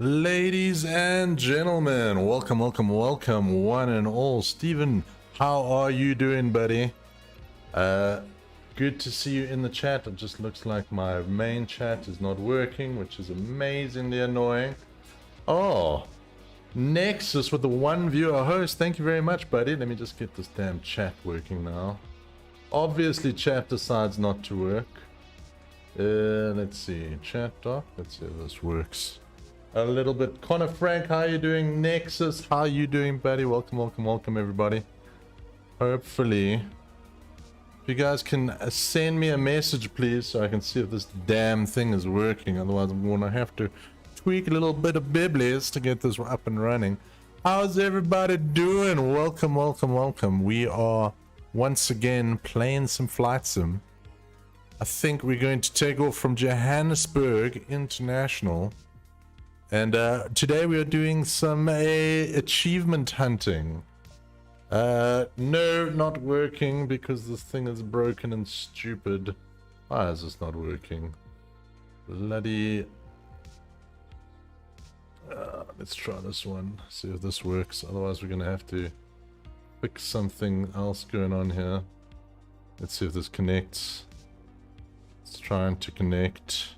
Ladies and gentlemen, welcome, one and all. Steven, how are you doing, buddy? Good to see you in the chat. It just looks like my main chat is not working, which is amazingly annoying. Oh, Nexus with the one viewer host. Thank you very much, buddy. Let me just get this damn chat working now. Obviously, chat decides not to work. Let's see, chat doc. Let's see if this works. A little bit. Connor Frank, how you doing? Nexus, how you doing, buddy? Welcome, everybody. Hopefully, if you guys can send me a message, please, so I can see if this damn thing is working. Otherwise, I'm gonna have to tweak a little bit of bibblies to get this up and running. How's everybody doing? Welcome. We are once again playing some flight sim. I think we're going to take off from Johannesburg International. And today we are doing some achievement hunting. No, not working because this thing is broken and stupid. Why is this not working? Bloody... let's try this one, see if this works. Otherwise we're gonna have to fix something else going on here. Let's see if this connects. It's trying to connect.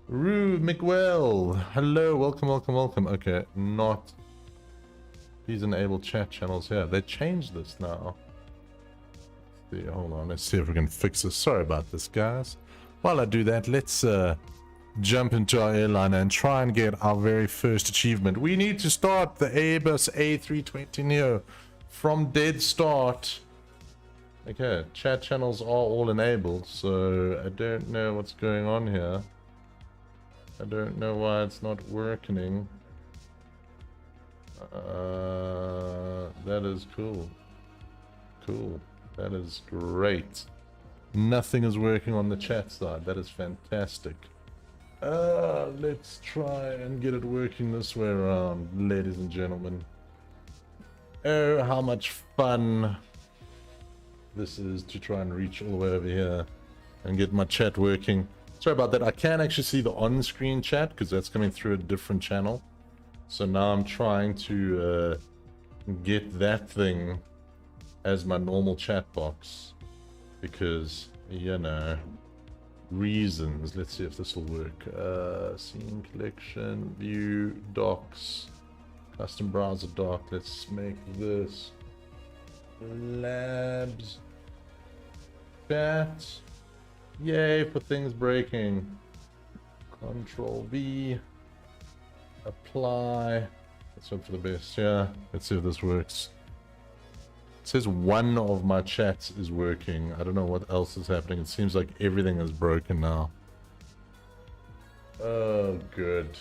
Rue Miguel, hello, welcome. Okay, not. Please enable chat channels here. They changed this now. Let's see, hold on, let's see if we can fix this. Sorry about this, guys. While I do that, let's jump into our airliner and try and get our very first achievement. We need to start the Airbus A320 Neo from dead start. Okay, chat channels are all enabled, so I don't know what's going on here. I don't know why it's not working. That is cool. That is great. Nothing is working on the chat side. That is fantastic. Let's try and get it working this way around, ladies and gentlemen. Oh, how much fun this is to try and reach all the way over here and get my chat working. Sorry about that. I can't actually see the on-screen chat because that's coming through a different channel. So now I'm trying to get that thing as my normal chat box because, you know, reasons. Let's see if this will work. Scene collection, view, docs, custom browser doc. Let's make this labs chat. Yay for things breaking. Control V. Apply. Let's hope for the best. Yeah, let's see if this works. It says one of my chats is working. I don't know what else is happening. It seems like everything is broken now. Oh, good.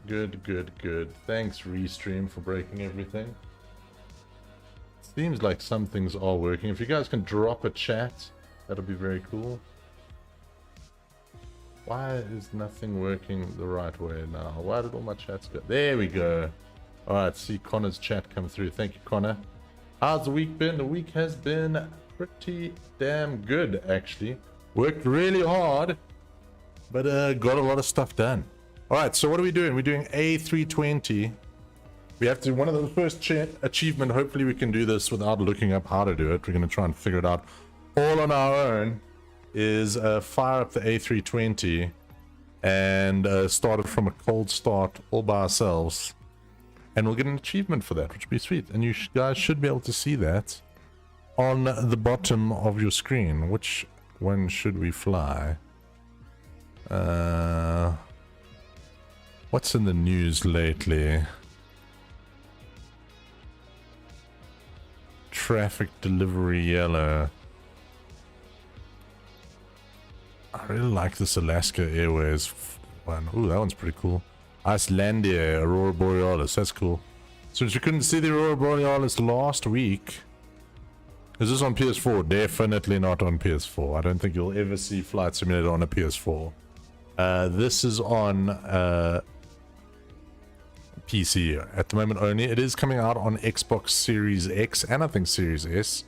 Good. Thanks, Restream, for breaking everything. Seems like some things are working. If you guys can drop a chat, that'll be very cool. Why is nothing working the right way now? Why did all my chats go? There we go. Alright, see Connor's chat come through. Thank you, Connor. How's the week been? The week has been pretty damn good, actually. Worked really hard, but got a lot of stuff done. Alright, so what are we doing? We're doing A320. We have to, one of the first achievement, hopefully we can do this without looking up how to do it. We're going to try and figure it out all on our own, is fire up the A320 and start it from a cold start all by ourselves. And we'll get an achievement for that, which would be sweet. And you guys should be able to see that on the bottom of your screen. Which one should we fly? What's in the news lately? Traffic delivery yellow. I really like this Alaska Airways one. Ooh, that one's pretty cool. Icelandia, Aurora Borealis. That's cool. Since we couldn't see the Aurora Borealis last week. Is this on PS4? Definitely not on PS4. I don't think you'll ever see Flight Simulator on a PS4. This is on PC at the moment only. It is coming out on Xbox Series X and I think Series S.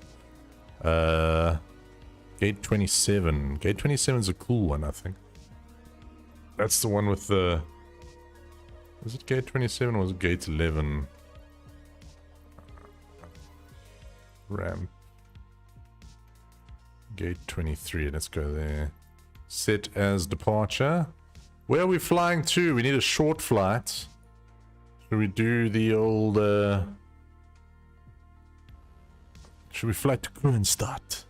Gate 27. Gate 27 is a cool one, I think. That's the one with the... Was it gate 27 or was it gate 11? Ramp. Gate 23, let's go there. Set as departure. Where are we flying to? We need a short flight. Should we do the old... Should we fly to Kronstadt?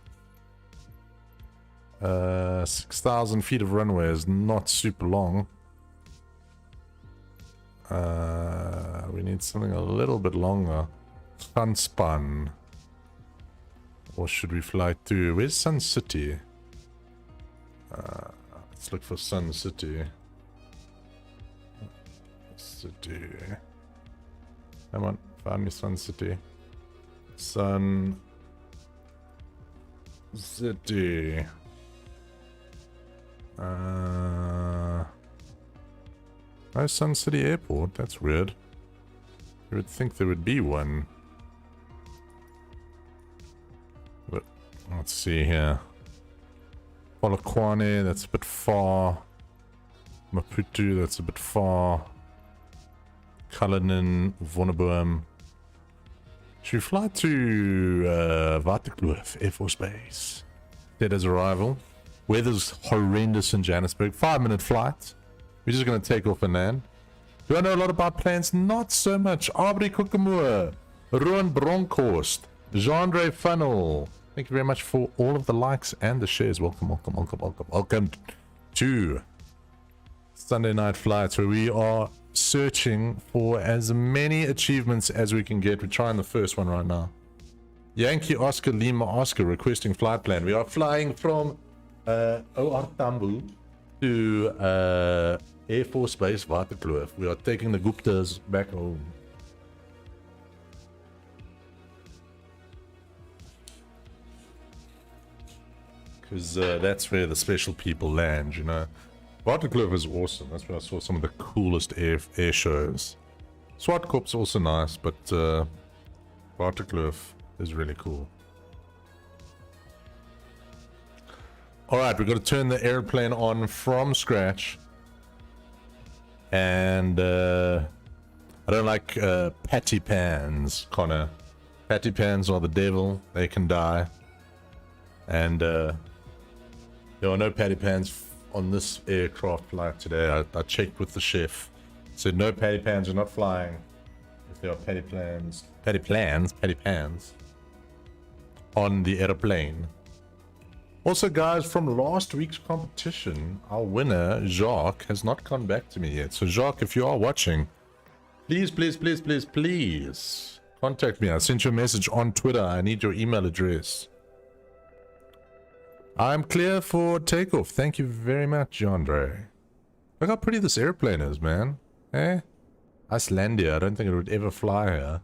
6,000 feet of runway is not super long. We need something a little bit longer. Sunspan. Or should we fly to... Where's Sun City? Let's look for Sun City. City. Come on, find me Sun City. Sun City. No Sun City Airport. That's weird. You would think there would be one. But let's see here. Polokwane, that's a bit far. Maputo, that's a bit far. Cullinan, Vonneboom. Should we fly to Waterkloof Air Force Base? Dead as arrival. Weather's horrendous in Johannesburg. 5-minute flight. We're just going to take off and land. Do I know a lot about planes? Not so much. Aubrey Kukamua, Ruan Bronkhorst, Jean-Andre Funnel. Thank you very much for all of the likes and the shares. Welcome, welcome, welcome, welcome. Welcome to Sunday Night Flights, where we are searching for as many achievements as we can get. We're trying the first one right now. Yankee Oscar Lima Oscar requesting flight plan. We are flying from OR Tambo to Air Force Base Waterkloof. We are taking the Guptas back home. Because that's where the special people land, you know. Waterkloof is awesome. That's where I saw some of the coolest air shows. Swartkorp's also nice, but Waterkloof is really cool. Alright, we've got to turn the airplane on from scratch. And I don't like patty pans, Connor. Patty pans are the devil. They can die. And there are no patty pans on this aircraft flight today. I checked with the chef. Said no patty pans are not flying. If there are patty pans on the airplane. Also, guys, from last week's competition, our winner, Jacques, has not come back to me yet. So, Jacques, if you are watching, please, please, please, please, please contact me. I sent you a message on Twitter. I need your email address. I'm clear for takeoff. Thank you very much, Andre. Look how pretty this airplane is, man. Eh? Icelandia. I don't think it would ever fly here.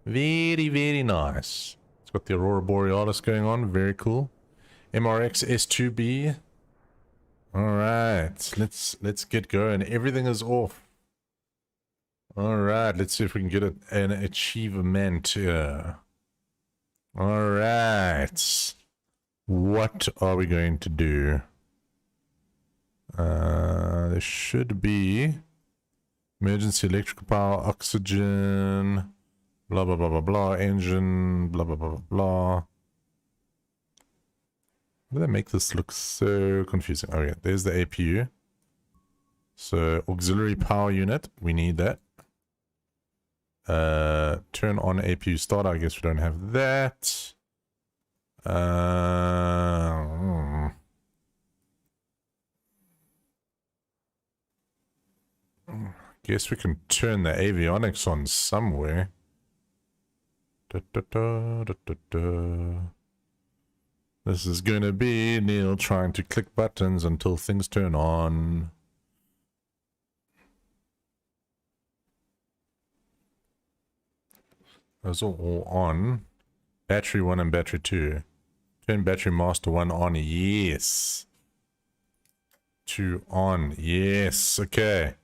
Very, very nice. It's got the Aurora Borealis going on. Very cool. MRX S2B. Alright. Let's get going. Everything is off. Alright. Let's see if we can get an achievement here. Alright. What are we going to do? There should be emergency electrical power, oxygen, blah, blah, blah, blah, blah, engine, blah, blah, blah, blah, blah. Why do they make this look so confusing? Oh yeah, there's the APU. So, auxiliary power unit, we need that. Turn on APU starter, I guess we don't have that. Guess we can turn the avionics on somewhere. Da, da, da, da, da, da. This is gonna be Neil trying to click buttons until things turn on. Those are all on. Battery 1 and battery 2. Turn battery master 1 on. Yes. 2 on. Yes. Okay.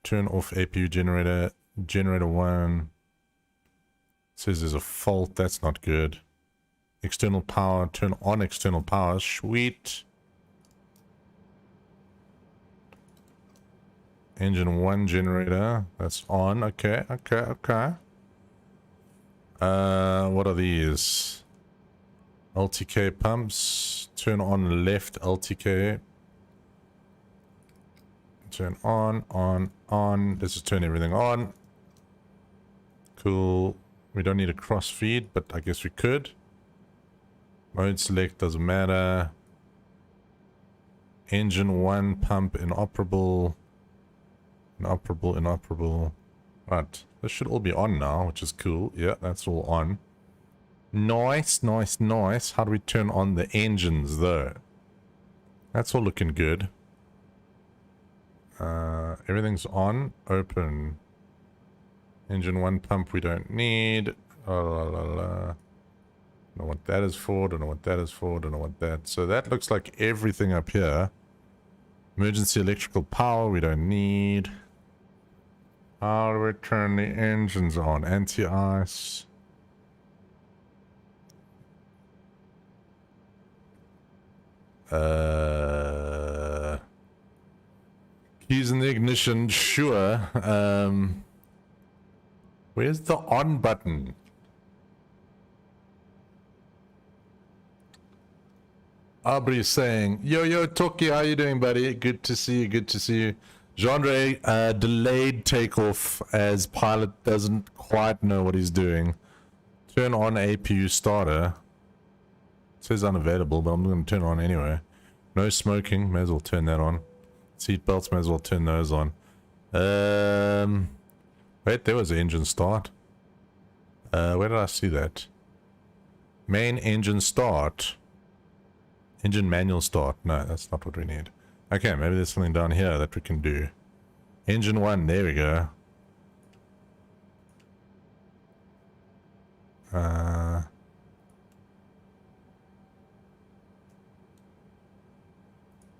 Turn off APU generator. Generator 1. Says there's a fault. That's not good. External power. Turn on external power. Sweet. Engine 1 generator. That's on. Okay, okay, okay. What are these? LTK pumps. Turn on left LTK. Turn on. Let's just turn everything on. Cool. We don't need a cross feed, but I guess we could. Mode select doesn't matter. Engine 1 pump inoperable. Inoperable. Right. This should all be on now, which is cool. Yeah, that's all on. Nice, nice, nice. How do we turn on the engines, though? That's all looking good. Everything's on. Open. Engine 1 pump we don't need. Don't know what that is for. Don't know what that is for. Don't know what that... So that looks like everything up here. Emergency electrical power we don't need. How do we turn the engines on? Anti-ice. Keys in the ignition, sure. Where's the on button? Aubrey is saying, yo, Toki, how you doing, buddy? Good to see you, good to see you. Genre, delayed takeoff as pilot doesn't quite know what he's doing. Turn on APU starter. It says unavailable, but I'm going to turn it on anyway. No smoking, may as well turn that on. Seat belts, may as well turn those on. Wait, there was the engine start. Where did I see that? Main engine start. Engine manual start. No, that's not what we need. Okay, maybe there's something down here that we can do. Engine 1, there we go.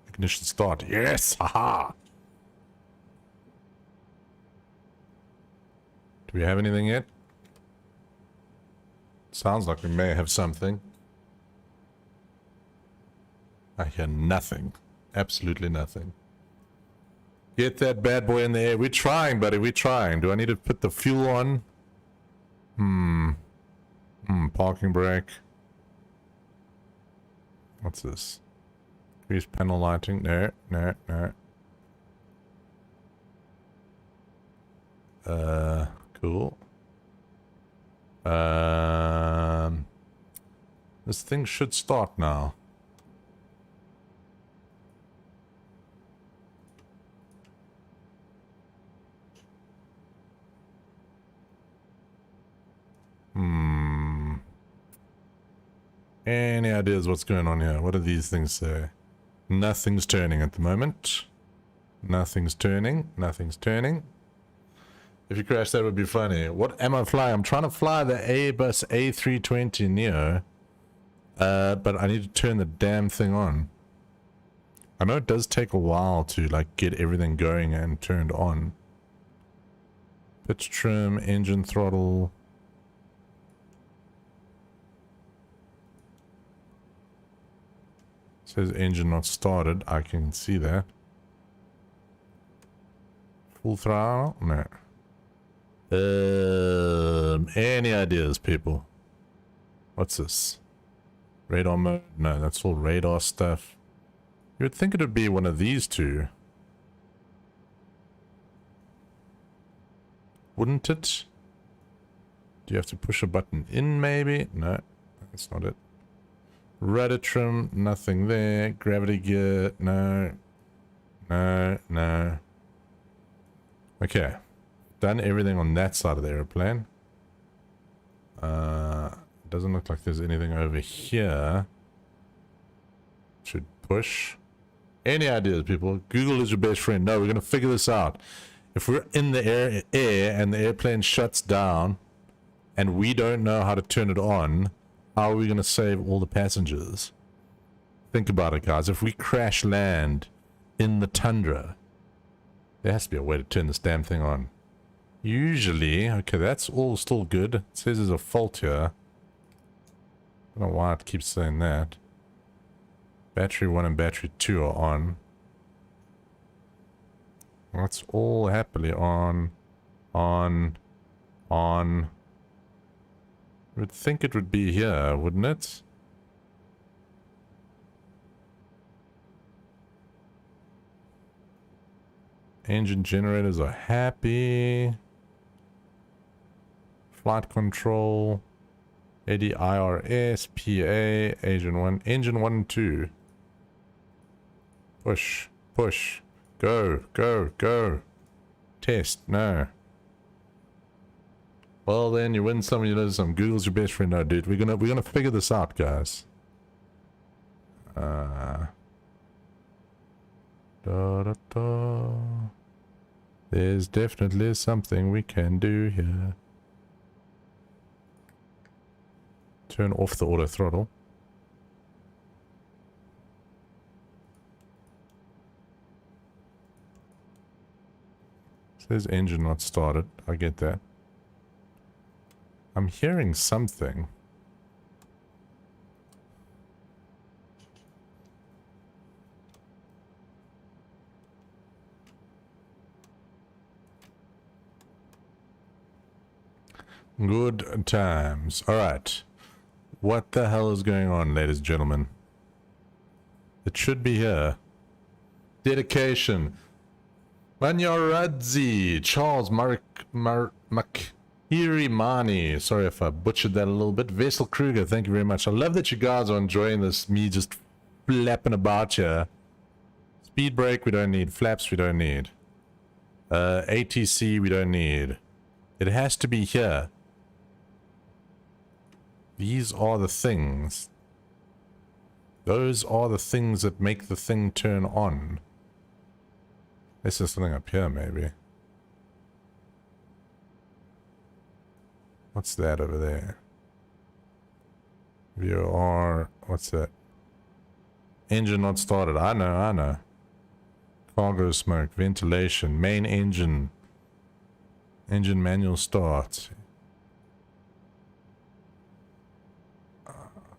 Ignition start. Yes! Haha! Do we have anything yet? Sounds like we may have something. I hear nothing. Absolutely nothing. Get that bad boy in the air. We're trying, buddy. We're trying. Do I need to put the fuel on? Parking brake. What's this? Increase panel lighting. No. Cool. This thing should start now. Any ideas what's going on here? What do these things say? Nothing's turning at the moment. Nothing's turning. Nothing's turning. If you crash, that would be funny. What am I flying? I'm trying to fly the Airbus A320 Neo. But I need to turn the damn thing on. I know it does take a while to like get everything going and turned on. Pitch trim, engine throttle. Says engine not started. I can see that. Full throttle? No. Any ideas, people? What's this? Radar mode? No, that's all radar stuff. You would think it would be one of these two. Wouldn't it? Do you have to push a button in, maybe? No, that's not it. Rudder trim, nothing there. Gravity gear, no. No. Okay. Done everything on that side of the airplane. Doesn't look like there's anything over here. Should push. Any ideas, people? Google is your best friend. No, we're going to figure this out. If we're in the air and the airplane shuts down and we don't know how to turn it on, how are we going to save all the passengers? Think about it, guys. If we crash land in the tundra, there has to be a way to turn this damn thing on. Usually, okay, that's all still good. It says there's a fault here. I don't know why it keeps saying that. Battery 1 and battery 2 are on. That's all happily on. I would think it would be here, wouldn't it? Engine generators are happy. Flight control. ADIRS, PA, engine 1 and 2. Push, push. Go, go, go. Test, no. Well then, you win some, you lose some. Google's your best friend. No, dude, we're gonna figure this out, guys. Da, da, da. There's definitely something we can do here. Turn off the auto throttle. Says engine not started. I get that. I'm hearing something. Good times. Alright. What the hell is going on, ladies and gentlemen? It should be here. Dedication. Manyaradzi. Charles Makirimani. Sorry if I butchered that a little bit. Vessel Kruger, thank you very much. I love that you guys are enjoying this, me just flapping about here. Speed brake we don't need. Flaps we don't need. ATC we don't need. It has to be here. These are the things. Those are the things that make the thing turn on. This is something up here, maybe. What's that over there? VOR. What's that? Engine not started. I know, I know. Cargo smoke. Ventilation. Main engine. Engine manual start.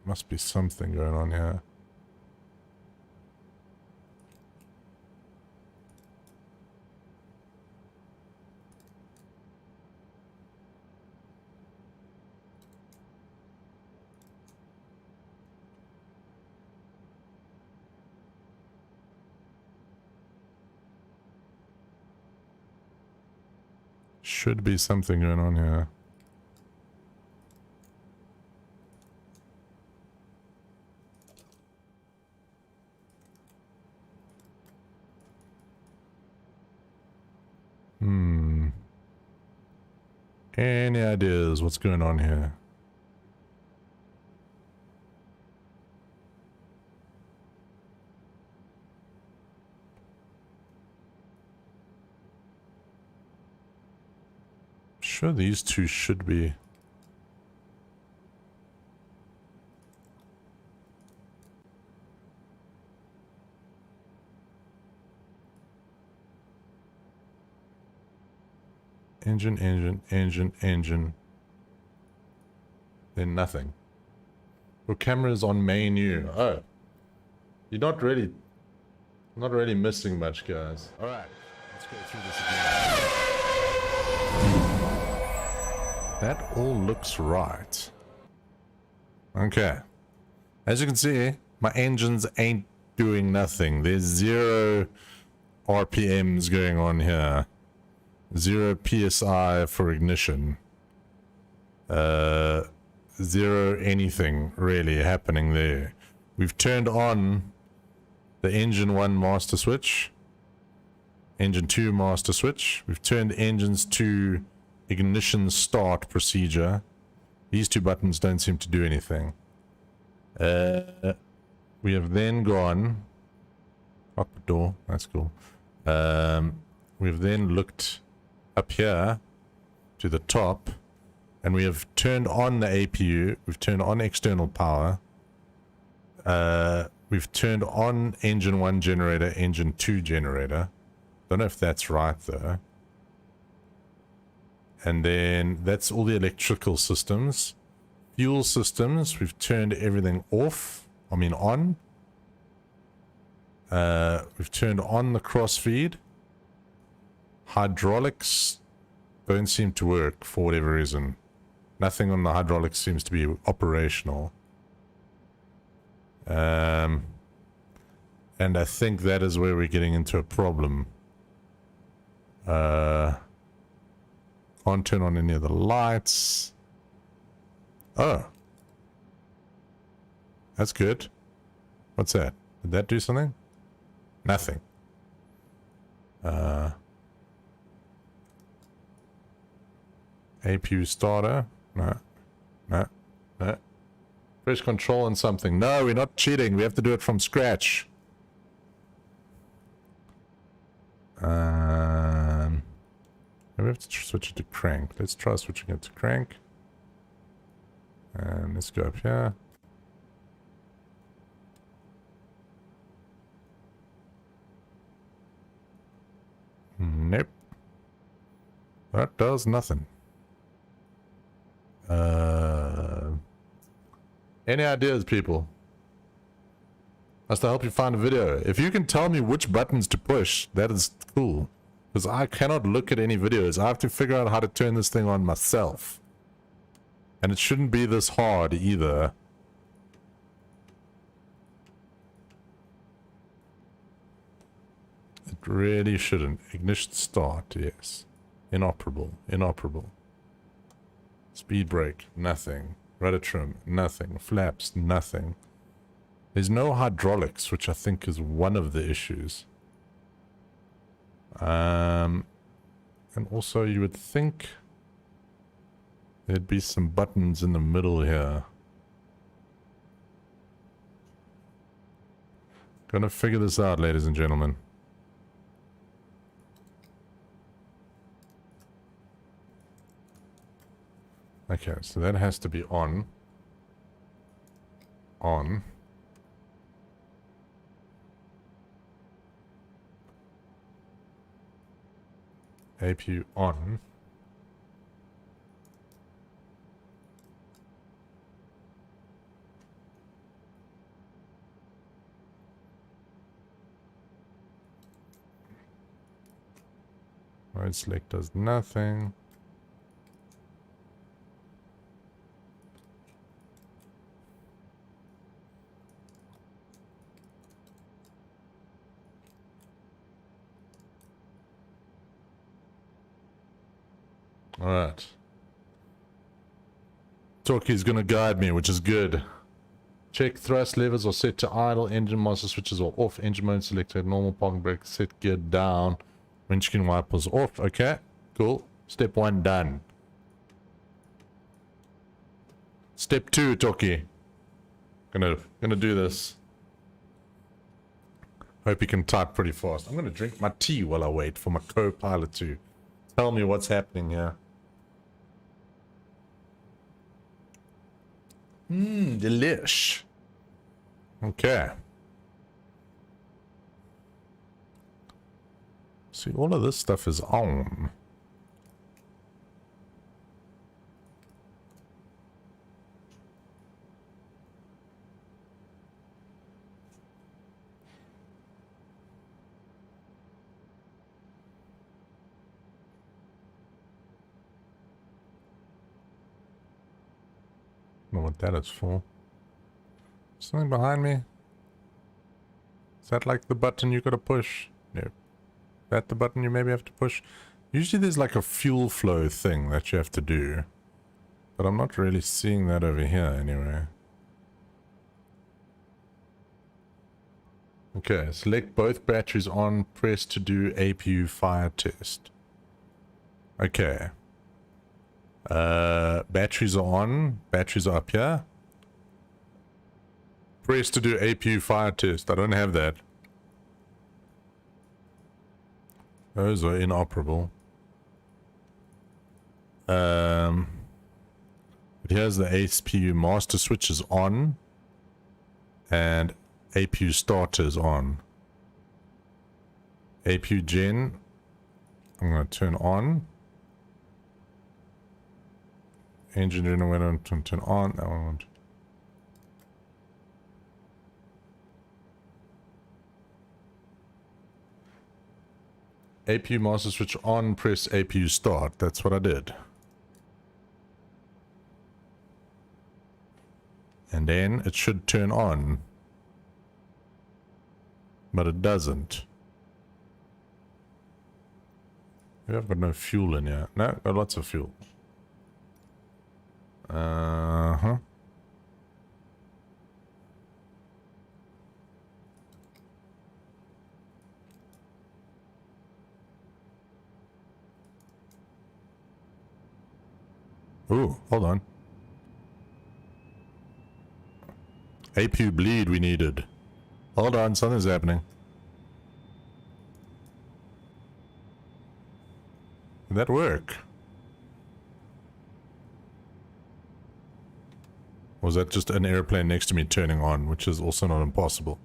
Must be something going on here. Should be something going on here. Any ideas what's going on here? Sure, these two should be. Engine, engine, engine, engine. Then nothing. Your camera's on menu. Oh. You're not really missing much, guys. Alright, let's go through this again. That all looks right. Okay. As you can see, my engines ain't doing nothing. There's 0 RPMs going on here. 0 PSI for ignition. 0 anything really happening there. We've turned on the engine 1 master switch. Engine 2 master switch. We've turned engines to ignition start procedure. These two buttons don't seem to do anything. We have then gone... Cockpit door, that's cool. We've then looked up here to the top and we have turned on the APU. We've turned on external power. We've turned on engine 1 generator, engine 2 generator. Don't know if that's right though. And then that's all the electrical systems. Fuel systems, we've turned everything off. I mean on. We've turned on the crossfeed. Hydraulics don't seem to work for whatever reason. Nothing on the hydraulics seems to be operational. And I think that is where we're getting into a problem. Can't turn on any of the lights. Oh. That's good. What's that? Did that do something? Nothing. APU starter. No. No. No. Press control on something. No, we're not cheating. We have to do it from scratch. Maybe we have to switch it to crank. Let's try switching it to crank. And let's go up here. Nope. That does nothing. Any ideas, people? That's to help you find a video. If you can tell me which buttons to push, that is cool. Because I cannot look at any videos. I have to figure out how to turn this thing on myself. And it shouldn't be this hard either. It really shouldn't. Ignition start, yes. Inoperable. Inoperable. Speed brake, nothing. Rudder trim, nothing. Flaps, nothing. There's no hydraulics, which I think is one of the issues. And also you would think there'd be some buttons in the middle here. Gonna figure this out, ladies and gentlemen. Okay, so that has to be on. On. APU on. Right select does nothing. Alright. Torquey's gonna guide me, which is good. Check thrust levers are set to idle, engine master switches are off, engine mode selected, normal parking brake set gear down, windscreen wipers off. Okay, cool. Step 1 done. Step 2, Torquey. Gonna do this. Hope you can type pretty fast. I'm gonna drink my tea while I wait for my co-pilot to tell me what's happening here. Delish. Okay. See, all of this stuff is on. I don't know what that is for. Something behind me? Is that like the button you gotta push? No. Is that the button you maybe have to push? Usually there's like a fuel flow thing that you have to do. But I'm not really seeing that over here anyway. Okay, select both batteries on, press to do APU fire test. Okay. Batteries are on. Batteries are up here. Press to do APU fire test. I don't have that. Those are inoperable. But here's the APU master switch is on. And APU starter is on. APU gen. I'm going to turn on. Engine generator turn on. That one. APU master switch on, press APU start. That's what I did. And then it should turn on. But it doesn't. Maybe I've got no fuel in here. No, got lots of fuel. Uh-huh. Ooh, hold on. APU bleed we needed. Hold on, something's happening. Did that work? Or was that just an airplane next to me turning on, which is also not impossible?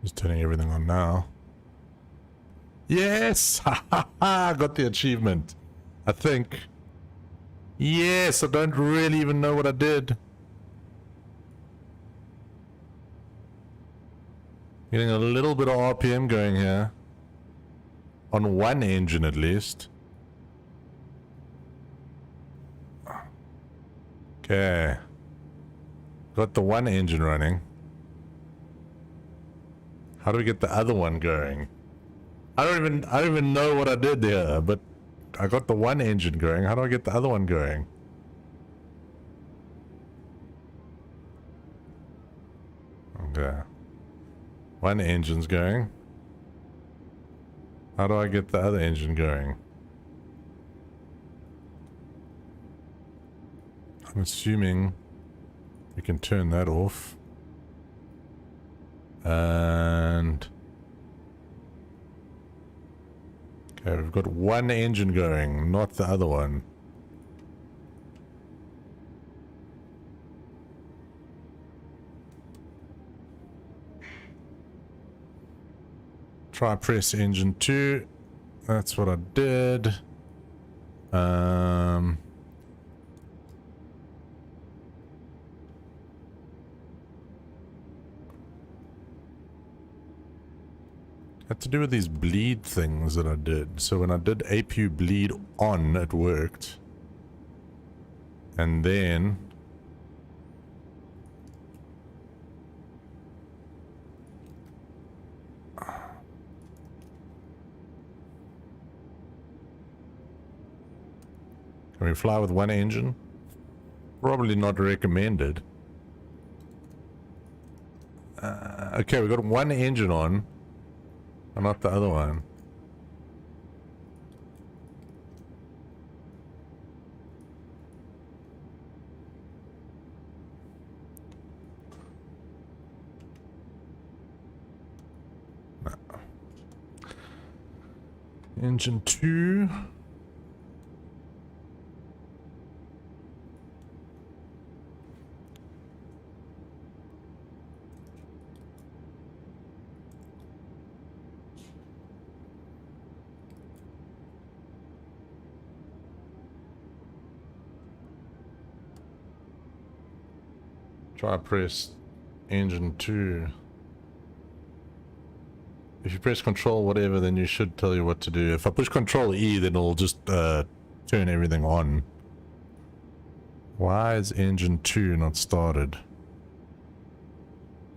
Just turning everything on now. Yes! Ha ha ha! Got the achievement. I think. Yes, I don't really even know what I did. Getting a little bit of RPM going here. On one engine at least. Okay. Got the one engine running. How do we get the other one going? I don't even know what I did there, but I got the one engine going. How do I get the other one going? Okay. One engine's going. How do I get the other engine going? I'm assuming we can turn that off. And okay, we've got one engine going, not the other one. Try press engine 2. That's what I did. Had to do with these bleed things that I did. So when I did APU bleed on, it worked. And then can we fly with one engine? Probably not recommended. Okay, we got one engine on. Not the other one. No. Engine 2. Try press engine 2. If you press control whatever, then you should tell you what to do. If I push control E, then it'll just turn everything on. Why is engine 2 not started?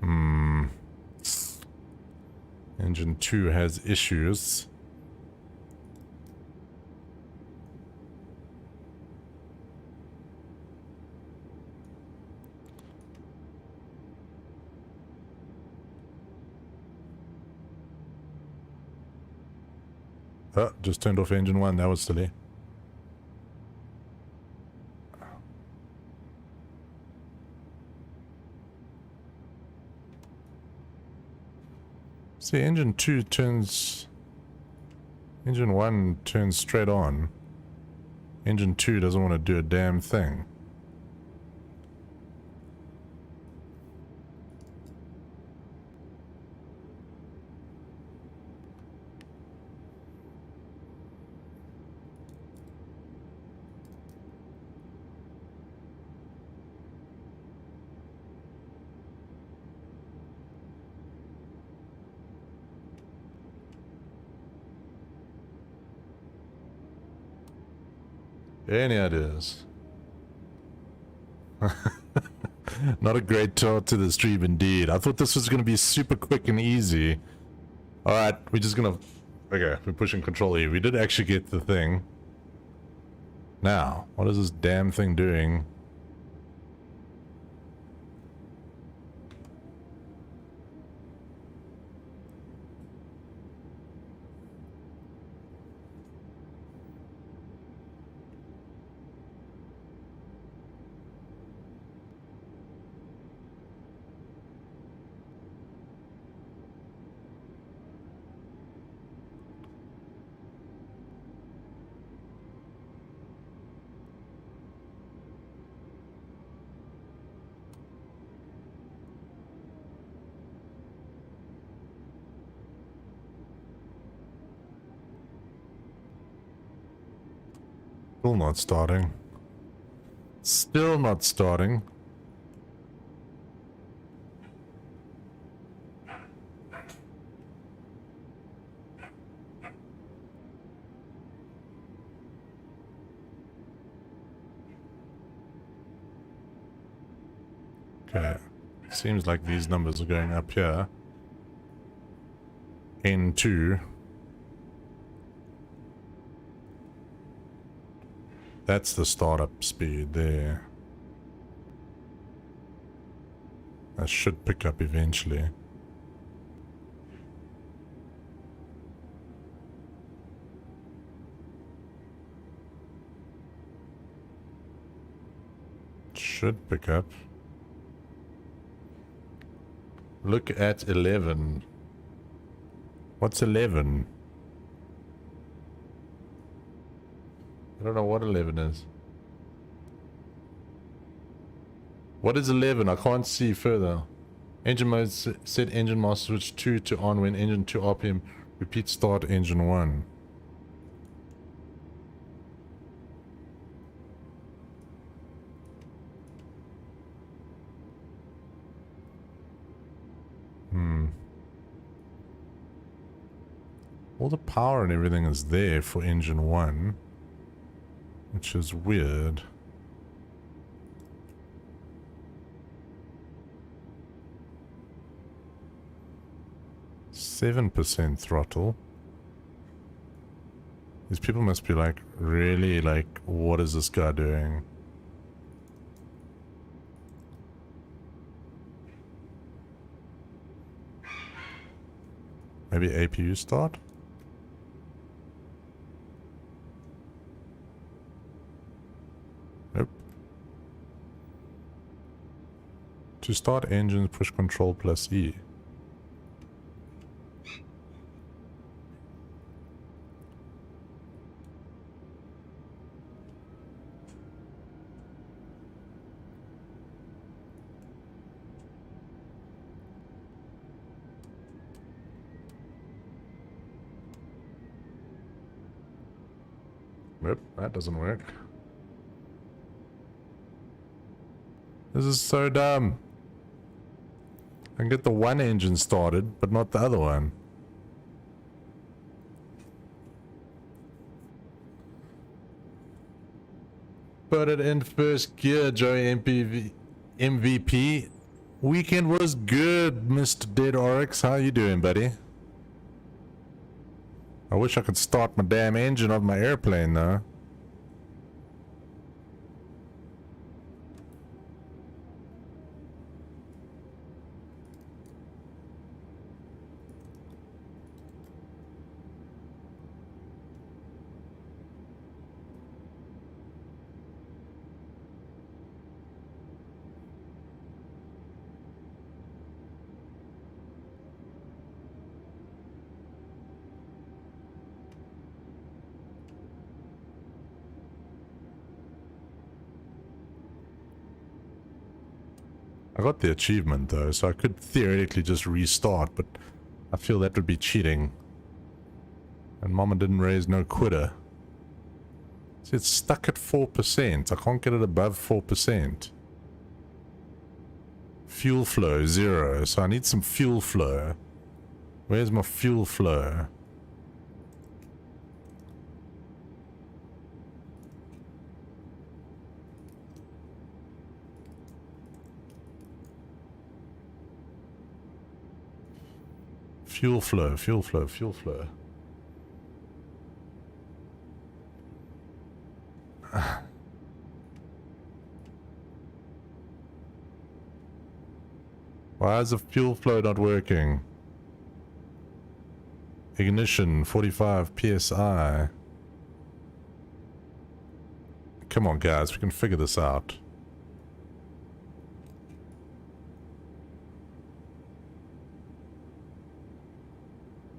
Engine 2 has issues. Oh, just turned off engine 1. That was silly. See, engine 2 turns... Engine 1 turns straight on. Engine 2 doesn't want to do a damn thing. Any ideas? Not a great start to the stream indeed. I thought this was going to be super quick and easy. Alright, we're just gonna... Okay, we're pushing control E. We did actually get the thing. Now, what is this damn thing doing? Still not starting. Still not starting. Okay. Seems like these numbers are going up here. N2. That's the startup speed there. That should pick up eventually. Should pick up. Look at 11. What's 11? I don't know what 11 is. What is 11? I can't see further. Engine mode, set engine master switch 2 to on when engine 2 RPM. Repeat start engine 1. All the power and everything is there for engine 1. Which is weird. %7 throttle. These people must be like, really, like, what is this guy doing? Maybe APU start? Nope. To start engines, push control plus E. Nope, that doesn't work. This is so dumb. I can get the one engine started, but not the other one. Put it in first gear, Joey MVP. Weekend was good, Mr. Dead RX. How you doing, buddy? I wish I could start my damn engine of my airplane, though. I got the achievement though, so I could theoretically just restart, but I feel that would be cheating. And Mama didn't raise no quitter. See, it's stuck at 4%. I can't get it above 4%. Fuel flow, 0. So I need some fuel flow. Where's my fuel flow? Fuel flow, fuel flow, fuel flow. Why is the fuel flow not working? Ignition, 45 psi. Come on guys, we can figure this out.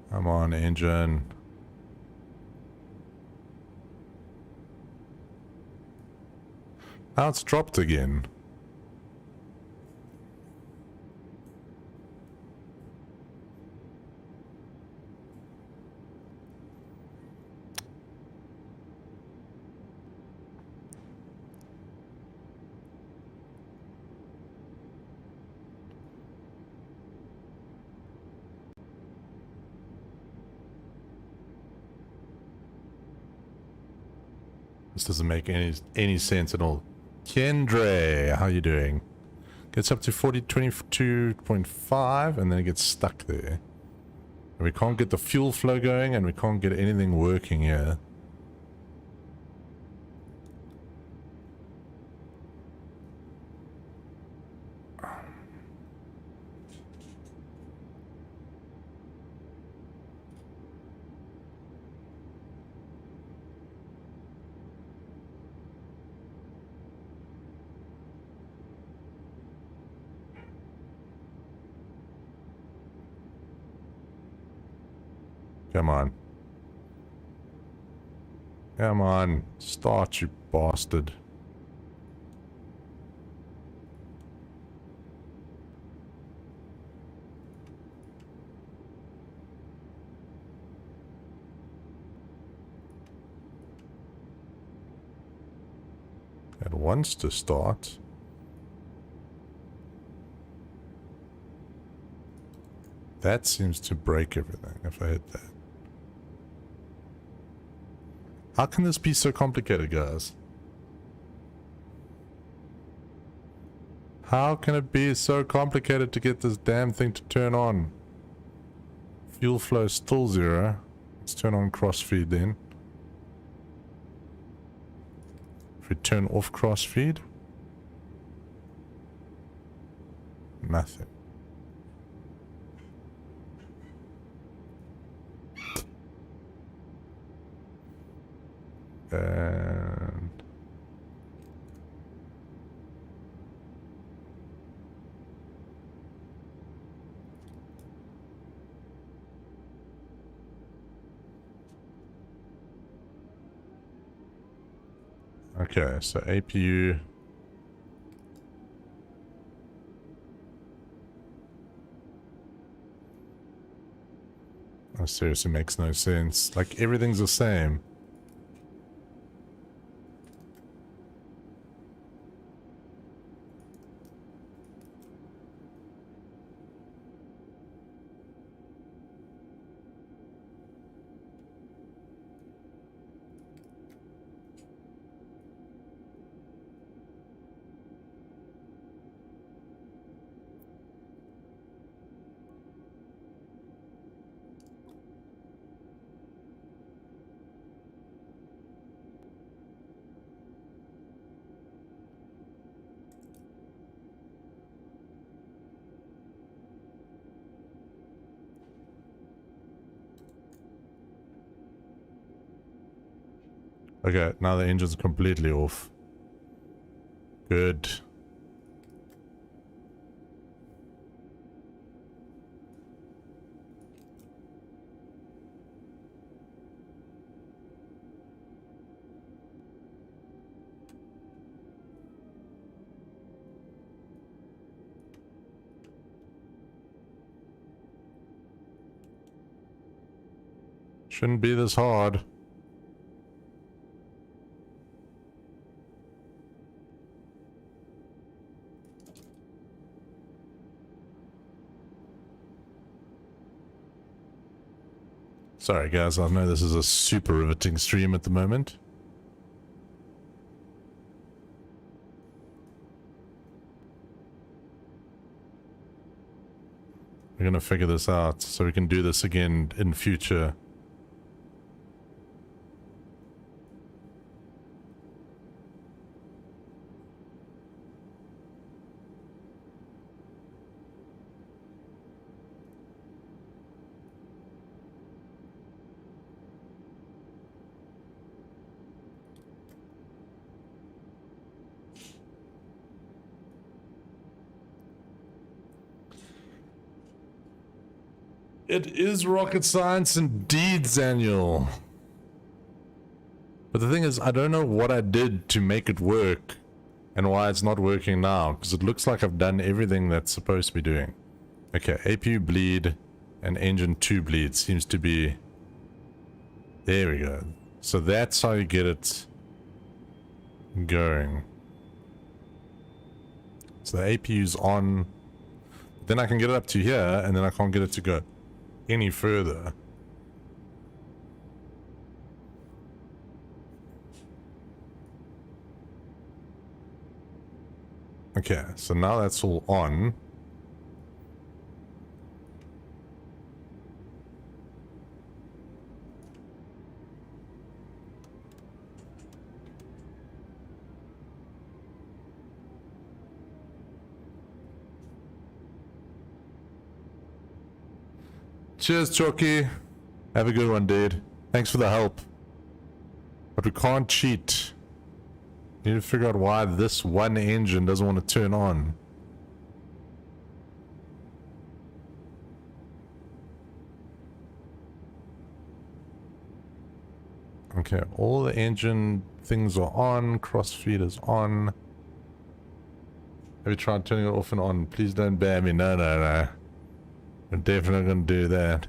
Come on, engine. Now it's dropped again. This doesn't make any sense at all. Kendre, how you doing? Gets up to 22.5 and then it gets stuck there. And we can't get the fuel flow going and we can't get anything working here. Come on. Come on. Start, you bastard. It wants to start. That seems to break everything if I hit that. How can this be so complicated, guys? How can it be so complicated to get this damn thing to turn on? Fuel flow is still 0. Let's turn on crossfeed then. If we turn off crossfeed, nothing. And okay, so APU. That seriously makes no sense. Like everything's the same. Okay, now the engine's completely off. Good. Shouldn't be this hard. Sorry guys, I know this is a super riveting stream at the moment. We're gonna figure this out so we can do this again in future. It is rocket science indeed, Daniel. But the thing is, I don't know what I did to make it work and why it's not working now, because it looks like I've done everything that's supposed to be doing. Okay, APU bleed and engine 2 bleed seems to be... There we go. So that's how you get it going. So the APU's on. Then I can get it up to here, and then I can't get it to go any further. Okay, so now that's all on. Cheers, Chalky. Have a good one, dude. Thanks for the help. But we can't cheat. Need to figure out why this one engine doesn't want to turn on. Okay, all the engine things are on. Crossfeed is on. Have you tried turning it off and on? Please don't ban me. No, no, no. I'm definitely gonna do that.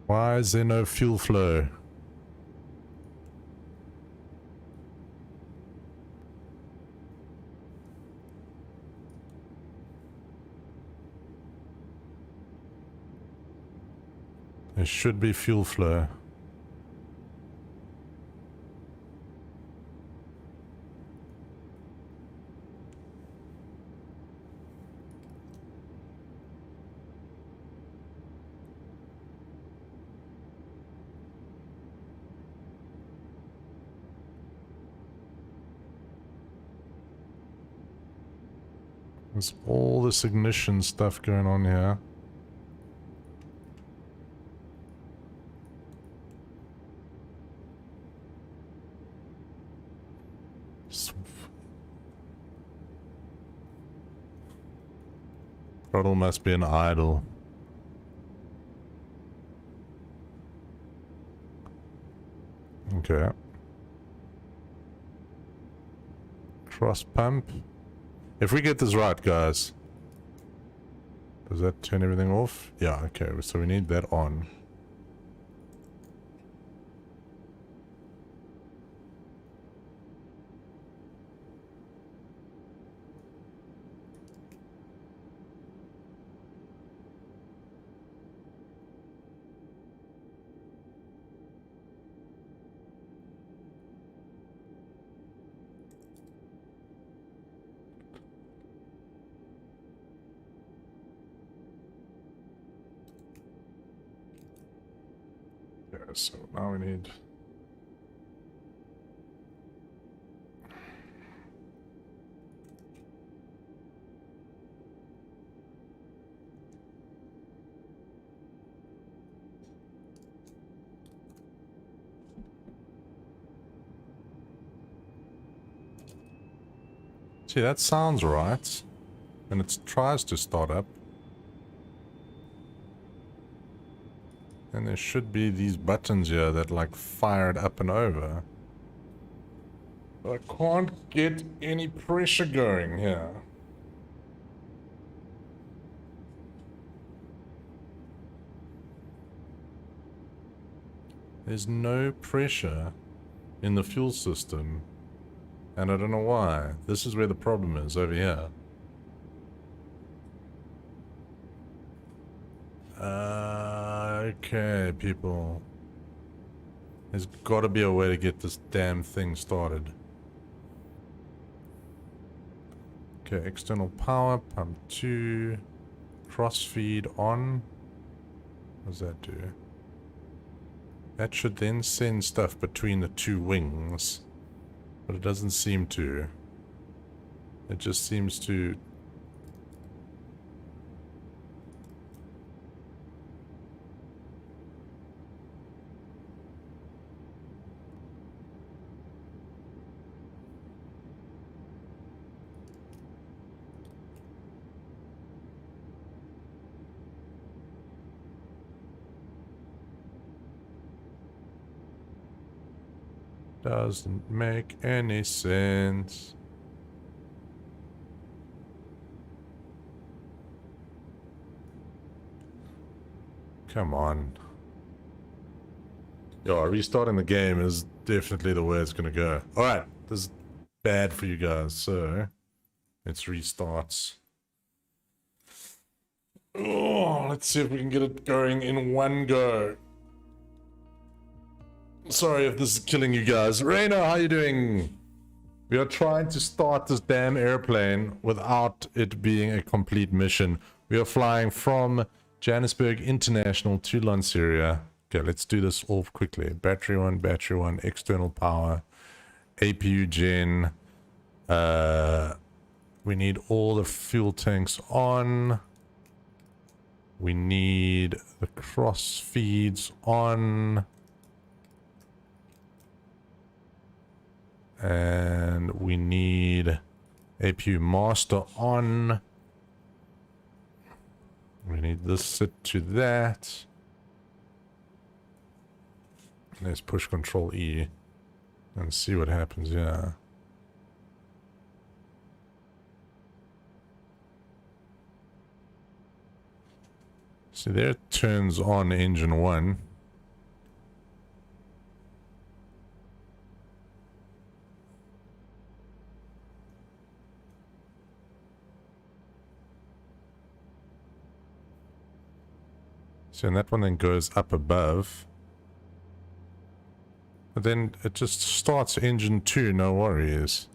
Why is there no fuel flow? There should be fuel flow. There's all this ignition stuff going on here. Throttle must be an idle. Okay. Cross pump. If we get this right, guys. Does that turn everything off? Yeah, okay. So we need that on. So now we need... See, that sounds right. And it tries to start up. And there should be these buttons here that like fire it up and over. But I can't get any pressure going here. There's no pressure in the fuel system. And I don't know why. This is where the problem is, over here. Okay, people. There's got to be a way to get this damn thing started. Okay, external power, pump 2, crossfeed on. What does that do? That should then send stuff between the two wings. But it doesn't seem to. It just seems to... doesn't make any sense. Come on. Yo, restarting the game is definitely the way it's gonna go. Alright, this is bad for you guys, so let's restart. Oh, let's see if we can get it going in one go. Sorry if this is killing you guys. Raina, how you doing? We are trying to start this damn airplane without it being a complete mission. We are flying from Johannesburg International to Lanseria. Okay, let's do this all quickly. Battery one, external power, APU gen. We need all the fuel tanks on. We need the cross feeds on. And we need APU master on. We need this set to that. Let's push Control E and see what happens. Yeah. See, there it turns on engine 1. So, and that one then goes up above. But then it just starts engine 2, no worries.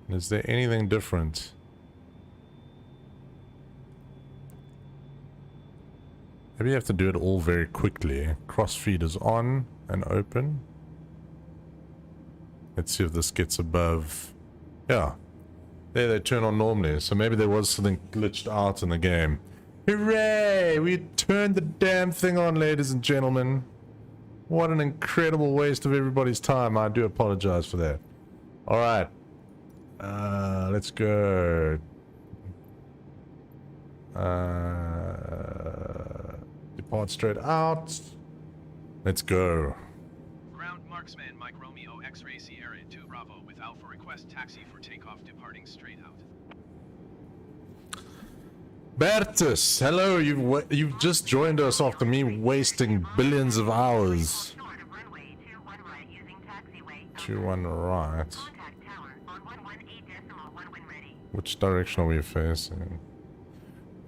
Is there anything different? Maybe you have to do it all very quickly. Crossfeed is on and open. Let's see if this gets above. Yeah. There they turn on normally, so maybe there was something glitched out in the game. Hooray! We turned the damn thing on, ladies and gentlemen. What an incredible waste of everybody's time. I do apologize for that. Alright. Let's go. Depart straight out. Let's go. Ground marksman Mike Romeo X-ray Sierra 2 Bravo with Alpha request taxi for takeoff departing straight out. Bertus, hello, you've just joined us after me wasting billions of hours. 21 right. Which direction are we facing?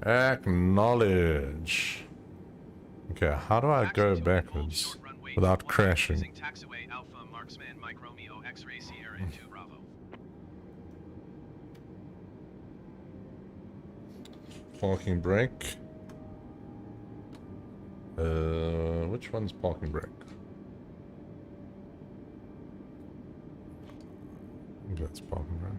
Acknowledge. Okay, how do I go backwards without crashing? Taxiway Alpha marksman Mike Romeo X-ray Sierra 2 Bravo. Parking brake. Which one's parking brake? I think that's parking brake.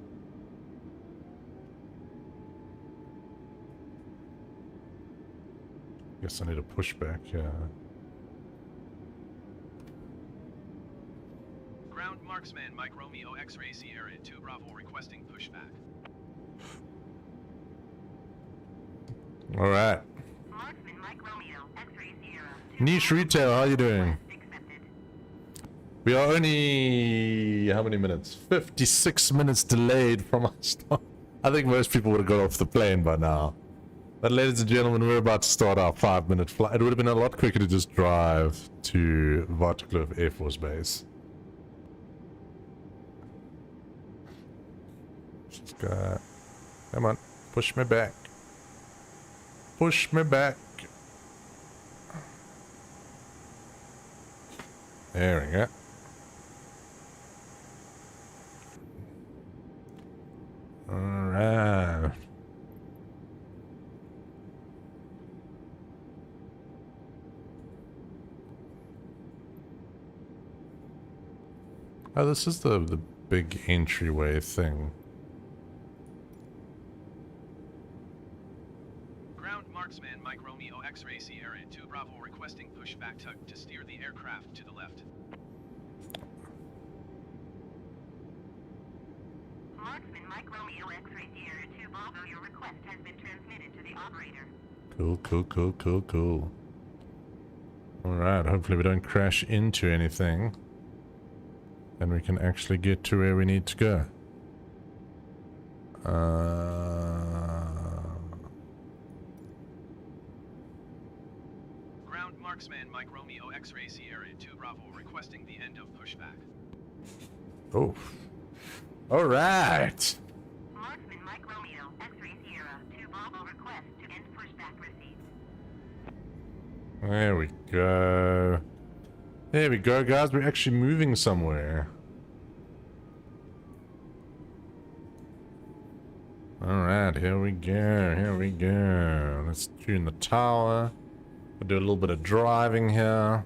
Guess I need to push back, yeah. Ground marksman Mike Romeo X-ray Sierra 2 Bravo requesting pushback. All right. Marksman Mike Romeo X-ray Sierra 2 Niche retail, how you doing? accepted. We are only, how many minutes? 56 minutes delayed from our start. I think most people would have got off the plane by now. But ladies and gentlemen, we're about to start our 5-minute flight. It would have been a lot quicker to just drive to Waterkloof Air Force Base. Just go. Come on, push me back. Push me back. There we go. Alright. Oh, this is the big entryway thing. Ground marksman Mike Romeo X-ray Sierra 2 Bravo requesting pushback to steer the aircraft to the left. Marksman Mike Romeo X-ray Sierra 2 Bravo, your request has been transmitted to the operator. Cool, cool, cool, cool, cool. Alright, hopefully we don't crash into anything. And we can actually get to where we need to go. Ground marksman Mike Romeo X-ray Sierra 2 Bravo requesting the end of pushback. Oh. Alright. Marksman Mike Romeo X-ray Sierra 2 Bravo request to end pushback received. There we go. There we go, guys. We're actually moving somewhere. Alright, here we go. Here we go. Let's tune the tower. We'll do a little bit of driving here.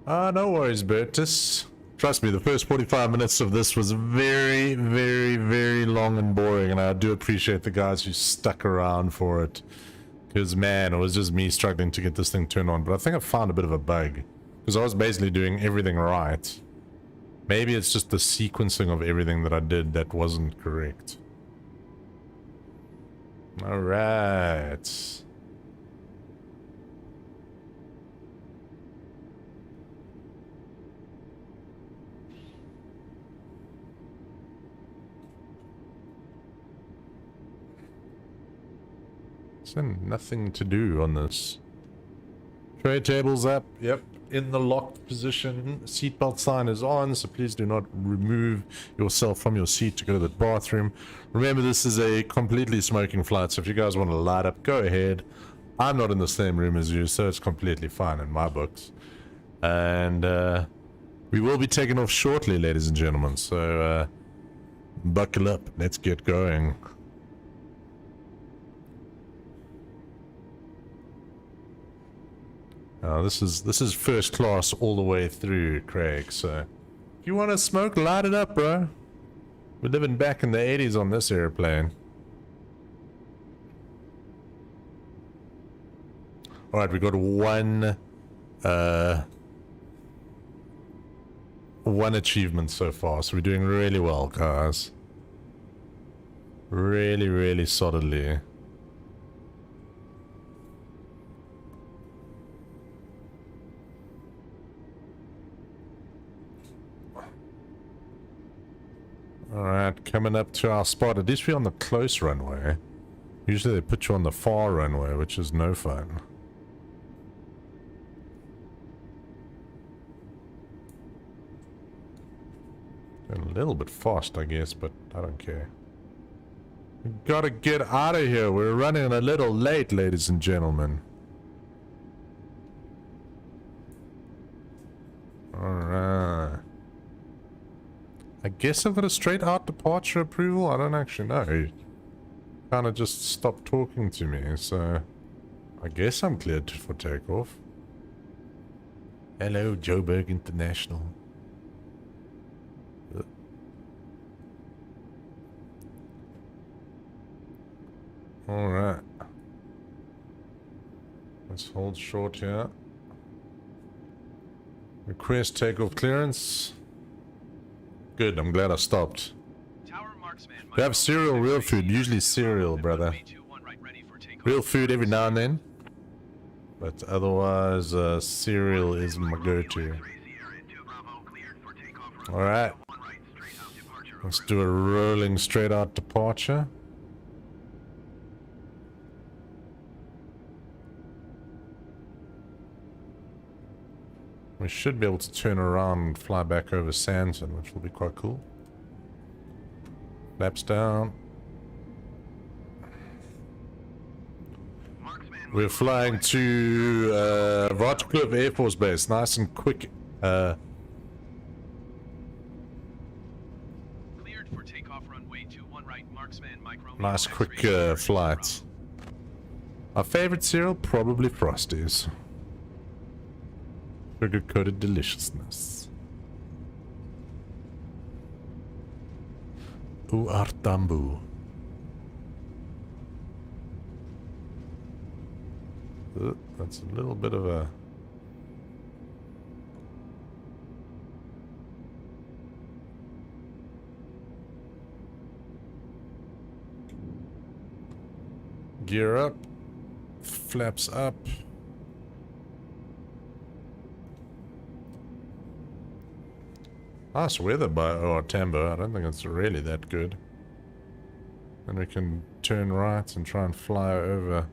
No worries, Bertus. Trust me, the first 45 minutes of this was very, very, very long and boring, and I do appreciate the guys who stuck around for it. Because, man, it was just me struggling to get this thing turned on. But I think I found a bit of a bug. Because I was basically doing everything right. Maybe it's just the sequencing of everything that I did that wasn't correct. Alright. So nothing to do on this. Tray tables up. Yep. In the locked position. Seatbelt sign is on, so please do not remove yourself from your seat to go to the bathroom. Remember, this is a completely smoking flight, so if you guys want to light up, go ahead. I'm not in the same room as you, so it's completely fine in my books. And we will be taking off shortly, ladies and gentlemen, so buckle up. Let's get going. This is first class all the way through, Craig, so if you want to smoke, light it up, bro. We're living back in the 80s on this airplane. Alright, we got one achievement so far, so we're doing really well, guys. Really, really solidly. Alright, coming up to our spot. At least we're on the close runway. Usually they put you on the far runway, which is no fun. A little bit fast, I guess, but I don't care. We gotta get out of here. We're running a little late, ladies and gentlemen. Alright. I guess I've got a straight out departure approval. I don't actually know. He kind of just stopped talking to me, so I guess I'm cleared for takeoff. Hello, Joburg International. Alright. Let's hold short here. Request takeoff clearance. Good, I'm glad I stopped. Tower Marksman, If you have cereal, real food, usually cereal, brother. Real food every now and then. But otherwise, cereal is my go-to. Alright. Let's do a rolling straight out departure. We should be able to turn around and fly back over Sanson, which will be quite cool. Flaps down. We're flying to Varticliffe Air Force Base. Nice and quick. Cleared for takeoff runway 21 right, Marksman, Mike Romeo. Nice quick flights. Our favorite cereal? Probably Frosties. Sugar-coated deliciousness. Uartambu. That's a little bit of a... Gear up. Flaps up. Nice weather by Tambo. I don't think it's really that good. And we can turn right and try and fly over.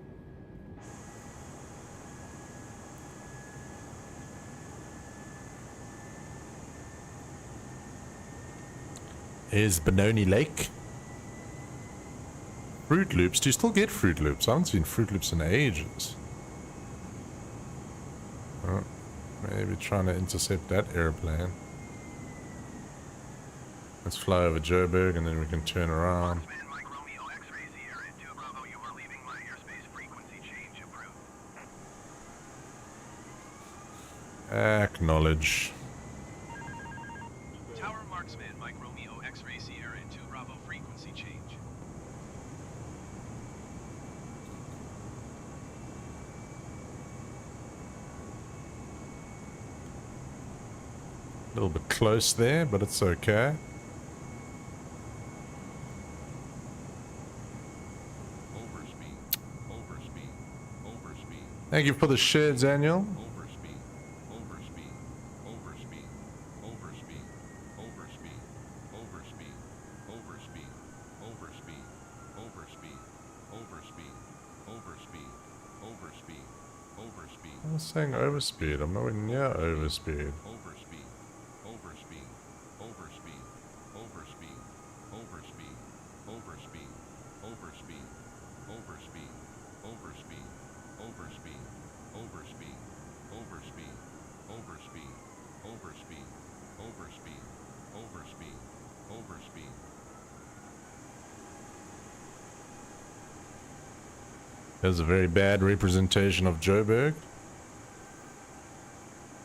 Is Benoni Lake. Fruit Loops. Do you still get Fruit Loops? I haven't seen Fruit Loops in ages. Oh, maybe trying to intercept that airplane. Let's fly over Joburg and then we can turn around. Acknowledge. Tower Marksman, Mike Romeo X-Ray Sierra 2 Bravo frequency change. A little bit close there, but it's okay. Thank you for the share, Daniel. I was saying overspeed. I'm nowhere near overspeed. There's a very bad representation of Joburg.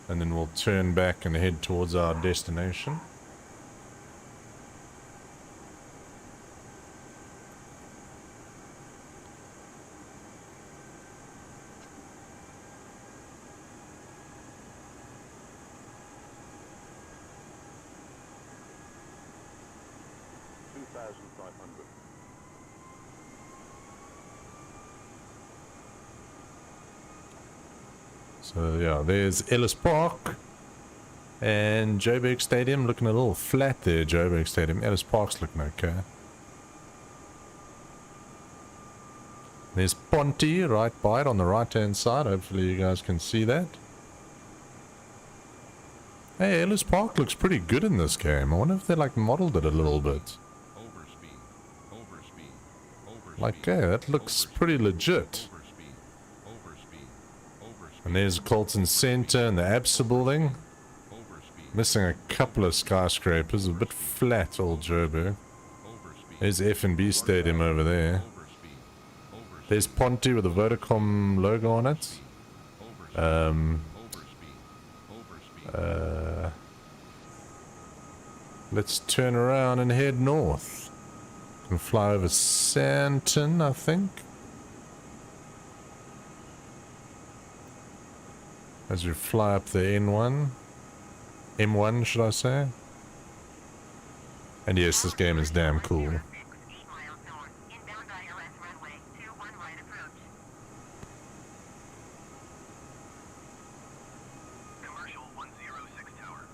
And then we'll turn back and head towards our destination. So yeah, there's Ellis Park and Joburg Stadium, looking a little flat there. Joburg Stadium. Ellis Park's looking okay. There's Ponty right by it on the right hand side. Hopefully you guys can see that. Hey, Ellis Park looks pretty good in this game. I wonder if they like modeled it a little bit. Like, hey, that looks pretty legit. And there's Colton Center and the ABSA building. Missing a couple of skyscrapers, a bit flat old Joburg. There's F&B Stadium over there. There's Ponty with the Vodacom logo on it. Let's turn around and head north. Can fly over Santon, I think. As we fly up the N1. M1, should I say? And yes, this game is damn cool. 8 miles north, inbound ILS runway 21 right approach. Commercial 106 tower.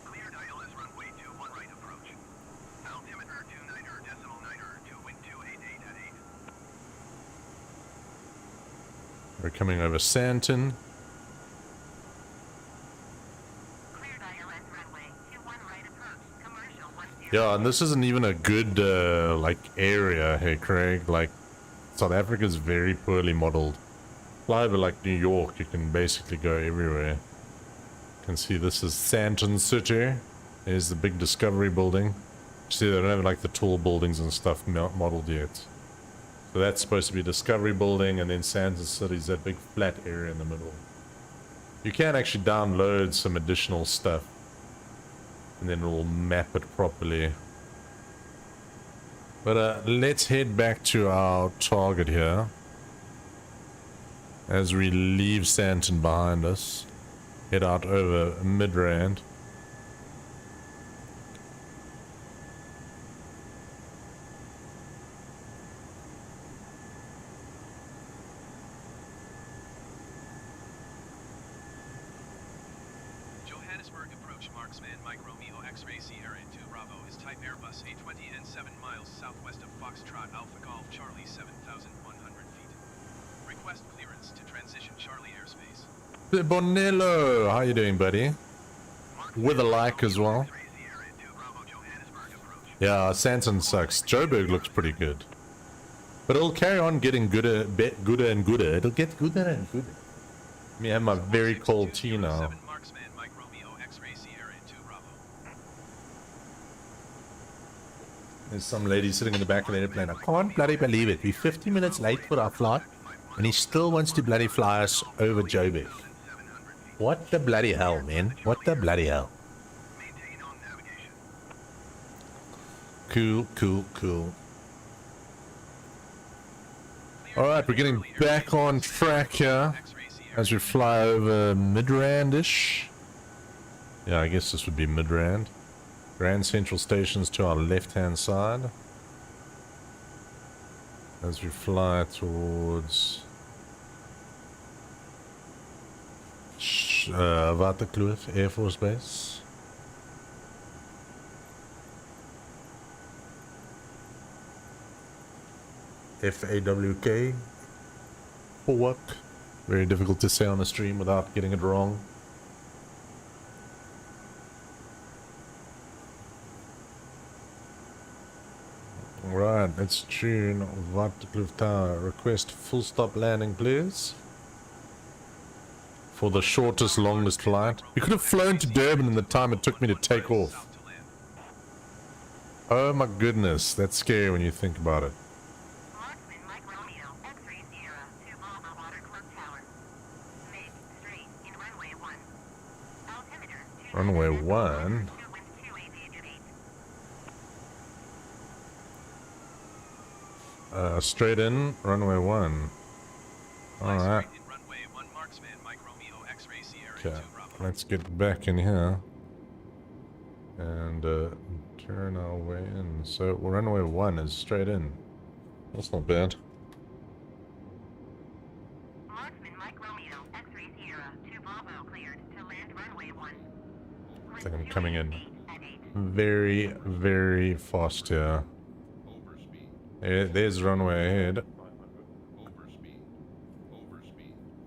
Cleared ILS runway 21 right approach. Altimeter 29er decimal 9er to wind 288 at 8. We're coming over Santon. Cleared ILS runway 21 right approach. Commercial 10. Yeah, and this isn't even a good, like, area, hey, Craig. Like, South Africa is very poorly modeled. Fly over, like, New York, you can basically go everywhere. You can see this is Santon City. There's the big Discovery building. See, they don't have, like, the tall buildings and stuff modeled yet. So that's supposed to be Discovery building, and then Santon City is that big flat area in the middle. You can actually download some additional stuff, and then it will map it properly. But let's head back to our target here as we leave Santon behind us. Head out over Midrand. Johannesburg approach marksman Mike Romeo X-Ray Sierra 2 Bravo is type Airbus A20 and 7 miles southwest of Foxtrot Alpha Golf Charlie 7,100 feet. Request clearance to transition Charlie airspace. Bonello, how you doing, buddy? With a like as well. X-Ray Sierra 2 Bravo Johannesburg approach. Yeah, Santon sucks. Joburg looks pretty good. But it'll carry on getting gooder and gooder. It'll get gooder and gooder. Let me have my very cold tea now. 7 marksman Mike Romeo X-Ray Sierra 2 Bravo. There's some lady sitting in the back of the airplane. I can't bloody believe it. We're 50 minutes late for our flight, and he still wants to bloody fly us over Joburg. What the bloody hell, man? What the bloody hell? Maintain on navigation. Cool, cool, cool. Alright, we're getting back on track here X-Ray Sierra as we fly over Midrand-ish. Yeah, I guess this would be Midrand. Grand Central Station's to our left-hand side. As we fly towards Waterkloof Air Force Base. FAWK. For what? Very difficult to say on the stream without getting it wrong. Right, let's tune Waterkloof Tower. Request full stop landing, please. For the shortest, longest flight. We could have flown to Durban in the time it took me to take off. south to land. Oh my goodness, that's scary when you think about it. Marksman Mike Romeo X-Ray Sierra 2 Bravo Waterkloof Tower. Make straight in runway 1. Altimeter 2 Runway 1? to wind 288 at 8. Straight in, runway 1. Alright, Straight in runway 1 marksman Mike Romeo X-Ray Sierra okay. 2 Bravo. Let's get back in here. And turn our way in. So runway 1 is straight in. That's not bad. Marksman Mike Romeo X-Ray Sierra 2 Bravo cleared to land runway 1. I think I'm coming in At 8. very, very fast here. There's runway ahead.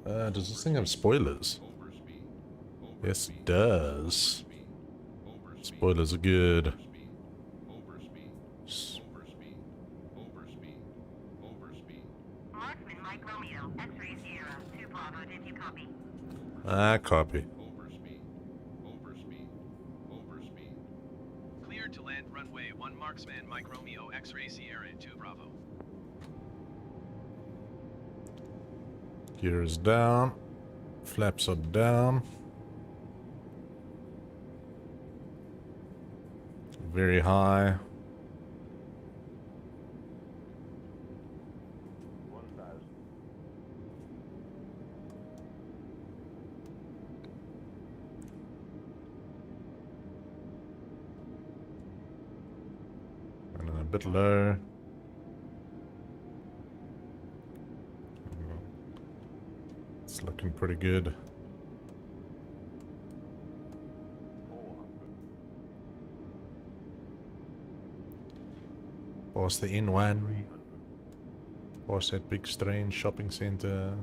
Does this thing have spoilers? Yes, it does. Spoilers are good. Marksman Mike Romeo X-Ray Sierra 2 Bravo, did you copy? Copy. Cleared to land runway 1 marksman Mike Romeo X-Ray Sierra 2 Bravo. Gear is down. Flaps are down. Very high. bit low. It's looking pretty good. Past the N1. Past that big strange shopping center.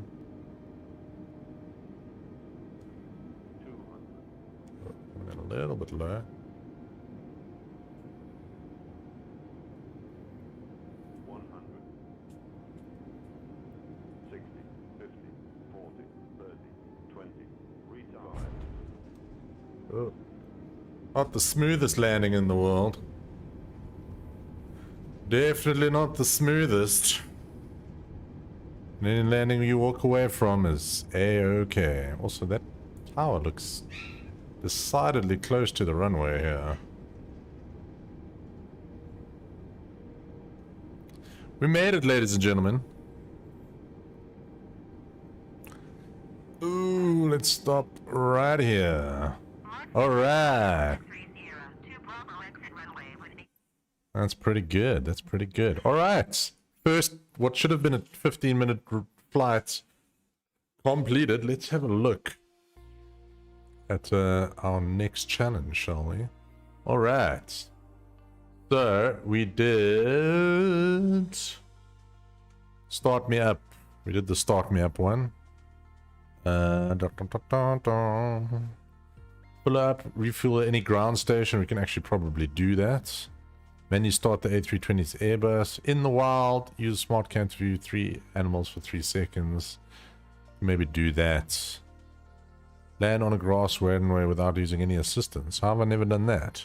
Oh, a little bit low. 60, 50, 40, 30, 20, retard. Oh. Not the smoothest landing in the world. Definitely not the smoothest. And any landing you walk away from is A-okay. Also, that tower looks decidedly close to the runway here. We made it, ladies and gentlemen. Ooh, let's stop right here. Alright. That's pretty good. That's pretty good. Alright. First, what should have been a 15-minute flight completed. Let's have a look at our next challenge, shall we? Alright. So, we did... Start Me Up. We did the Start Me Up one. Pull up, refuel any ground station. We can actually probably do that. Menu start the A320's Airbus. In the wild, use smart cam to view 3 animals for 3 seconds. Maybe do that. Land on a grass runway without using any assistance. How have I never done that?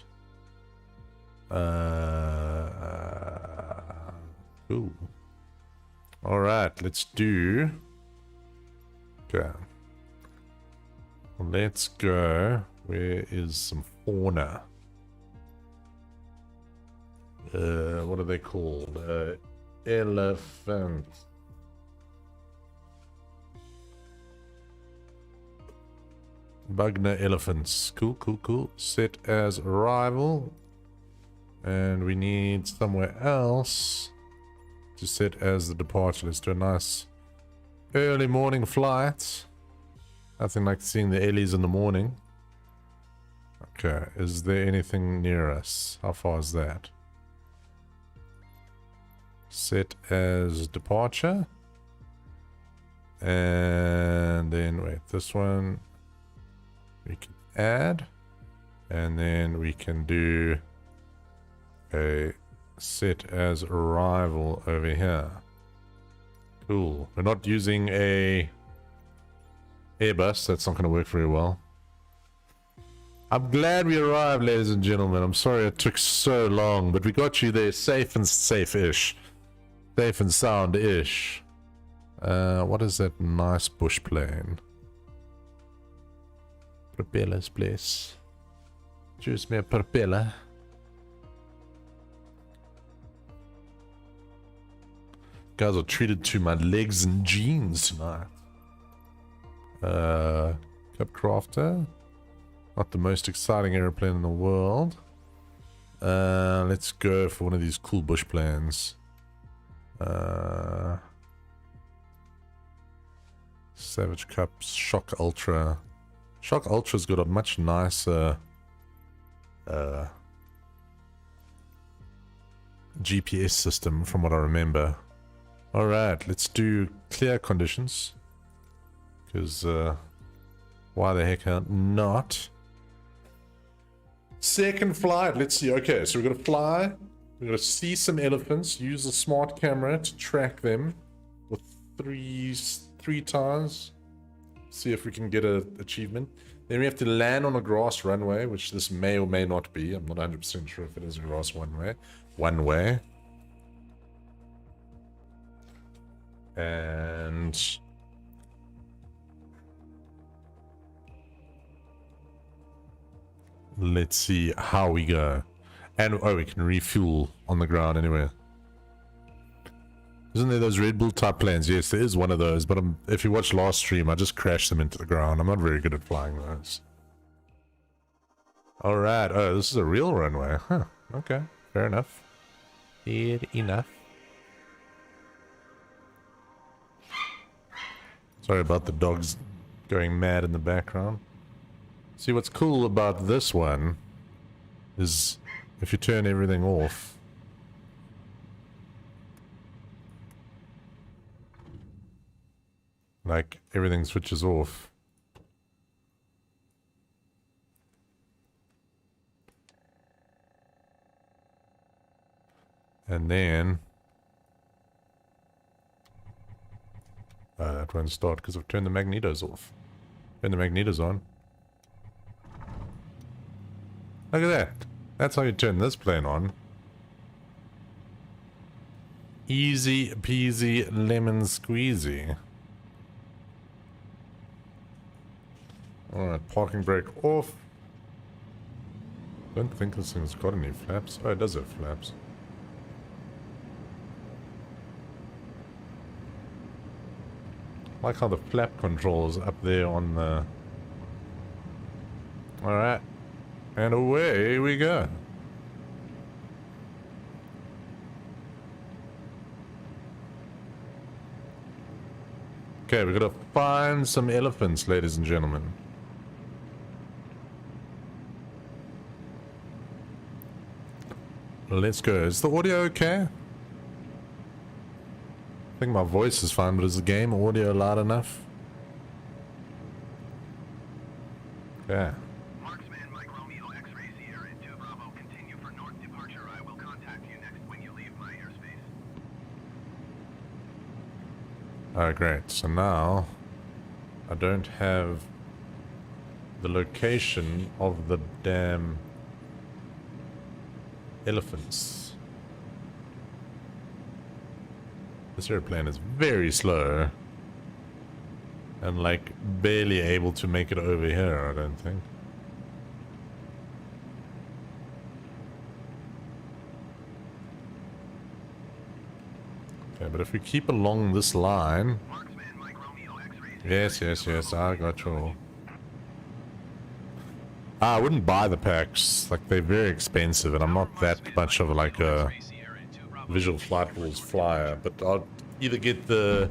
Cool. Alright, let's do... Okay. Let's go. Where is some fauna? What are they called? Elephant. Bugner elephants. Cool, cool, cool. Set as arrival. And we need somewhere else to set as the departure. Let's do a nice early morning flight. Nothing like seeing the Ellies in the morning. Okay, is there anything near us? How far is that? Set as departure. And then, wait, this one we can add. And then we can do a set as arrival over here. Cool. We're not using a Airbus. That's not going to work very well. I'm glad we arrived, ladies and gentlemen. I'm sorry it took so long, but we got you there safe and safe-ish. Safe and sound-ish. What is that nice bush plane? Propellers, please. Choose me a propeller. Guys are treated to my legs and jeans tonight. Cup Crafter. Not the most exciting airplane in the world. Let's go for one of these cool bush planes. Savage Cups, Shock Ultra. Shock Ultra's got a much nicer GPS system from what I remember. Alright, let's do clear conditions. Because why the heck not? Second flight, let's see. Okay, so we're gonna fly. We're gonna see some elephants. Use a smart camera to track them with three times. See if we can get an achievement. Then we have to land on a grass runway, which this may or may not be. I'm not 100% sure if it is a grass runway. One way. And let's see how we go. And oh, we can refuel on the ground anyway. Isn't there those Red Bull type planes? Yes, there is one of those, but if you watch last stream, I just crashed them into the ground. I'm not very good at flying those. Alright, oh, this is a real runway. Huh, okay, fair enough. Fair enough. Sorry about the dogs going mad in the background. See, what's cool about this one is if you turn everything off, like everything switches off. And then that won't start because I've turned the magnetos off. Turn the magnetos on. Look at that. That's how you turn this plane on. Easy peasy lemon squeezy. Alright, parking brake off. Don't think this thing's got any flaps. Oh, it does have flaps. I like how the flap control is up there on the... Alright. And away we go. Okay, we gotta find some elephants, ladies and gentlemen. Let's go. Is the audio okay? I think my voice is fine, but is the game audio loud enough? Yeah. Marksman, Mike Romeo, X-ray Sierra 2 Bravo, continue for north departure. I will contact you next when you leave my airspace. Alright, great. So now I don't have the location of the damn elephants. This airplane is very slow and like barely able to make it over here, I don't think. Okay, but if we keep along this line... Marksman, Mike Romeo, X-ray Yes, I got you. I wouldn't buy the packs, like they're very expensive and I'm not that much of like a Visual Flight Rules flyer, but I'll either get the...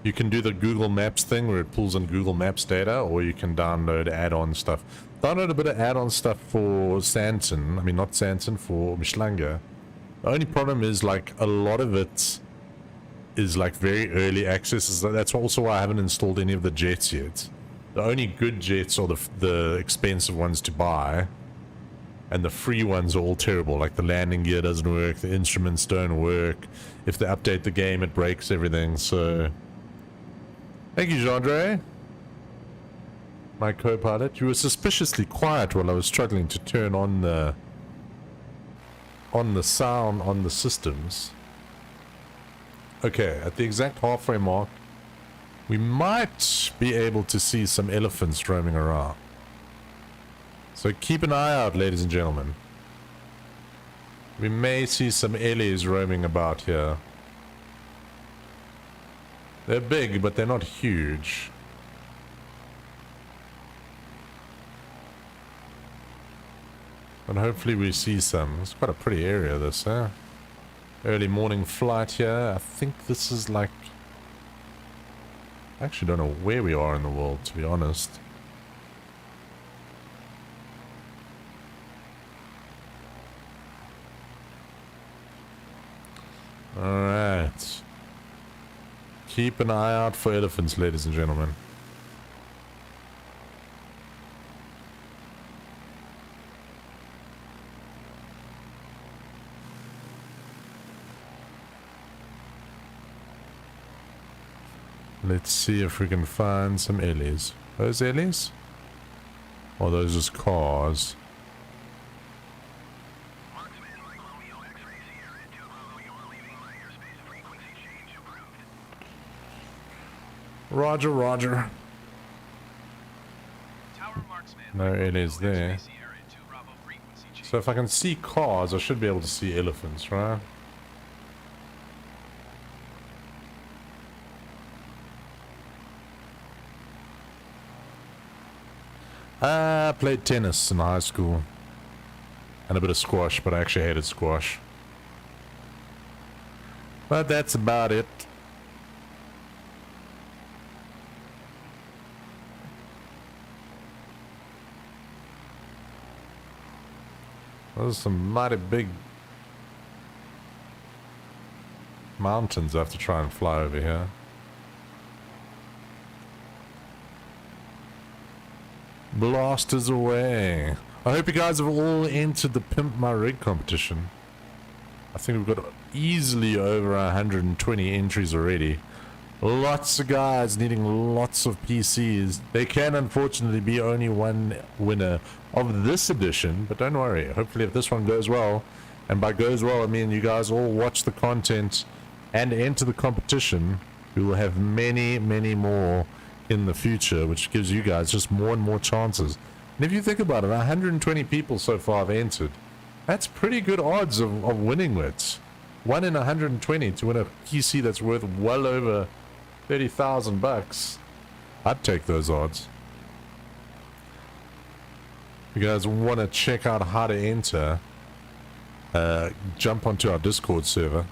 You can do the Google Maps thing where it pulls in Google Maps data, or you can download add-on stuff. Download a bit of add-on stuff for Santon, I mean not Santon, for Mishlanga. The only problem is like a lot of it is like very early access. That's also why I haven't installed any of the jets yet. The only good jets are the expensive ones to buy. And the free ones are all terrible, like the landing gear doesn't work, the instruments don't work. If they update the game, it breaks everything, so... Thank you, Jandre. My co-pilot. You were suspiciously quiet while I was struggling to turn on the sound on the systems. Okay, at the exact halfway mark, we might be able to see some elephants roaming around. So keep an eye out, ladies and gentlemen. We may see some Ellies roaming about here. They're big, but they're not huge. And hopefully we see some. It's quite a pretty area, this, huh? Early morning flight here. I think this is like... I actually don't know where we are in the world, to be honest. Alright. Keep an eye out for elephants, ladies and gentlemen. Let's see if we can find some Ellies. Those Ellies? Or those just cars? Marksman, Mike Romeo, X-ray Sierra 2 Bravo, you are leaving my airspace. Frequency change approved. Roger, roger. Tower Marksman, No Ellies there. X-ray Sierra 2 Bravo, frequency change. So if I can see cars, I should be able to see elephants, right? I played tennis in high school. And a bit of squash, but I actually hated squash. But that's about it. Those are some mighty big mountains I have to try and fly over here. Blasters away. I hope you guys have all entered the Pimp My Rig competition. I think we've got easily over 120 entries already. Lots of guys needing lots of PCs. There can unfortunately be only one winner of this edition, but don't worry. Hopefully if this one goes well, and by goes well I mean you guys all watch the content and enter the competition, we will have many, many more in the future, which gives you guys just more and more chances. And if you think about it, 120 people so far have entered. That's pretty good odds of winning with. 1 in 120 to win a PC that's worth well over 30,000 bucks. I'd take those odds. If you guys want to check out how to enter, jump onto our Discord server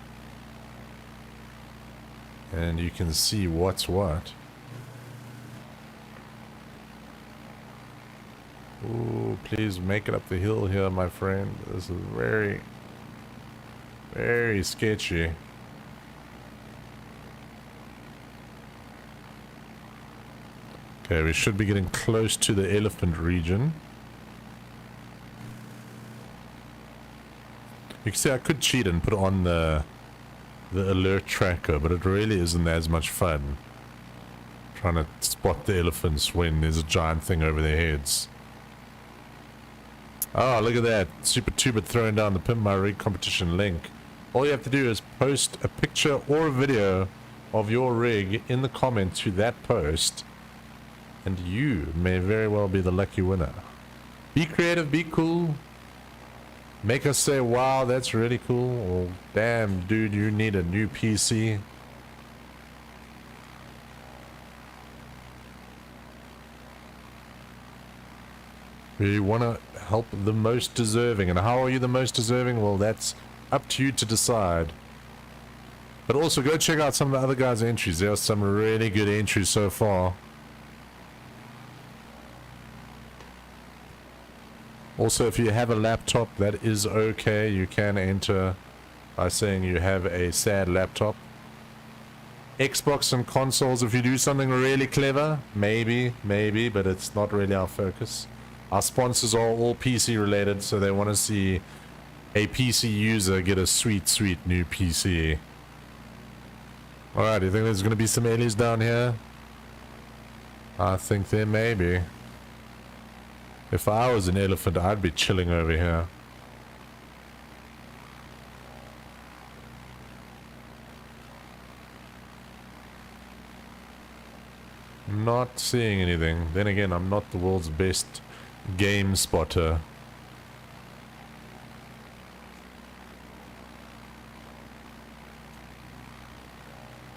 and you can see what's what. Ooh, please make it up the hill here, my friend. This is very, very sketchy. Okay, we should be getting close to the elephant region. You can see I could cheat and put on the alert tracker, but it really isn't as much fun trying to spot the elephants when there's a giant thing over their heads. Oh, look at that. Super Tuber throwing down the Pimp My Rig competition link. All you have to do is post a picture or a video of your rig in the comment to that post, and you may very well be the lucky winner. Be creative, be cool. Make us say, wow, that's really cool. Or, damn, dude, you need a new PC. We want to help the most deserving. And how are you the most deserving? Well, that's up to you to decide. But also go check out some of the other guys' entries. There are some really good entries so far. Also, if you have a laptop, that is okay. You can enter by saying you have a sad laptop. Xbox and consoles, if you do something really clever, maybe, but it's not really our focus. Our sponsors are all PC related, so they want to see a PC user get a sweet, sweet new PC. Alright, do you think there's going to be some aliens down here? I think there may be. If I was an elephant, I'd be chilling over here. Not seeing anything. Then again, I'm not the world's best game spotter.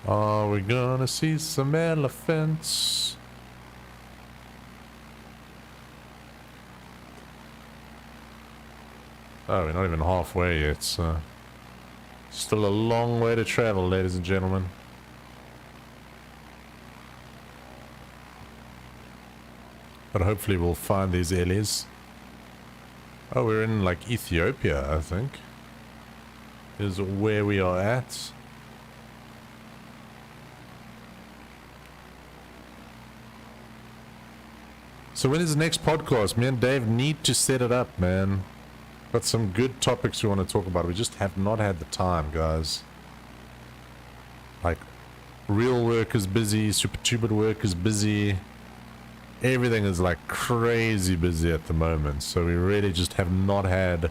Are we gonna see some elephants? Oh, we're not even halfway yet, so still a long way to travel, ladies and gentlemen. But hopefully we'll find these aliens. Oh, we're in like Ethiopia, I think, is where we are at. So when is the next podcast? Me and Dave need to set it up, man. Got some good topics we want to talk about. We just have not had the time, guys. Like, real work is busy, SuperTuber work is busy. Everything is like crazy busy at the moment, so we really just have not had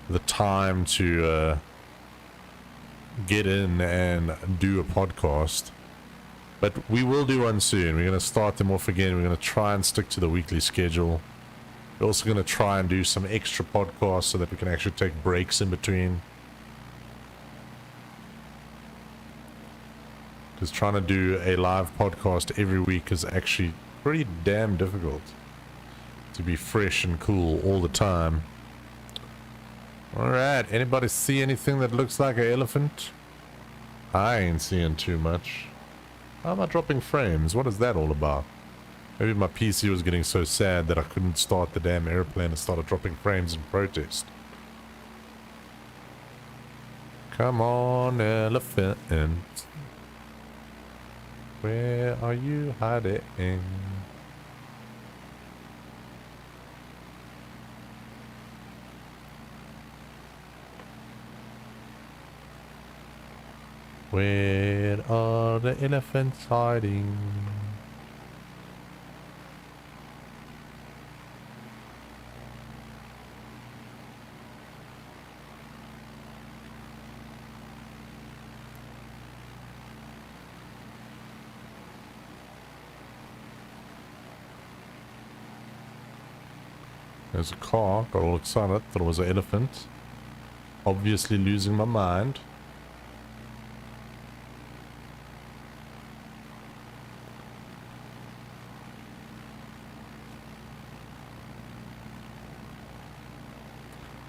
the time to get in and do a podcast. But we will do one soon. We're going to start them off again. We're going to try and stick to the weekly schedule. We're also going to try and do some extra podcasts so that we can actually take breaks in between. Because trying to do a live podcast every week is actually pretty damn difficult to be fresh and cool all the time. Alright, anybody see anything that looks like an elephant? I ain't seeing too much. How am I dropping frames? What is that all about? Maybe my PC was getting so sad that I couldn't start the damn airplane and started dropping frames in protest. Come on, elephant. Where are you hiding? Where are the elephants hiding? There's a car, got all excited, thought it was an elephant. Obviously losing my mind.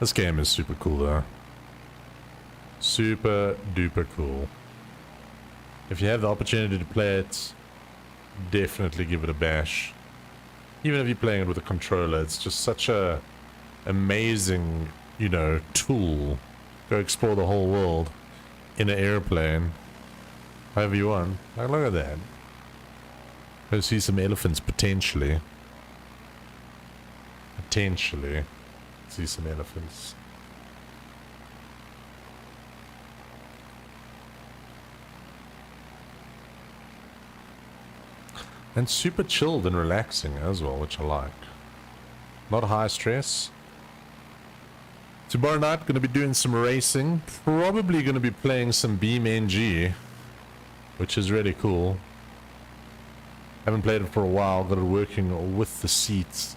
This game is super cool though. Super duper cool. If you have the opportunity to play it, definitely give it a bash. Even if you're playing it with a controller, it's just such a amazing, you know, tool. Go explore the whole world in an airplane. However you want. Like, look at that. Go see some elephants potentially. Potentially. See some elephants. And super chilled and relaxing as well, which I like. Not high stress. Tomorrow night, gonna be doing some racing. Probably gonna be playing some BeamNG, which is really cool. Haven't played it for a while, got it working with the seats.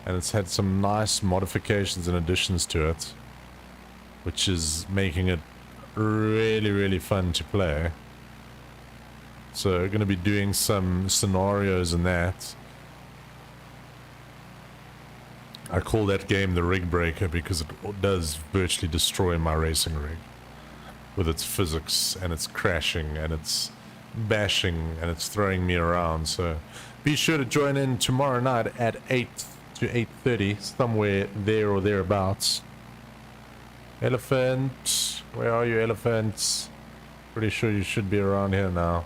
And it's had some nice modifications and additions to it, which is making it really, really fun to play. So we're going to be doing some scenarios in that. I call that game the Rig Breaker because it does virtually destroy my racing rig. With its physics and its crashing and its bashing and it's throwing me around. So be sure to join in tomorrow night at 8 to 8:30, somewhere there or thereabouts. Elephant, where are you, elephants? Pretty sure you should be around here now.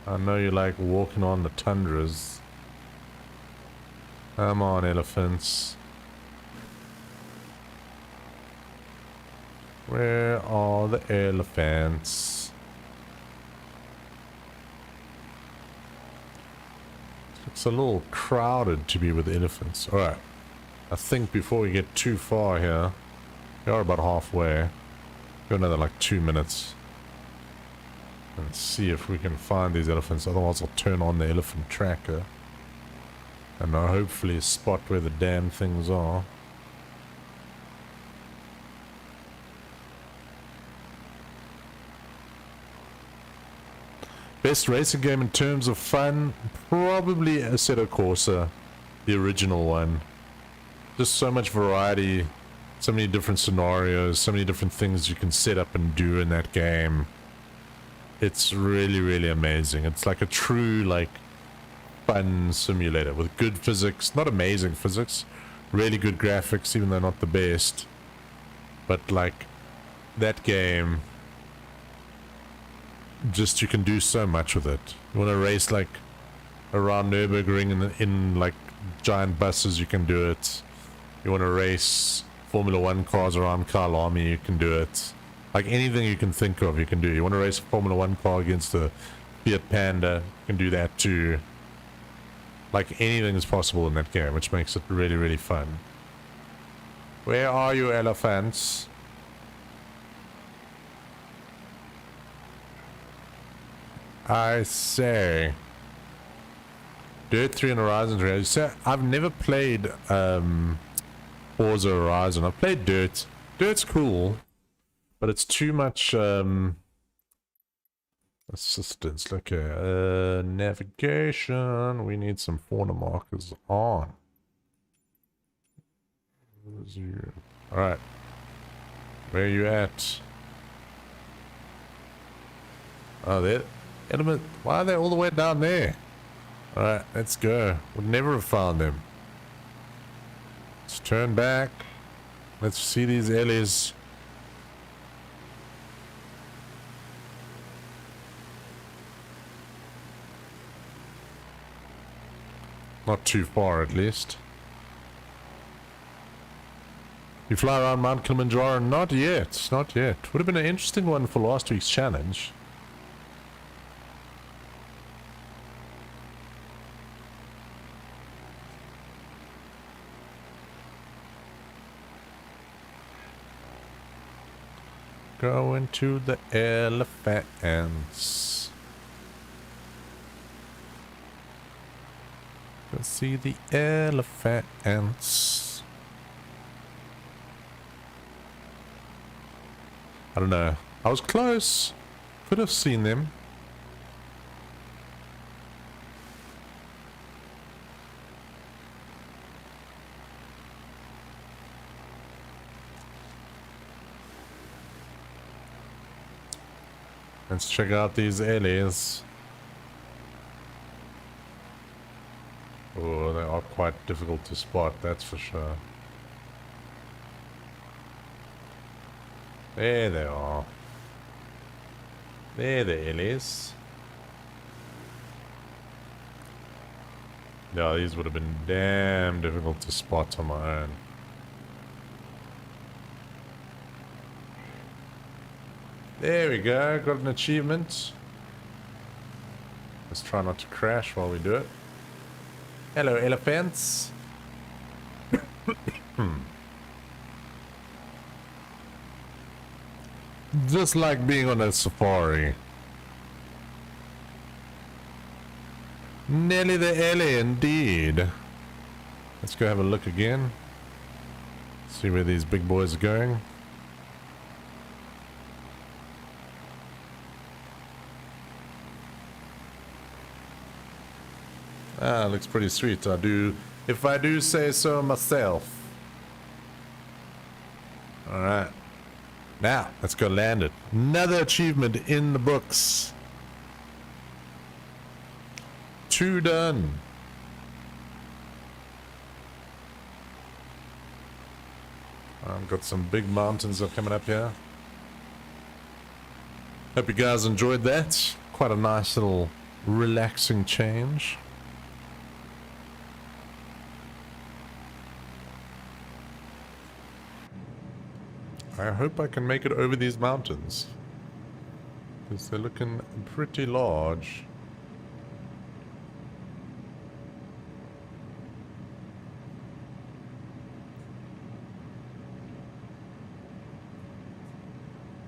I know you like walking on the tundras. Come on, elephants. Where are the elephants? It's a little crowded to be with elephants. Alright. I think before we get too far here, we are about halfway. Go another like 2 minutes. And see if we can find these elephants. Otherwise I'll turn on the elephant tracker. And I'll hopefully spot where the damn things are. Best racing game in terms of fun, probably Assetto Corsa, the original one. Just so much variety, so many different scenarios, so many different things you can set up and do in that game. It's really, really amazing. It's like a true, like, fun simulator with good physics. Not amazing physics, really good graphics, even though not the best. But, like, that game, just you can do so much with it. You want to race, like, around Nürburgring in like, giant buses, you can do it. You want to race Formula 1 cars around Kyalami, you can do it. Like anything you can think of, you can do. You want to race a Formula 1 car against a Fiat Panda, you can do that too. Like anything is possible in that game, which makes it really, really fun. Where are you, elephants? I say. Dirt 3 and Horizon 3. So I've never played Forza Horizon. I've played Dirt. Dirt's cool, but it's too much assistance. Okay, navigation. We need some fauna markers on. Alright. Where are you at? Oh, there. Element. Why are they all the way down there? Alright, let's go. Would never have found them. Let's turn back. Let's see these Ellies. Not too far, at least. You fly around Mount Kilimanjaro? Not yet. Not yet. Would have been an interesting one for last week's challenge. Going to the elephants. Go see the elephants. I don't know. I was close. Could have seen them. Let's check out these alleys. Oh, they are quite difficult to spot, that's for sure. There they are. There the alleys. Yeah, these would have been damn difficult to spot on my own. There we go, got an achievement. Let's try not to crash while we do it. Hello, elephants. Just like being on a safari. Nelly the Ellie, indeed. Let's go have a look again. See where these big boys are going. Ah, looks pretty sweet. If I do say so myself. Alright. Now, let's go land it. Another achievement in the books. 2 done. I've got some big mountains that are coming up here. Hope you guys enjoyed that. Quite a nice little relaxing change. I hope I can make it over these mountains, because they're looking pretty large.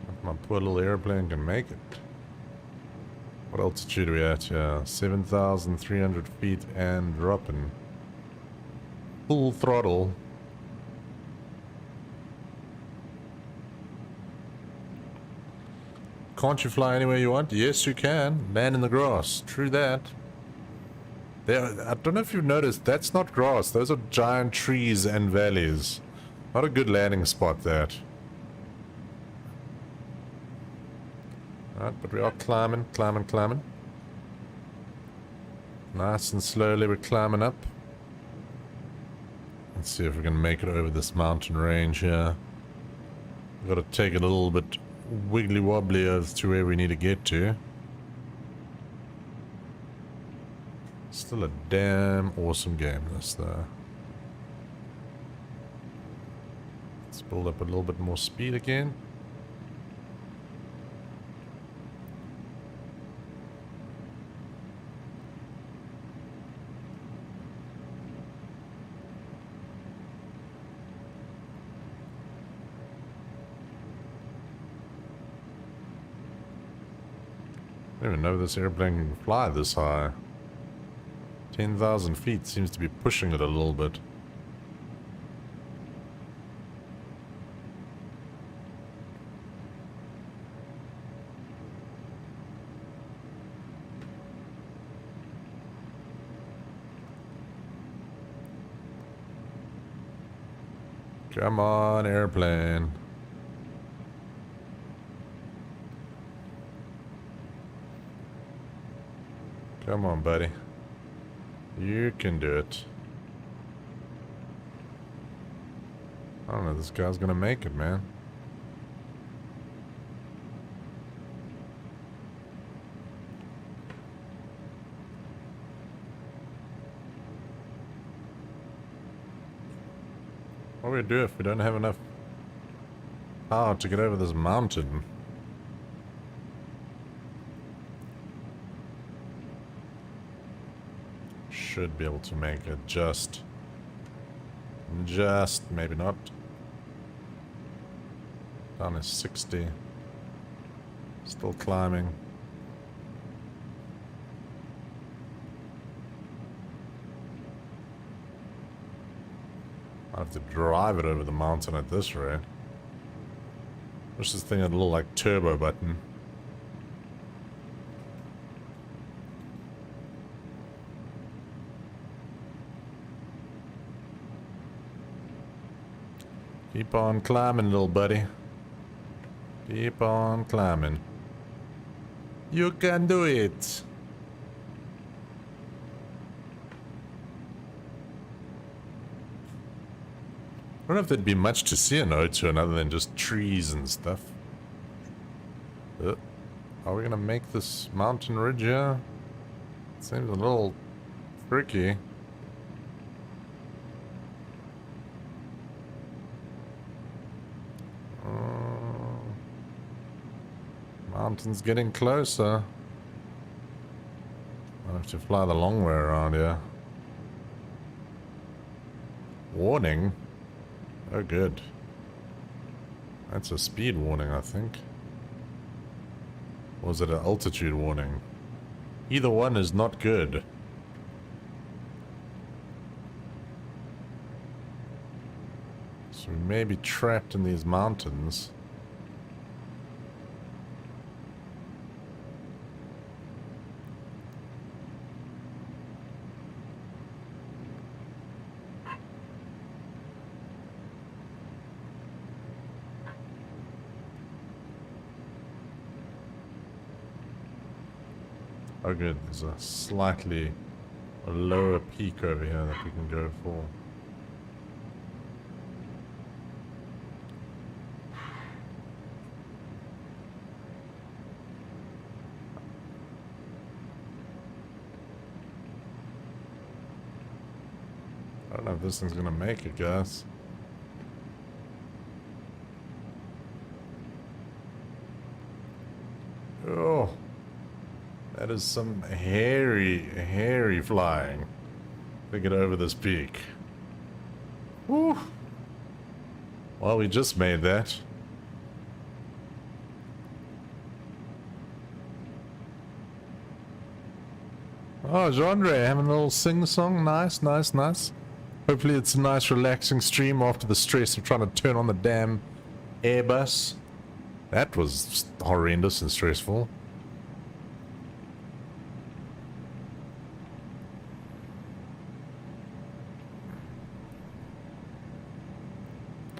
If my poor little airplane can make it. What altitude are we at here? 7,300 feet and dropping. Full throttle. Can't you fly anywhere you want? Yes, you can. Land in the grass. True that. I don't know if you've noticed, that's not grass. Those are giant trees and valleys. Not a good landing spot, that. Alright, but we are climbing. Nice and slowly we're climbing up. Let's see if we can make it over this mountain range here. We've got to take it a little bit wiggly wobbly as to where we need to get to. Still a damn awesome game, this though. Let's build up a little bit more speed again. I don't even know this airplane can fly this high. 10,000 feet seems to be pushing it a little bit. Come on, airplane. Come on, buddy. You can do it. I don't know, this guy's gonna make it, man. What do we do if we don't have enough power to get over this mountain? Should be able to make it just maybe not. Down to 60. Still climbing. I have to drive it over the mountain at this rate. Wish this thing had a little like turbo button. Keep on climbing, little buddy. Keep on climbing. You can do it. I don't know if there'd be much to see in O2 other than just trees and stuff. Are we gonna make this mountain ridge here? Seems a little tricky. Mountain's getting closer. I have to fly the long way around here. Warning? Oh, good. That's a speed warning, I think. Or was it an altitude warning? Either one is not good. So we may be trapped in these mountains. Oh good, there's a slightly lower peak over here that we can go for. I don't know if this thing's gonna make it, guys. Oh. That is some hairy flying to get over this peak. Woo! Well, we just made that. Oh, Genre, having a little sing-song. Nice, nice, nice. Hopefully it's a nice relaxing stream after the stress of trying to turn on the damn Airbus. That was horrendous and stressful.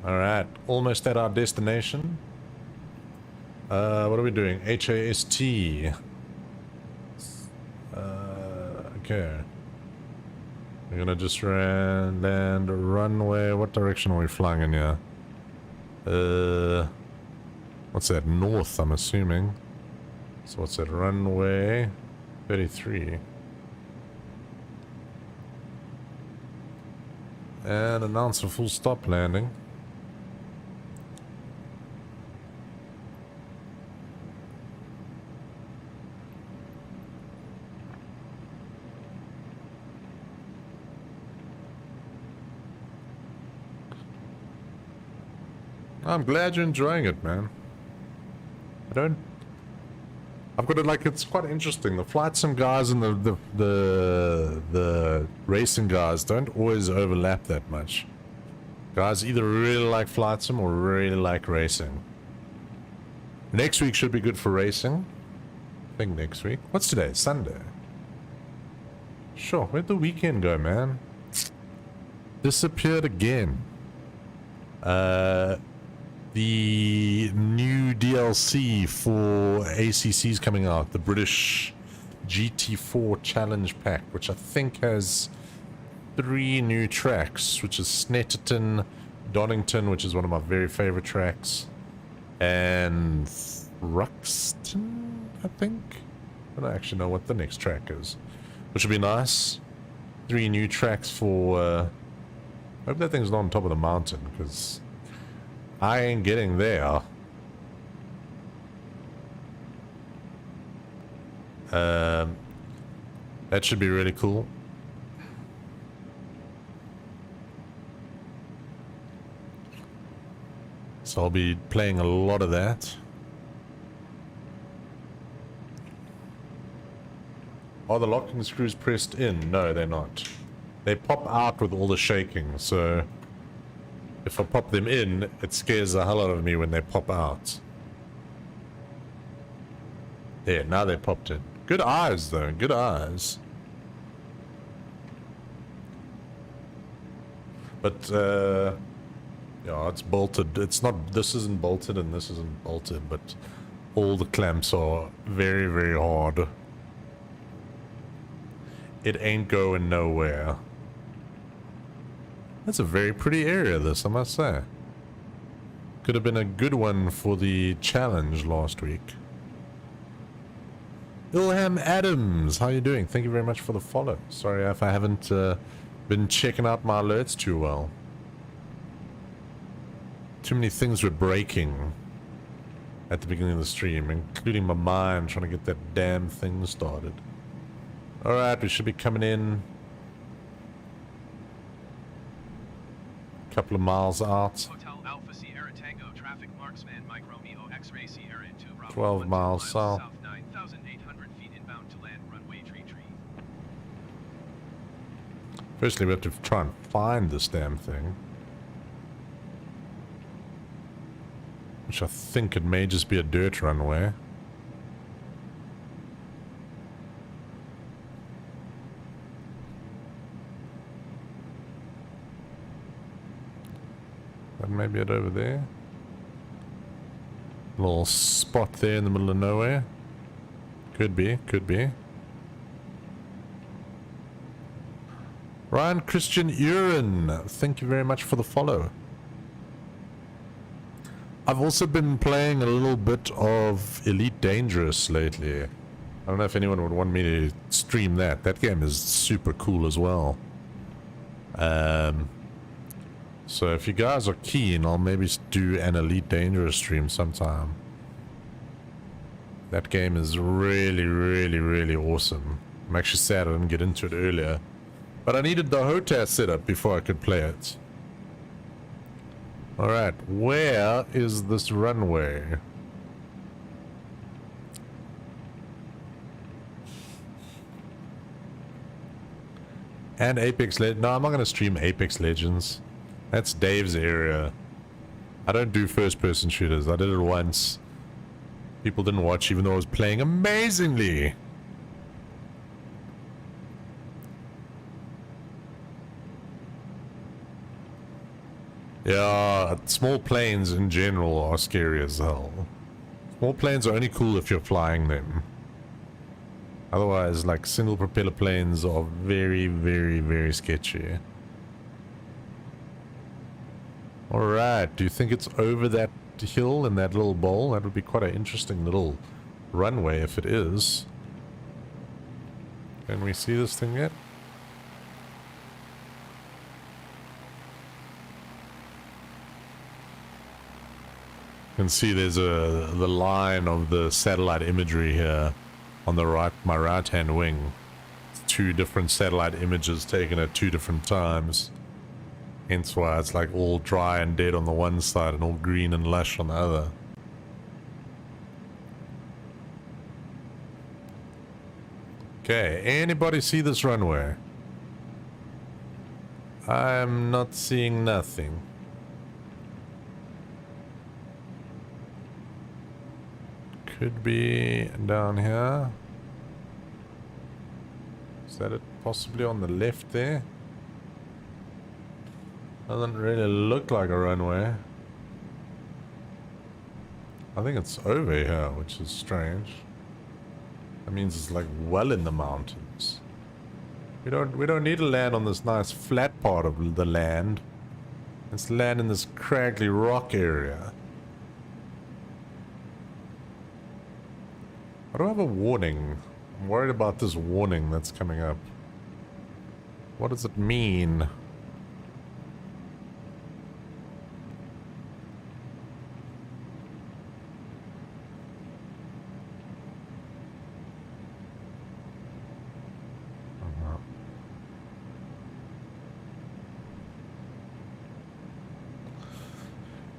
Alright, almost at our destination. What are we doing? HAST. Okay. We're gonna just land a runway. What direction are we flying in here? What's that? North, I'm assuming. So what's that? Runway 33. And announce a full stop landing. I'm glad you're enjoying it, man. I've got it like, it's quite interesting. The flight sim guys and the racing guys don't always overlap that much. Guys either really like flight sim or really like racing. Next week should be good for racing. I think next week. What's today? Sunday. Sure, where'd the weekend go, man? Disappeared again. The new DLC for ACC's coming out. The British GT4 Challenge Pack, which I think has 3 new tracks, which is Snetterton, Donington, which is one of my very favorite tracks, and Ruxton, I think. I don't actually know what the next track is, which would be nice. 3 new tracks for, I hope that thing's not on top of the mountain, because I ain't getting there. That should be really cool. So I'll be playing a lot of that. Are the locking screws pressed in? No, they're not. They pop out with all the shaking, so if I pop them in, it scares the hell out of me when they pop out. There, now they popped in. Good eyes, though. Good eyes. But, yeah, it's bolted. It's not... This isn't bolted and this isn't bolted, but all the clamps are very, very hard. It ain't going nowhere. That's a very pretty area, this, I must say. Could have been a good one for the challenge last week. Ilham Adams, how you doing? Thank you very much for the follow. Sorry if I haven't been checking out my alerts too well. Too many things were breaking at the beginning of the stream, including my mind trying to get that damn thing started. Alright, we should be coming in a couple of miles out. Hotel Alpha Sierra Tango Traffic Marksman Mike Romeo X-Ray Sierra 2 Bravo 12 miles south. 9,800 feet inbound to land runway tree. Firstly, we have to try and find this damn thing. Which I think it may just be a dirt runway. That may be it over there. Little spot there in the middle of nowhere. Could be, could be. Ryan Christian Uren, thank you very much for the follow. I've also been playing a little bit of Elite Dangerous lately. I don't know if anyone would want me to stream that. That game is super cool as well. So if you guys are keen, I'll maybe do an Elite Dangerous stream sometime. That game is really, really, really awesome. I'm actually sad I didn't get into it earlier. But I needed the HOTAS setup before I could play it. Alright, where is this runway? And Apex Legends. No, I'm not going to stream Apex Legends. That's Dave's area. I don't do first-person shooters. I did it once. People didn't watch even though I was playing amazingly. Yeah, small planes in general are scary as hell. Small planes are only cool if you're flying them. Otherwise, like, single propeller planes are very, very, very sketchy. Alright, do you think it's over that hill in that little bowl? That would be quite an interesting little runway if it is. Can we see this thing yet? You can see there's the line of the satellite imagery here on the right, my right hand wing. It's 2 different satellite images taken at 2 different times. Hence why it's like all dry and dead on the one side and all green and lush on the other. Okay, anybody see this runway? I'm not seeing nothing. Could be down here. Is that it? Possibly on the left there? Doesn't really look like a runway. I think it's over here, which is strange. That means it's like well in the mountains. We don't need to land on this nice flat part of the land. Let's land in this craggly rock area. I don't have a warning. I'm worried about this warning that's coming up. What does it mean?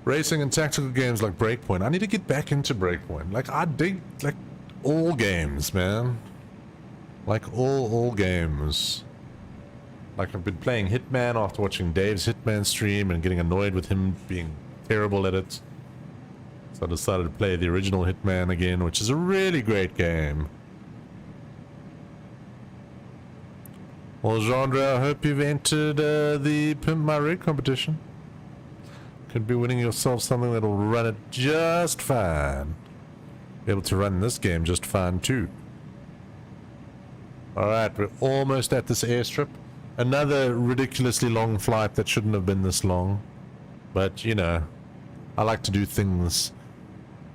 Racing and tactical games like Breakpoint. I need to get back into Breakpoint. Like, I dig, like, all games, man. Like, all games. Like, I've been playing Hitman after watching Dave's Hitman stream and getting annoyed with him being terrible at it. So I decided to play the original Hitman again, which is a really great game. Well, Genre, I hope you've entered the Pimp My Rig competition. Could be winning yourself something that'll run it just fine. Be able to run this game just fine too. Alright, we're almost at this airstrip. Another ridiculously long flight that shouldn't have been this long. But, you know, I like to do things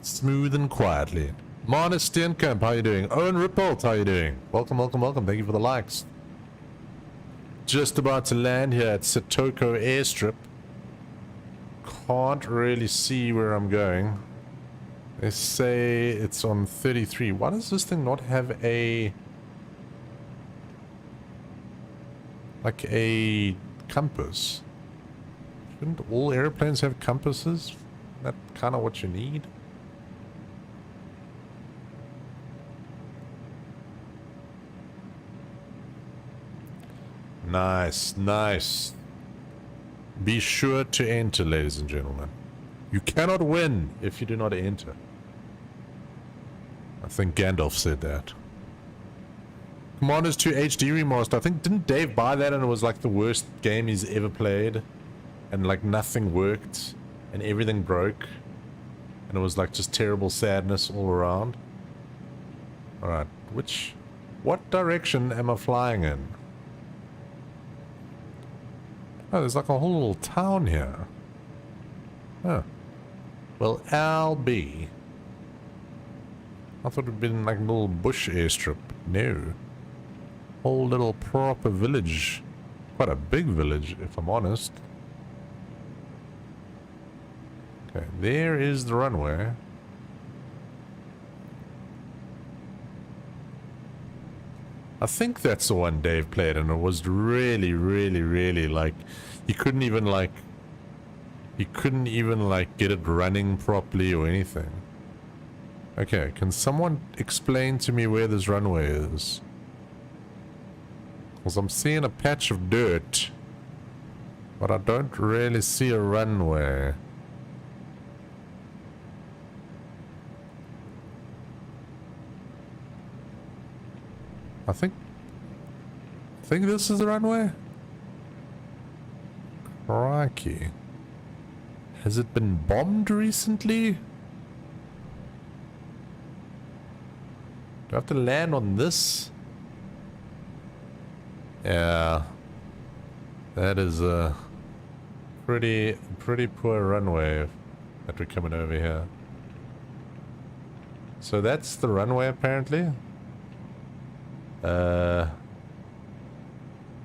smooth and quietly. Marnus Steenkamp, how you doing? Owen Rippold, how you doing? Welcome, welcome, welcome. Thank you for the likes. Just about to land here at Satoko Airstrip. Can't really see where I'm going. They say it's on 33. Why does this thing not have a... like a compass? Shouldn't all airplanes have compasses? Isn't that kind of what you need? Nice, nice. Be sure to enter, ladies and gentlemen. You cannot win if you do not enter. I think Gandalf said that. Commanders 2 HD Remaster. I think, didn't Dave buy that and it was like the worst game he's ever played? And like nothing worked and everything broke. And it was like just terrible sadness all around. Alright, what direction am I flying in? Oh, there's like a whole little town here. Huh. Well, LB. I thought it'd been like a little bush airstrip. No. Whole little proper village. Quite a big village, if I'm honest. Okay, there is the runway. I think that's the one Dave played, and it was really like, he couldn't even like get it running properly or anything. Okay, can someone explain to me where this runway is? Because I'm seeing a patch of dirt, but I don't really see a runway. I think this is the runway? Crikey. Has it been bombed recently? Do I have to land on this? Yeah. That is a pretty poor runway that we're coming over here. So that's the runway apparently.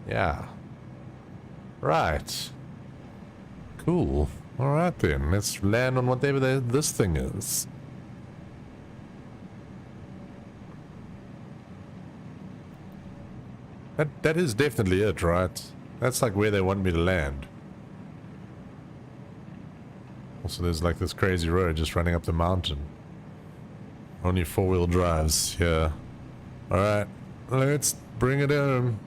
Yeah. Right. Cool. Alright then, let's land on whatever this thing is. That is definitely it, right? That's like where they want me to land. Also, there's like this crazy road just running up the mountain. Only four-wheel drives here. Alright, let's bring it home.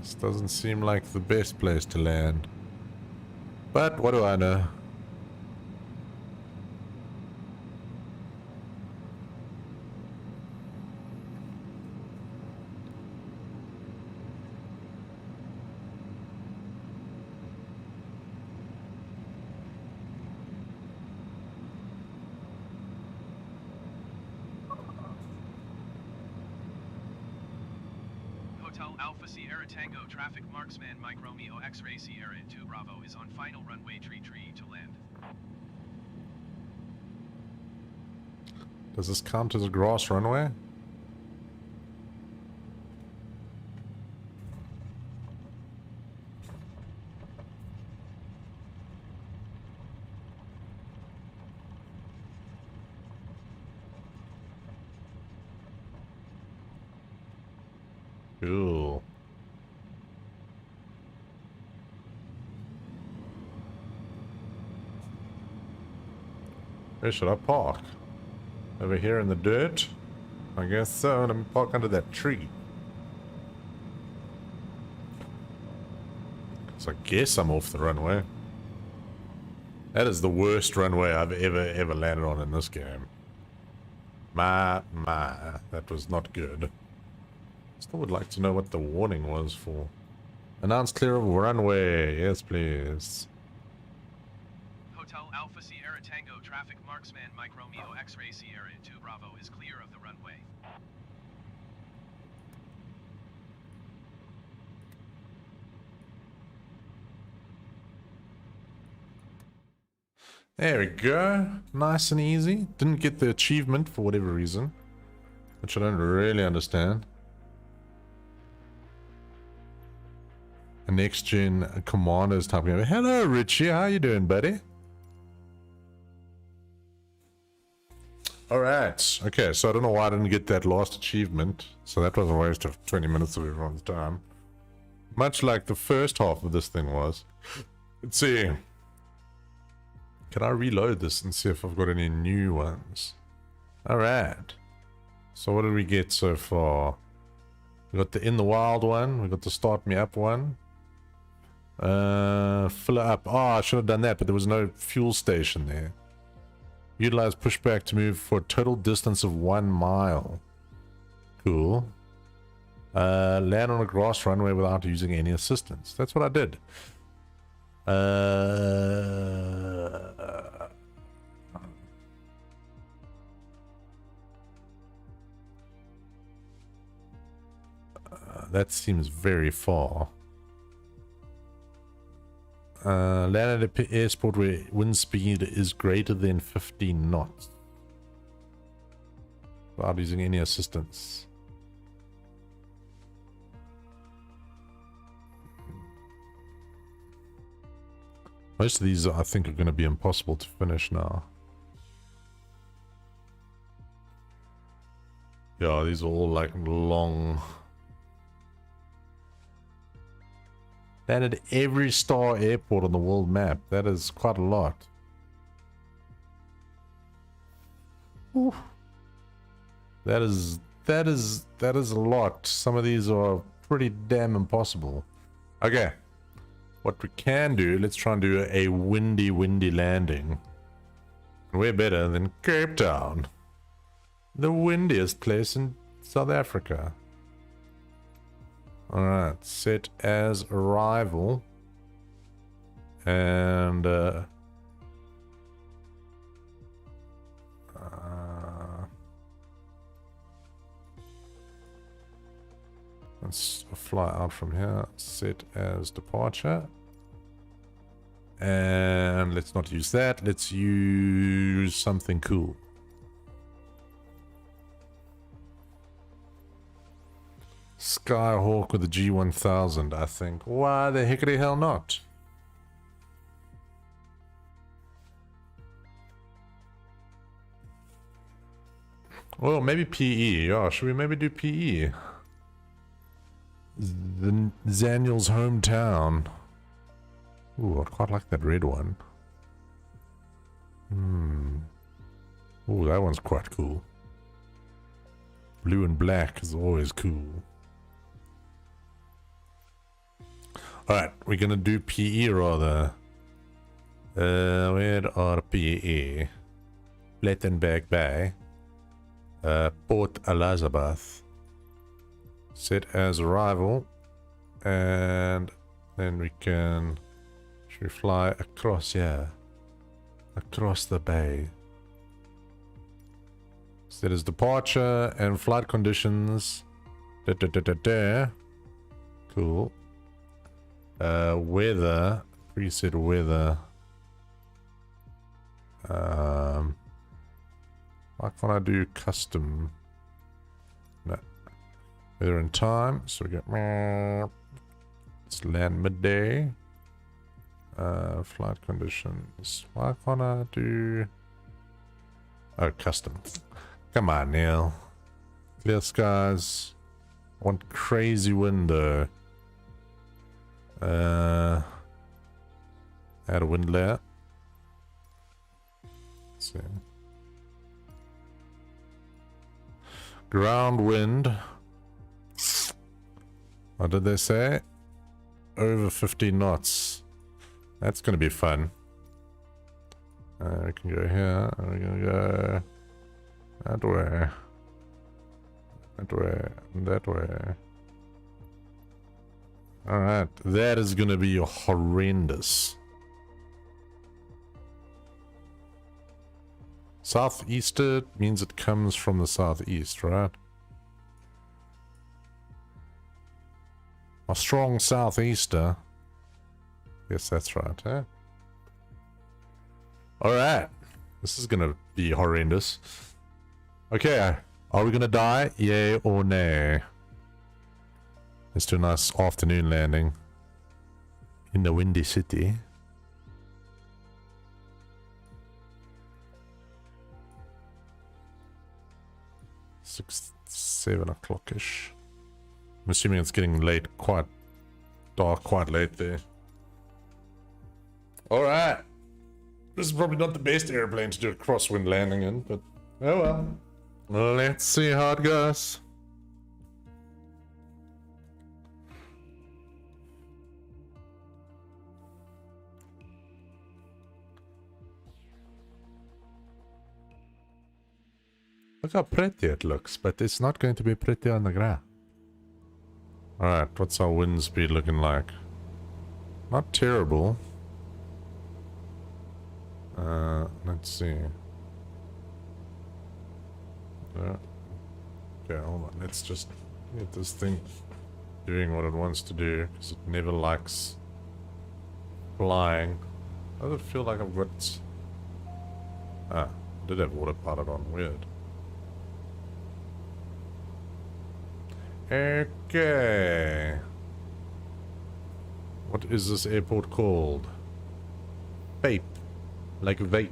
This doesn't seem like the best place to land. But what do I know? Hotel Alpha Sierra Tango Traffic Marksman Mike Romeo X-Ray Sierra 2 Bravo is on final runway tree to land. Does this count as a grass runway? Cool. Where should I park? Over here in the dirt? I guess so. Let me park under that tree. So I guess I'm off the runway. That is the worst runway I've ever landed on in this game. My, that was not good. Still would like to know what the warning was for. Announce clear of runway. Yes, please. Hotel Alpha Sierra Tango Traffic Marksman Mike Romeo X-Ray Sierra 2 Bravo is clear of the runway. There we go. Nice and easy. Didn't get the achievement for whatever reason, which I don't really understand. A next gen commander is typing over. Hello, Richie. How you doing, buddy? All right. Okay, so I don't know why I didn't get that last achievement. So that was a waste of 20 minutes of everyone's time. Much like the first half of this thing was. Let's see. Can I reload this and see if I've got any new ones? All right. So what did we get so far? We got the In the Wild one. We got the Start Me Up one. Fill it up. Oh, I should have done that, but there was no fuel station there. Utilize pushback to move for a total distance of 1 mile. Cool. Land on a grass runway without using any assistance. That's what I did. That seems very far. Land at an airport where wind speed is greater than 15 knots. Without using any assistance. Most of these, I think, are going to be impossible to finish now. Yeah, these are all like long. Land at every star airport on the world map. That is quite a lot. Ooh. That is a lot. Some of these are pretty damn impossible. Okay. What we can do, let's try and do a windy landing. We're better than Cape Town, the windiest place in South Africa. Alright, set as arrival. And let's fly out from here. Set as departure. And let's not use that. Let's use something cool. Skyhawk with the G1000, I think. Why the heckity hell not? Well, maybe PE. Yeah, should we maybe do PE? Zaniel's hometown. Ooh, I quite like that red one. Ooh, that one's quite cool. Blue and black is always cool. Alright, we're gonna do PE rather. Where are PE? Plettenberg Bay. Port Elizabeth. Set as arrival. And then we can... Should we fly across here? Across the bay. Set as departure and flight conditions. Cool. Weather. Preset weather. Why can't I do custom? No. Weather and time. So we get. Let's land midday. Flight conditions. Why can't I do... Oh, custom. Come on, Neil. Clear skies. I want crazy window. Add a wind layer. Let's see. Ground wind. What did they say? Over 50 knots. That's going to be fun. We can go here. We're going to go that way. That way. That way. Alright. That is going to be horrendous. Southeaster means it comes from the southeast, right? A strong southeaster. Yes, that's right, huh? Alright. This is gonna be horrendous. Okay, are we gonna die? Yay or nay? Let's do a nice afternoon landing. In the Windy City. Six, 7 o'clock-ish. I'm assuming it's getting late, quite dark, quite late there. Alright. This is probably not the best airplane to do a crosswind landing in, but oh well. Let's see how it goes. Look how pretty it looks, but it's not going to be pretty on the ground. Alright, what's our wind speed looking like? Not terrible. Let's see. Okay, hold on. Let's just get this thing doing what it wants to do, because it never likes flying. Does it feel like I've got... Ah, I did have autopilot on. Weird. Okay. What is this airport called? Vape. Like vape.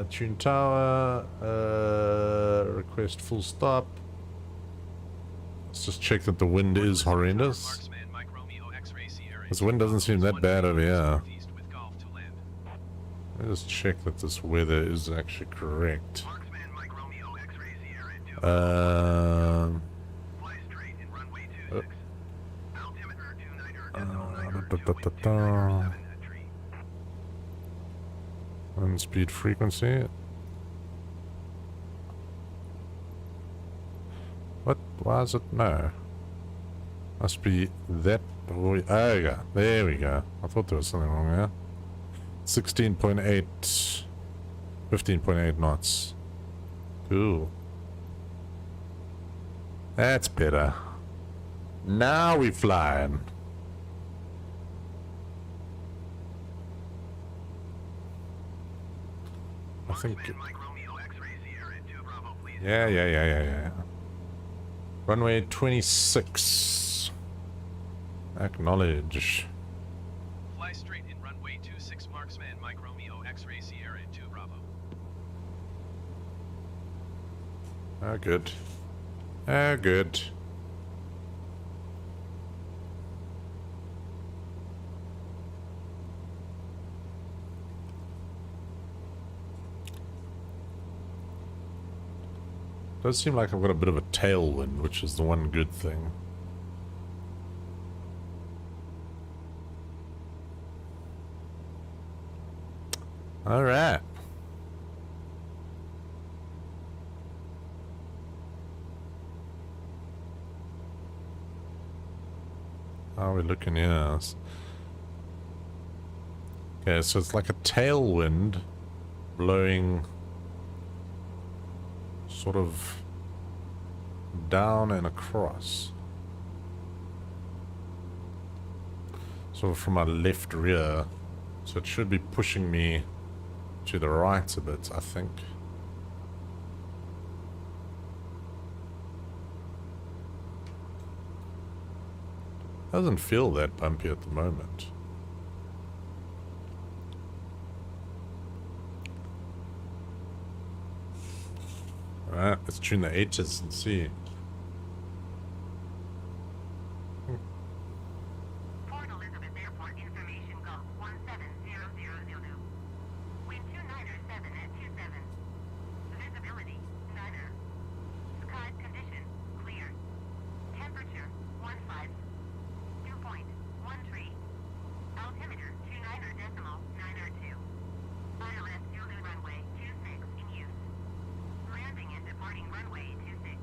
Tune tower. Request full stop. Let's just check that the wind is horrendous. This wind doesn't seem that bad over here. Let me just check that this weather is actually correct. And speed frequency. What was it? No. Must be that. Oh, yeah. There we go. I thought there was something wrong there. 16.8. 15.8 knots. Cool. That's better. Now we flying. I think. Yeah. Runway 26. Acknowledge. Fly straight in runway 26 Marksman Mike Romeo X-Ray Sierra 2 Bravo. Oh, good. Oh, good. Does seem like I've got a bit of a tailwind, which is the one good thing. All right. How are we looking here? Okay, so it's like a tailwind blowing sort of down and across. sort of from my left rear. So it should be pushing me to the right a bit, I think. Doesn't feel that bumpy at the moment. Alright, let's tune the H's and see. Port Elizabeth Airport information Gulf 17000. Wind 297 at 27. Visibility, niner. Sky condition, clear. Temperature, 15. Dew point, 13. Altimeter, 29.902. ILS Zulu runway 26 in use. Landing and departing runway 26.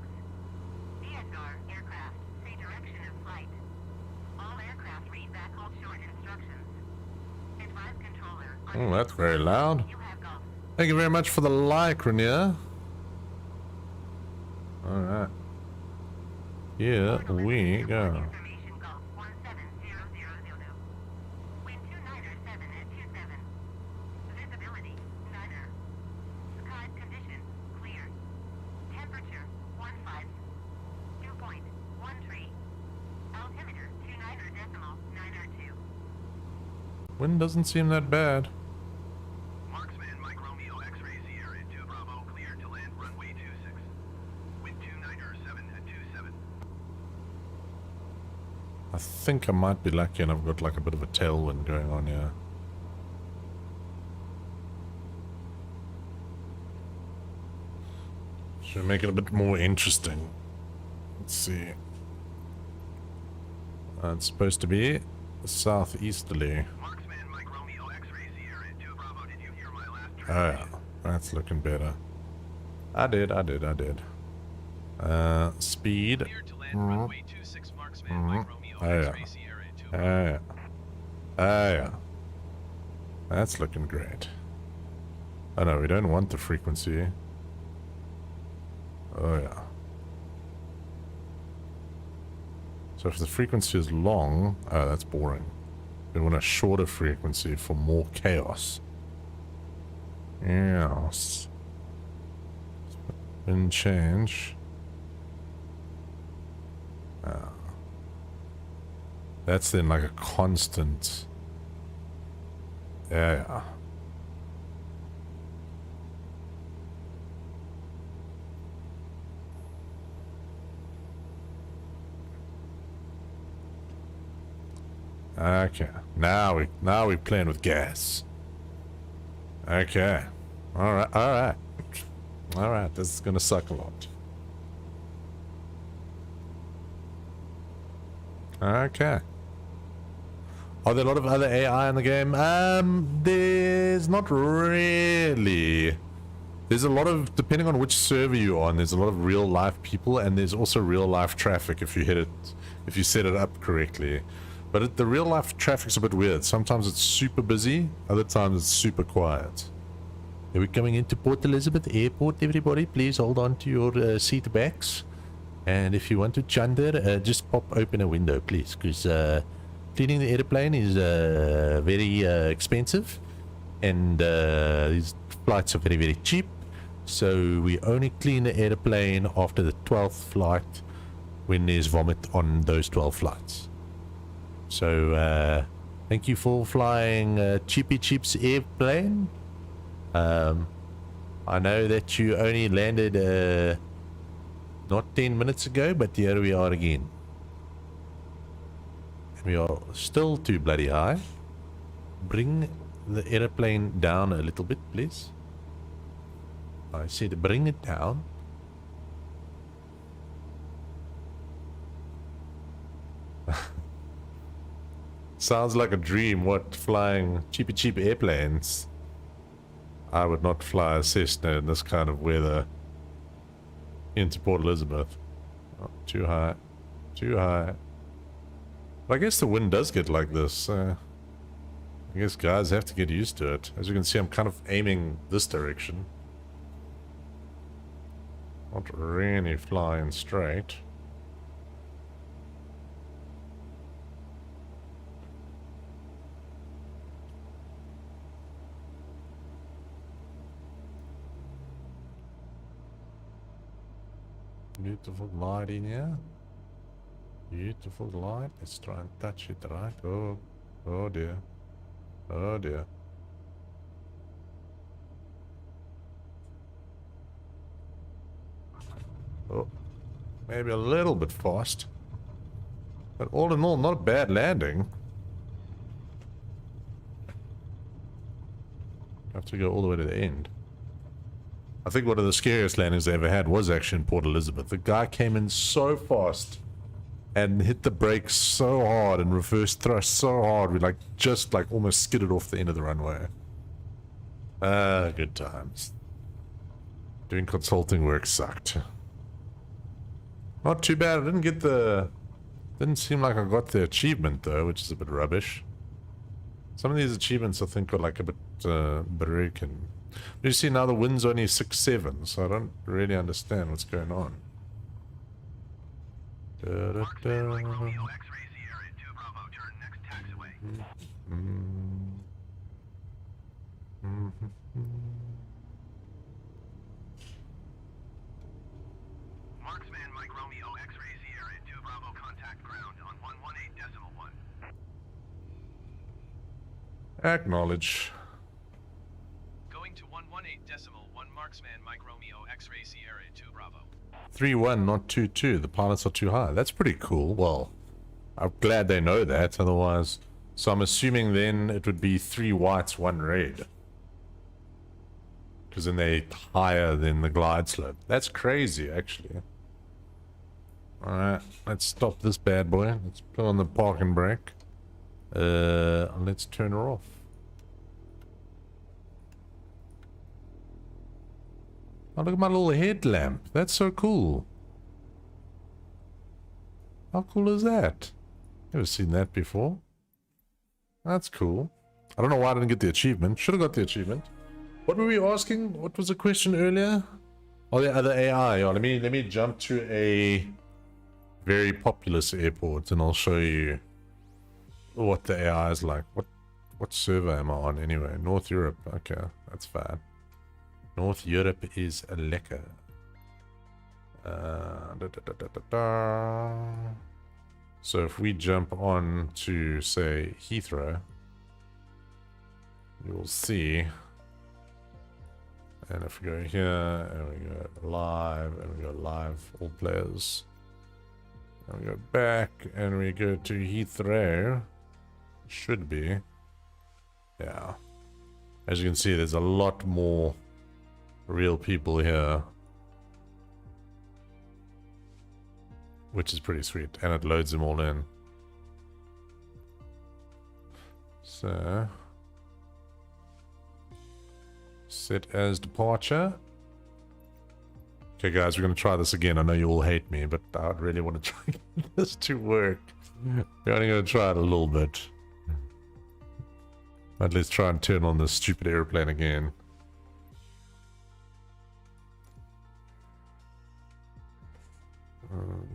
DSR aircraft, say direction of flight. All aircraft read back hold short instructions. Advise controller. Oh, that's very loud. You have Gulf. Thank you very much for the like, Rainier. Alright. Here we go. Information Gulf 17000. Wind 297 at 27. Visibility, niner. Sky condition, clear. Temperature, 15. Dew point, 13. Altimeter, 29.902. Wind doesn't seem that bad. Marksman Mike Romeo X-Ray Sierra 2 Bravo cleared to land runway 26. Wind 297 at 27. I think I might be lucky and I've got like a bit of a tailwind going on here. Should make it a bit more interesting. Let's see. It's supposed to be southeasterly. Marksman Mike Romeo X-Ray Sierra 2 Bravo, did you hear my last Oh transmission? yeah, that's looking better. I did. Speed. Cleared to land runway 26 Marksman Mike Romeo Oh, yeah. X-Ray Sierra 2 Oh Bravo. yeah. Oh yeah. That's looking great. Oh no, we don't want the frequency. Oh yeah. So if the frequency is long, oh that's boring. We want a shorter frequency for more chaos. Yes. Wind change. That's then like a constant. Yeah. Okay. Now we're playing with gas. Okay. Alright. This is gonna suck a lot. Okay. Are there a lot of other AI in the game? There's not really. There's a lot of, depending on which server you're on, there's a lot of real life people, and there's also real life traffic if you set it up correctly. But the real life traffic's a bit weird. Sometimes it's super busy, other times it's super quiet. Are we coming into Port Elizabeth Airport, everybody? Please hold on to your seat backs. And if you want to chunder, just pop open a window, please, because cleaning the airplane is very expensive, and these flights are very, very cheap. So we only clean the airplane after the 12th flight when there's vomit on those 12 flights. So thank you for flying Cheapy Cheap's airplane. I know that you only landed not 10 minutes ago, but here we are again. And we are still too bloody high. Bring the airplane down a little bit, please. I said bring it down. Sounds like a dream, what, flying cheapy cheap airplanes. I would not fly a Cessna in this kind of weather into Port Elizabeth. Oh, too high. Too high. But I guess the wind does get like this. I guess guys have to get used to it. As you can see, I'm kind of aiming this direction. Not really flying straight. Beautiful light in here. Beautiful light. Let's try and touch it, right? Oh, oh dear. Oh dear. Oh, maybe a little bit fast. But all in all, not a bad landing. Have to go all the way to the end. I think one of the scariest landings I ever had was actually in Port Elizabeth. The guy came in so fast and hit the brakes so hard and reverse thrust so hard we just almost skidded off the end of the runway. Ah, good times. Doing consulting work sucked. Not too bad. I didn't get the... Didn't seem like I got the achievement though, which is a bit rubbish. Some of these achievements I think are like a bit broken. You see now the wind's only 6-7, so I don't really understand what's going on. Marksman Mike Romeo X-ray Sierra 2 Bravo, turn next taxiway. Marksman Mike Romeo X-ray Sierra 2 Bravo, contact ground on 118.1. Acknowledge. Going to 118.1 Marksman Mike Romeo X-ray Sierra 2 Bravo. 3-1, not 2-2. The pilots are too high. That's pretty cool. Well, I'm glad they know that. Otherwise, so I'm assuming then it would be 3 whites, 1 red. Because then they're higher than the glide slope. That's crazy, actually. Alright, let's stop this bad boy. Let's put on the parking brake. Let's turn her off. Oh, look at my little headlamp. That's so cool. How cool is that? Never seen that before. That's cool. I don't know why I didn't get the achievement. Should have got the achievement. What were we asking? What was the question earlier? Oh, the other AI. Oh, let me jump to a very populous airport and I'll show you what the AI is like. What server am I on anyway? North Europe. Okay, that's fine. North Europe is a lekker. So if we jump on to, say, Heathrow, you'll see. And if we go here, and we go live, and we go live, all players. And we go back, and we go to Heathrow. Should be. Yeah. As you can see, there's a lot more real people here, which is pretty sweet, and it loads them all in. So set as departure. Okay guys, we're gonna try this again. I know you all hate me, but I really want to try and get this to work. We're only gonna try it a little bit, but let's try and turn on this stupid airplane again.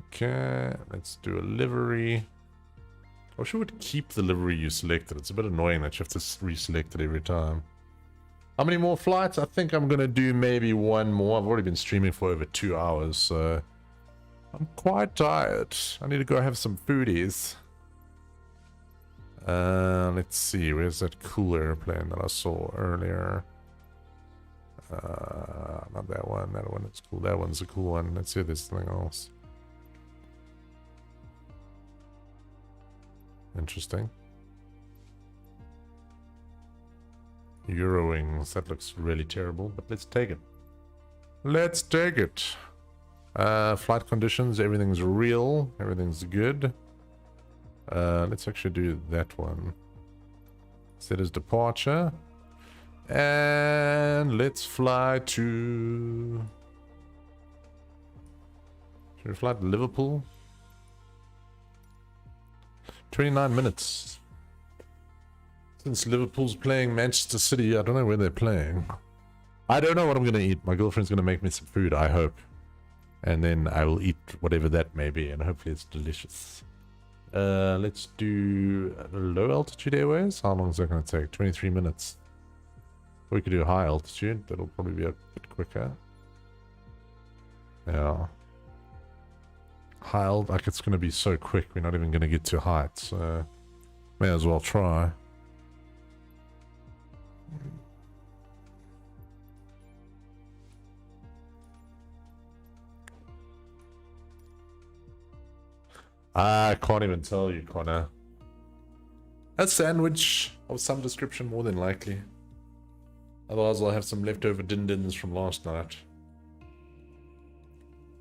Okay, let's do a livery. I wish I would keep the livery you selected. It's a bit annoying that you have to reselect it every time. How many more flights? I think I'm going to do maybe one more. I've already been streaming for over 2 hours, so I'm quite tired. I need to go have some foodies. Let's see, where's that cool airplane that I saw earlier? Not that one. That one is cool. That one's a cool one. Let's see if there's something else. Interesting. Eurowings. That looks really terrible, but let's take it. Let's take it. Flight conditions. Everything's real. Everything's good. Let's actually do that one. Set as departure. And let's fly to... Should we fly to Liverpool? 29 minutes. Since Liverpool's playing Manchester City, I don't know where they're playing. I don't know what I'm going to eat. My girlfriend's going to make me some food, I hope. And then I will eat whatever that may be, and hopefully it's delicious. Let's do low altitude airways. How long is that going to take? 23 minutes. We could do high altitude. That'll probably be a bit quicker. Yeah. high, like it's going to be so quick, we're not even going to get to height, so may as well try. I can't even tell you, Connor. A sandwich of some description, more than likely. Otherwise, I'll have some leftover din-dins from last night.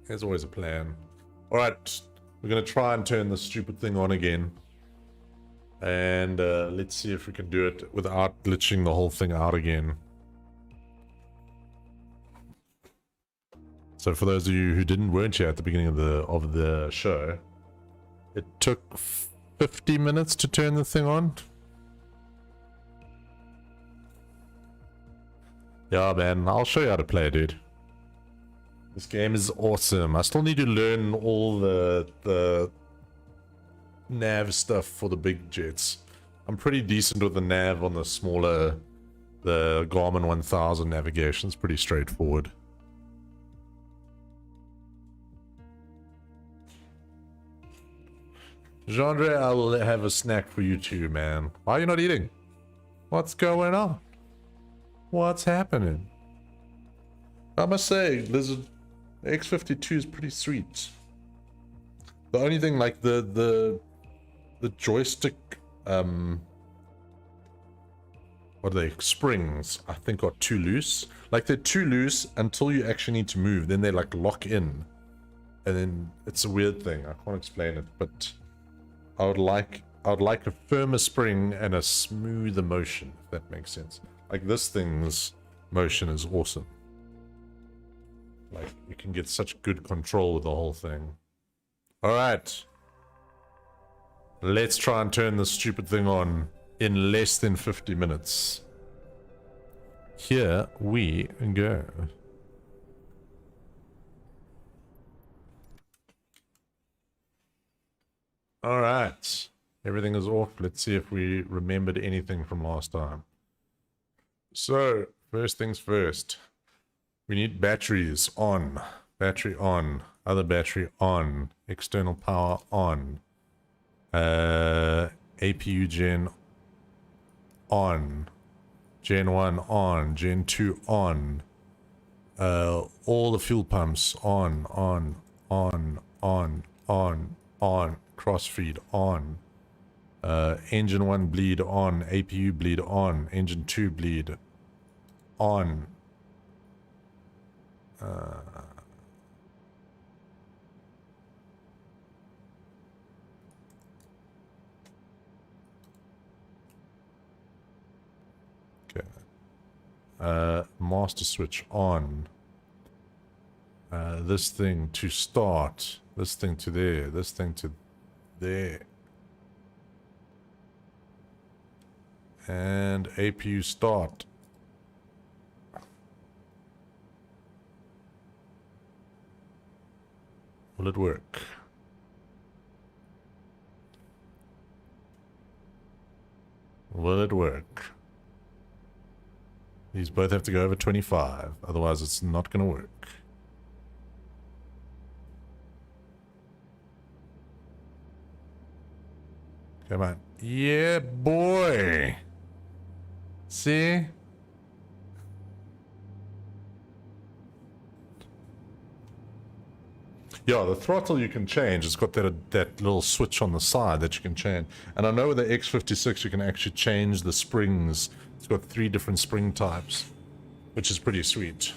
There's always a plan. Alright, we're going to try and turn this stupid thing on again. And let's see if we can do it without glitching the whole thing out again. So for those of you who weren't here at the beginning of the show, it took 50 minutes to turn the thing on. Yeah, man, I'll show you how to play, dude. This game is awesome. I still need to learn all the nav stuff for the big jets. I'm pretty decent with the nav on the smaller, the Garmin 1000 navigation. It's pretty straightforward. Genre, I will have a snack for you too, man. Why are you not eating? What's going on? What's happening? I must say, the X52 is pretty sweet. The only thing, like the joystick, what are they? Springs, I think, are too loose. Like, they're too loose until you actually need to move. Then they like lock in, and then it's a weird thing. I can't explain it, but I would like a firmer spring and a smoother motion, if that makes sense. Like, this thing's motion is awesome. Like, you can get such good control with the whole thing. Alright. Let's try and turn this stupid thing on in less than 50 minutes. Here we go. Alright. Everything is off. Let's see if we remembered anything from last time. So, first things first. We need batteries on. Battery on. Other battery on. External power on. APU gen on. Gen 1 on. Gen 2 on. All the fuel pumps on. Crossfeed on. Engine 1 bleed on. APU bleed on. Engine 2 bleed on. Okay. Master switch on. This thing to start. This thing to there. This thing to there. And APU start. Will it work? Will it work? These both have to go over 25, otherwise it's not going to work. Come on. Yeah, boy! See? Yeah, the throttle you can change. It's got that little switch on the side that you can change. And I know with the X56 you can actually change the springs. It's got 3 different spring types, which is pretty sweet.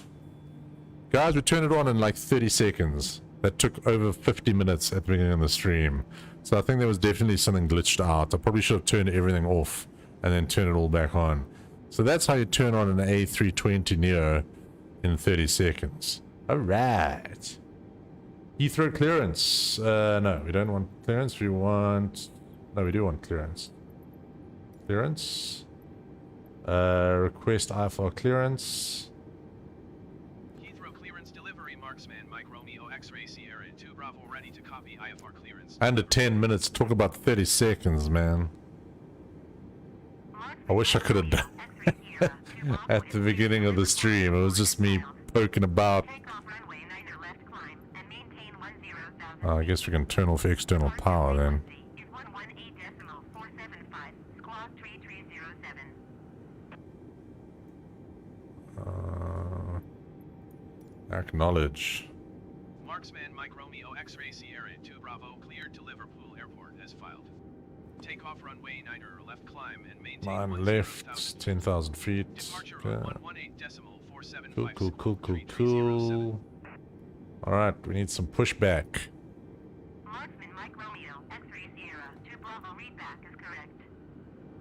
Guys, we turned it on in like 30 seconds. That took over 50 minutes at the beginning of the stream. So I think there was definitely something glitched out. I probably should have turned everything off and then turn it all back on. So that's how you turn on an A320 Neo in 30 seconds. Alright. Heathrow clearance. No, we don't want clearance. We want... No, we do want clearance. Clearance. Request IFR clearance. Heathrow clearance delivery, Marksman, Mike Romeo X-Ray Sierra 2 Bravo ready to copy IFR clearance. Under 10 minutes. Talk about 30 seconds, man. I wish I could have done it at the beginning of the stream. It was just me poking about. Take off runway 9 left climb and maintain 10 Oh, I guess we can turn off external power then. Is 118.475, squawk 3307. Acknowledge. Marksman Mike Romeo X-Ray Sierra 2 Bravo cleared to Liverpool Airport as filed. Take off runway 9 left climb and maintain 9 left, 10,000 feet. Departure Okay. on 118.475 Cool. Alright, we need some pushback. Marksman Mike Romeo, X-Ray Sierra, 2 Bravo readback is correct.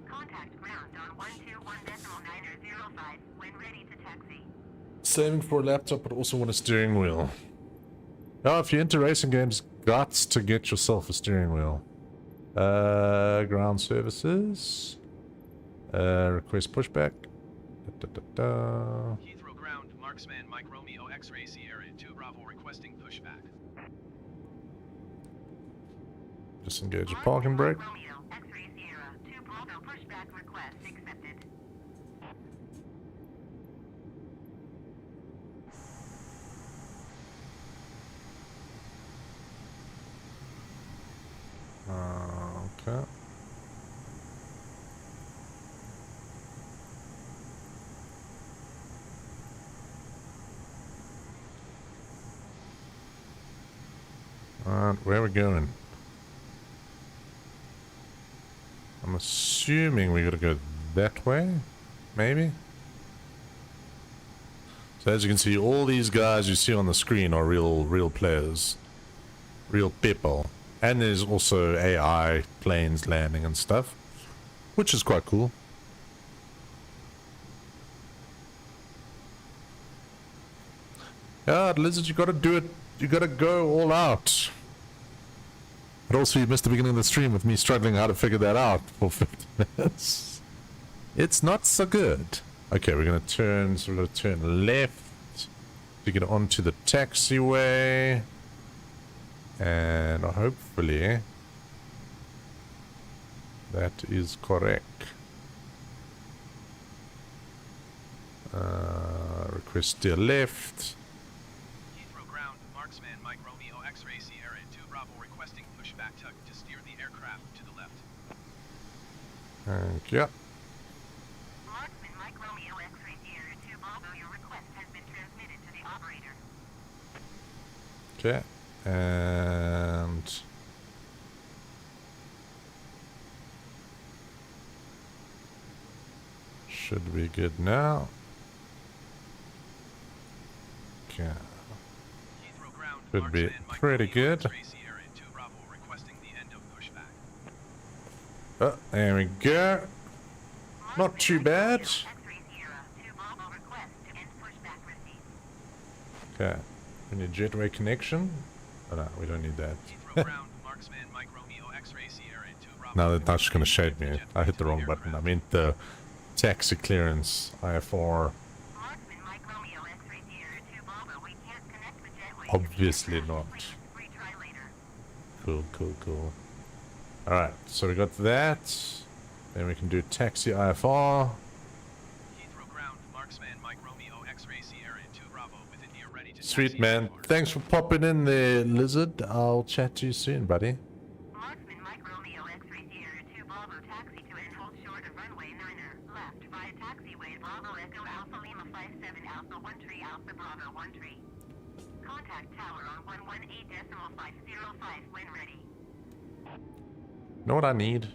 Contact ground on 121.905 when ready to taxi. Saving for a laptop, but also want a steering wheel. Oh, if you're into racing games, guts to get yourself a steering wheel. Ground services. Request pushback. Heathrow ground, Marksman Mike Romeo X-Ray Sierra 2 Bravo requesting pushback. Disengage a parking brake. Romeo, X-Ray Sierra, 2 Bravo pushback request accepted. Okay. Alright, where are we going? I'm assuming we gotta go that way, maybe? So as you can see, all these guys you see on the screen are real players. Real people. And there's also AI planes landing and stuff, which is quite cool. God, Lizard, you gotta do it. You gotta go all out. But also you missed the beginning of the stream with me struggling how to figure that out for 50 minutes. It's not so good. Okay, we're gonna turn, so we're gonna turn left to get onto the taxiway. And hopefully that is correct. Request steer left. Heathrow ground, Marksman Mike Romeo X-Ray Sierra 2 Bravo requesting pushback tug to steer the aircraft to the left. Thank you. Marksman Mike Romeo, X-Ray Sierra, 2 Bravo, your request has been transmitted to the operator. Okay. And should be good now. Okay. Heathrow ground, Should be Marksman Mike pretty Romeo good. X-Ray Sierra 2 Bravo requesting the end of pushback. Oh, there we go. Not too bad. X-Ray Sierra, 2 Bravo request to end pushback received. Okay. We need jetway connection. Oh no, we don't need that. Heathrow ground, Marksman Mike Romeo X-Ray Sierra 2 Bravo. No, that's just gonna shade me. I hit the wrong button. I meant the taxi clearance IFR. Marksman Mike Romeo, X-Ray Sierra, 2 Bravo, we can't connect the jetway. Obviously not. Please retry later. Cool. Alright, so we got that. Then we can do taxi IFR. Heathrow ground, Marksman Mike Romeo X-Ray Sierra 2 Bravo within near ready to Sweet taxi man. airport. Thanks for popping in there, Lizard. I'll chat to you soon, buddy. Marksman Mike Romeo, X-Ray Sierra, 2 Bravo taxi to and hold short of runway 9er, left via taxiway Bravo Echo Alpha Lima 57 Alpha 1 Tree Alpha Bravo 1 Tree. Contact tower on 118.505 when ready. You know what I need?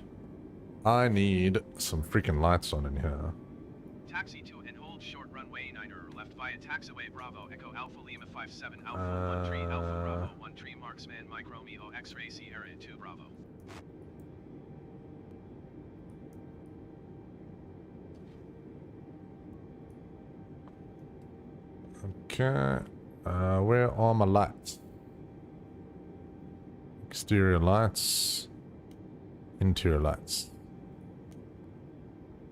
I need some freaking lights on in here. Taxi to and hold short runway 9er left via taxiway Bravo Echo Alpha Lima 57 Alpha 1 Tree Alpha Bravo 1 Tree Marksman Mike Romeo X-Ray Sierra 2 Bravo. Okay. Where are my lights? Exterior lights. Interior lights.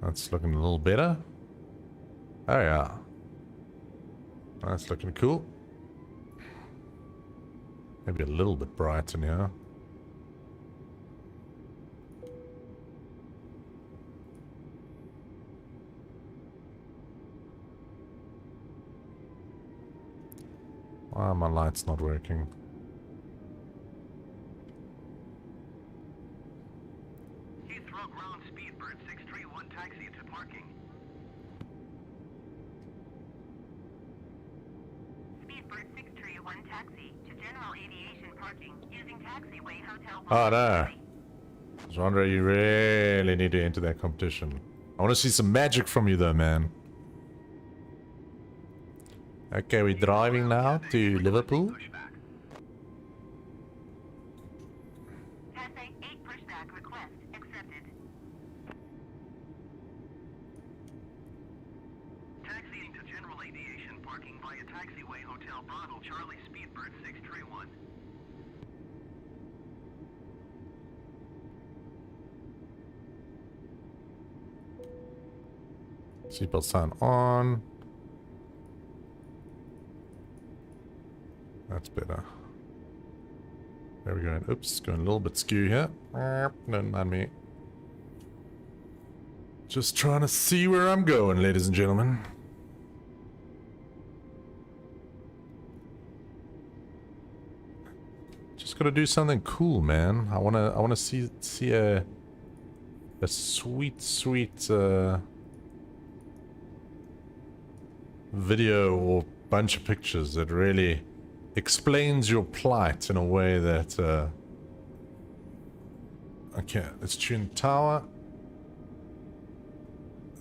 That's looking a little better. Oh yeah. That's looking cool. Maybe a little bit bright in here. Why are my lights not working? Heathrow ground Speedbird 631 taxi to parking. Speedbird 631 taxi to general aviation parking using taxiway hotel. Oh no. Genre, you really need to enter that competition. I want to see some magic from you though, man. Okay, we're driving now to Liverpool. Cathay 8 pushback request accepted. Taxiing to general aviation parking via taxiway hotel Bravo Charlie Speedbird 631. Seatbelt sign on. That's better. There we go. Oops, going a little bit skew here. Don't mind me. Just trying to see where I'm going, ladies and gentlemen. Just gotta do something cool, man. I wanna see a sweet video or bunch of pictures that really explains your plight in a way that okay, let's tune tower.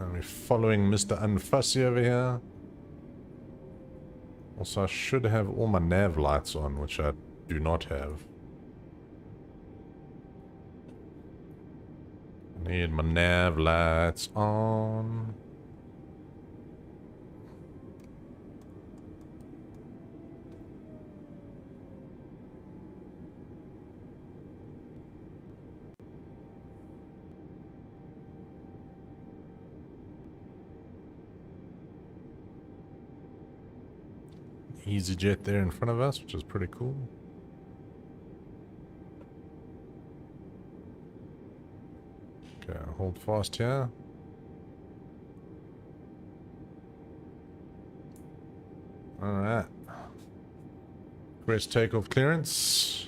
And we're following Mr. Unfussy over here. Also, I should have all my nav lights on, which I do not have. I need my nav lights on. EasyJet there in front of us, which is pretty cool. Okay, hold fast here. Alright. Request takeoff clearance.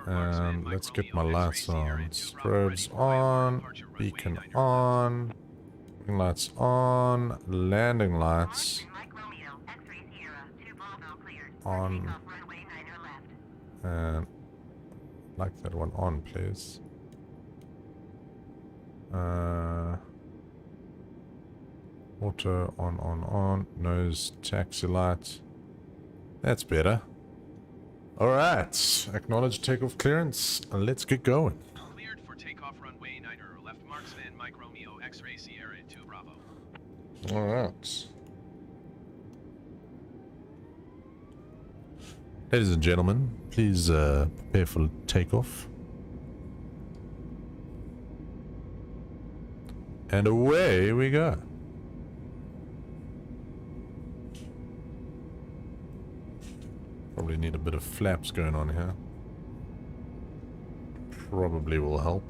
And let's get my lights on. Strobes on. Beacon on. Lights on. Landing lights. On. And like that one on, please. Auto on. Nose taxi light. That's better. Alright. Acknowledge takeoff clearance. Let's get going. Cleared for takeoff runway 9er. Left marksman Mike Romeo X-ray Sierra 2 Bravo. Alright. Ladies and gentlemen, please prepare for takeoff. And away we go. Probably need a bit of flaps going on here. Probably will help.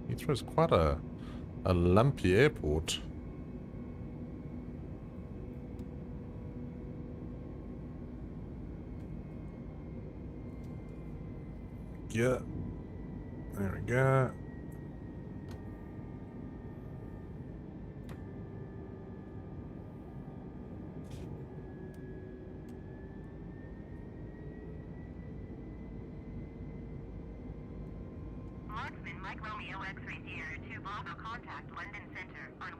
Heathrow's quite a lumpy airport. Yeah. There we go. Marksman Mike Romeo X-ray Sierra 2 Bravo contact London Center on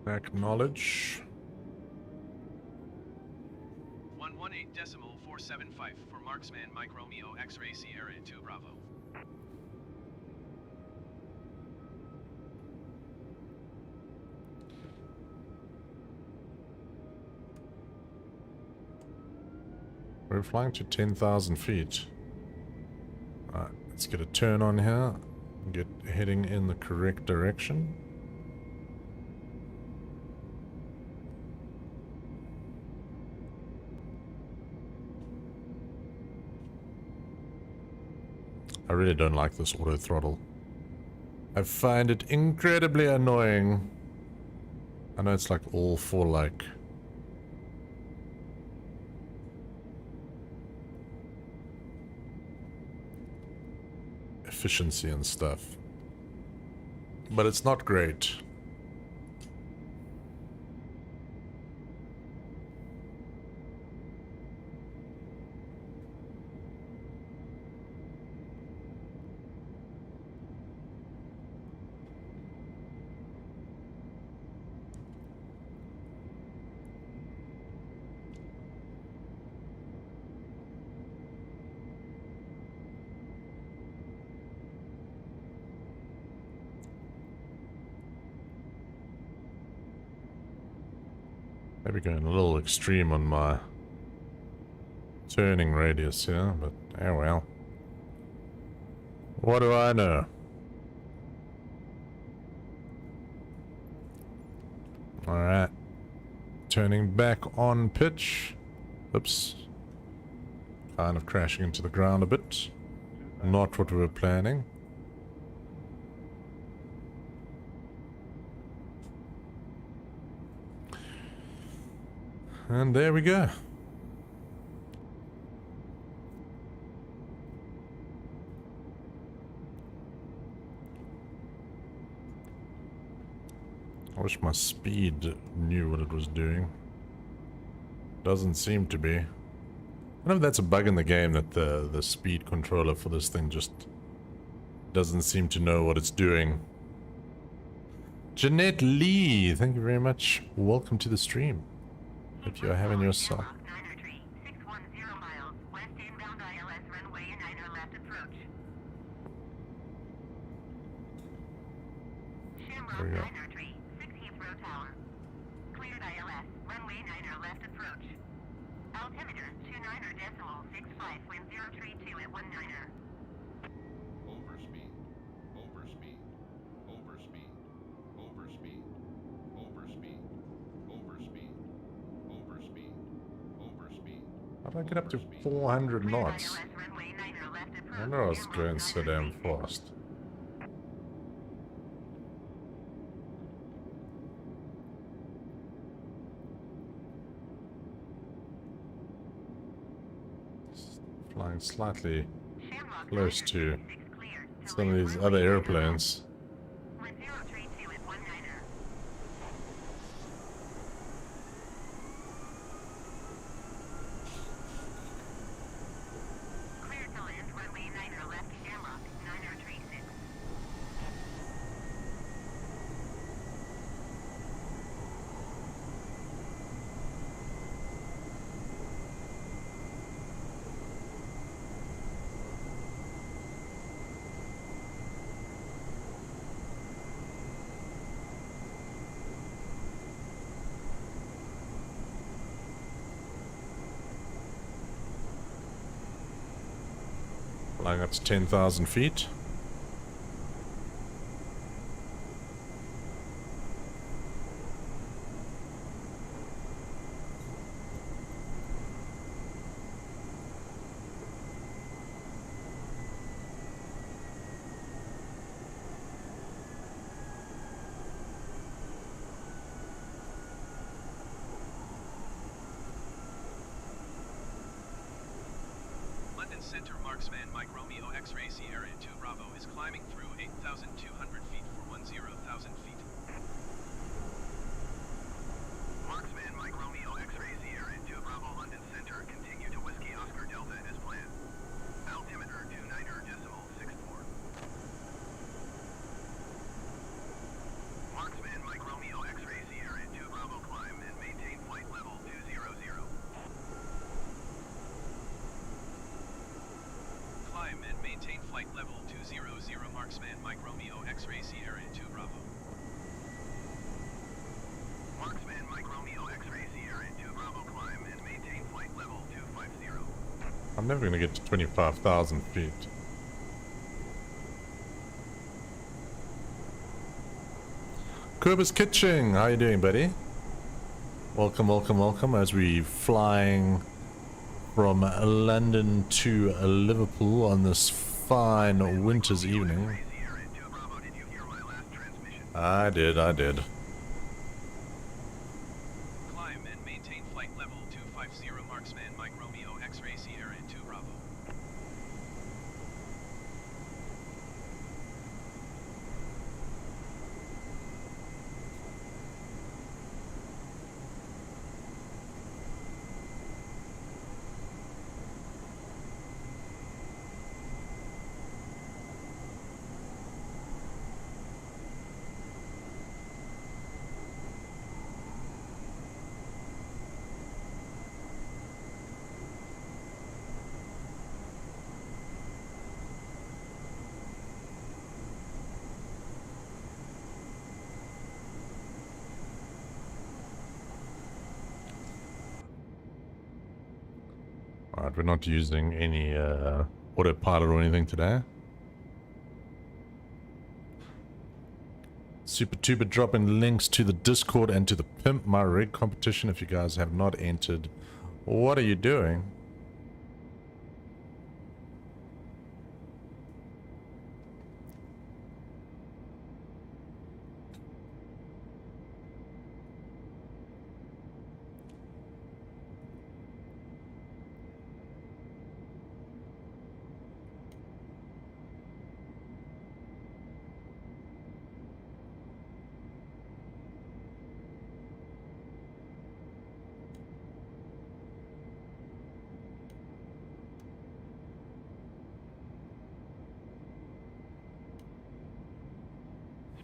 118.475. Acknowledge. 118.475 for marksman Mike Romeo X-ray Sierra 2 Bravo. We're flying to 10,000 feet. Alright, let's get a turn on here. Get heading in the correct direction. I really don't like this auto throttle. I find it incredibly annoying. I know it's like all for like efficiency and stuff, but it's not great. Maybe going a little extreme on my turning radius here, but oh well. What do I know? Alright. Turning back on pitch. Oops. Kind of crashing into the ground a bit. Not what we were planning. And there we go. I wish my speed knew what it was doing. Doesn't seem to be. I don't know if that's a bug in the game, that the speed controller for this thing just doesn't seem to know what it's doing. Jeanette Lee, thank you very much. Welcome to the stream. If you're having yourself. Niner tree, 610 miles, west inbound ILS runway and Niner left approach. Shamrock There we go. Niner tree, 6 Heathrow Tower. Cleared ILS, runway Niner left approach. Altimeter, 29.65, wind 032 at 19er. Overspeed. Overspeed. Overspeed. Overspeed. Overspeed. Overspeed. Overspeed. Overspeed. How do I get up to 400 Cleared knots? ILS, runway Niner left I approach. wonder I was Shamrock going so Niner damn tree. fast. Flying slightly Shamrock close Niner to tree, 6 cleared. To some of land these runway other Niner airplanes. Wind 032 at 19er. Clear to land runway Niner left Shamrock, Niner tree 6. Flying up to 10,000 feet. London Center marksman Mike Romeo X-Ray Sierra 2 Bravo is climbing through 8,200 feet for 10,000 feet. Marksman Mike Romeo X-Ray Sierra 2 Bravo London Center continue to Whiskey Oscar Delta as planned. Altimeter 29.64. Marksman Mike Romeo X-Ray Sierra 2 Bravo climb and maintain flight level 200. Climb and maintain flight level 200 Marksman Mike Romeo X-Ray Sierra 2 Bravo. Marksman Mike Romeo X-Ray Sierra 2 Bravo climb and maintain flight level 250. I'm never gonna get to 25,000 feet. Kubus Kitching, how you doing, buddy? Welcome, welcome, welcome as we flying from London to Liverpool on this fine winter's evening. I did. Climb and maintain flight level 250 Marksman Mike Romeo X-Ray Sierra 2 Bravo. Alright, we're not using any autopilot or anything today. Super Tuber dropping links to the Discord and to the Pimp My Rig competition if you guys have not entered. What are you doing?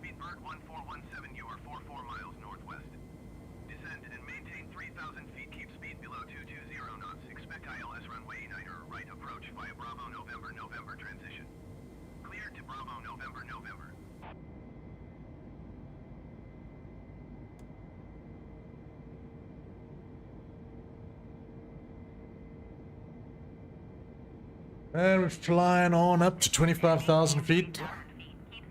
Speedbird 1417, you are 44 miles northwest. Descend and maintain 3,000 feet. Keep speed below 220 knots. Expect ILS runway 9er right approach via Bravo November November transition. Cleared to Bravo November November. And we're flying on up to 25,000 feet. Keep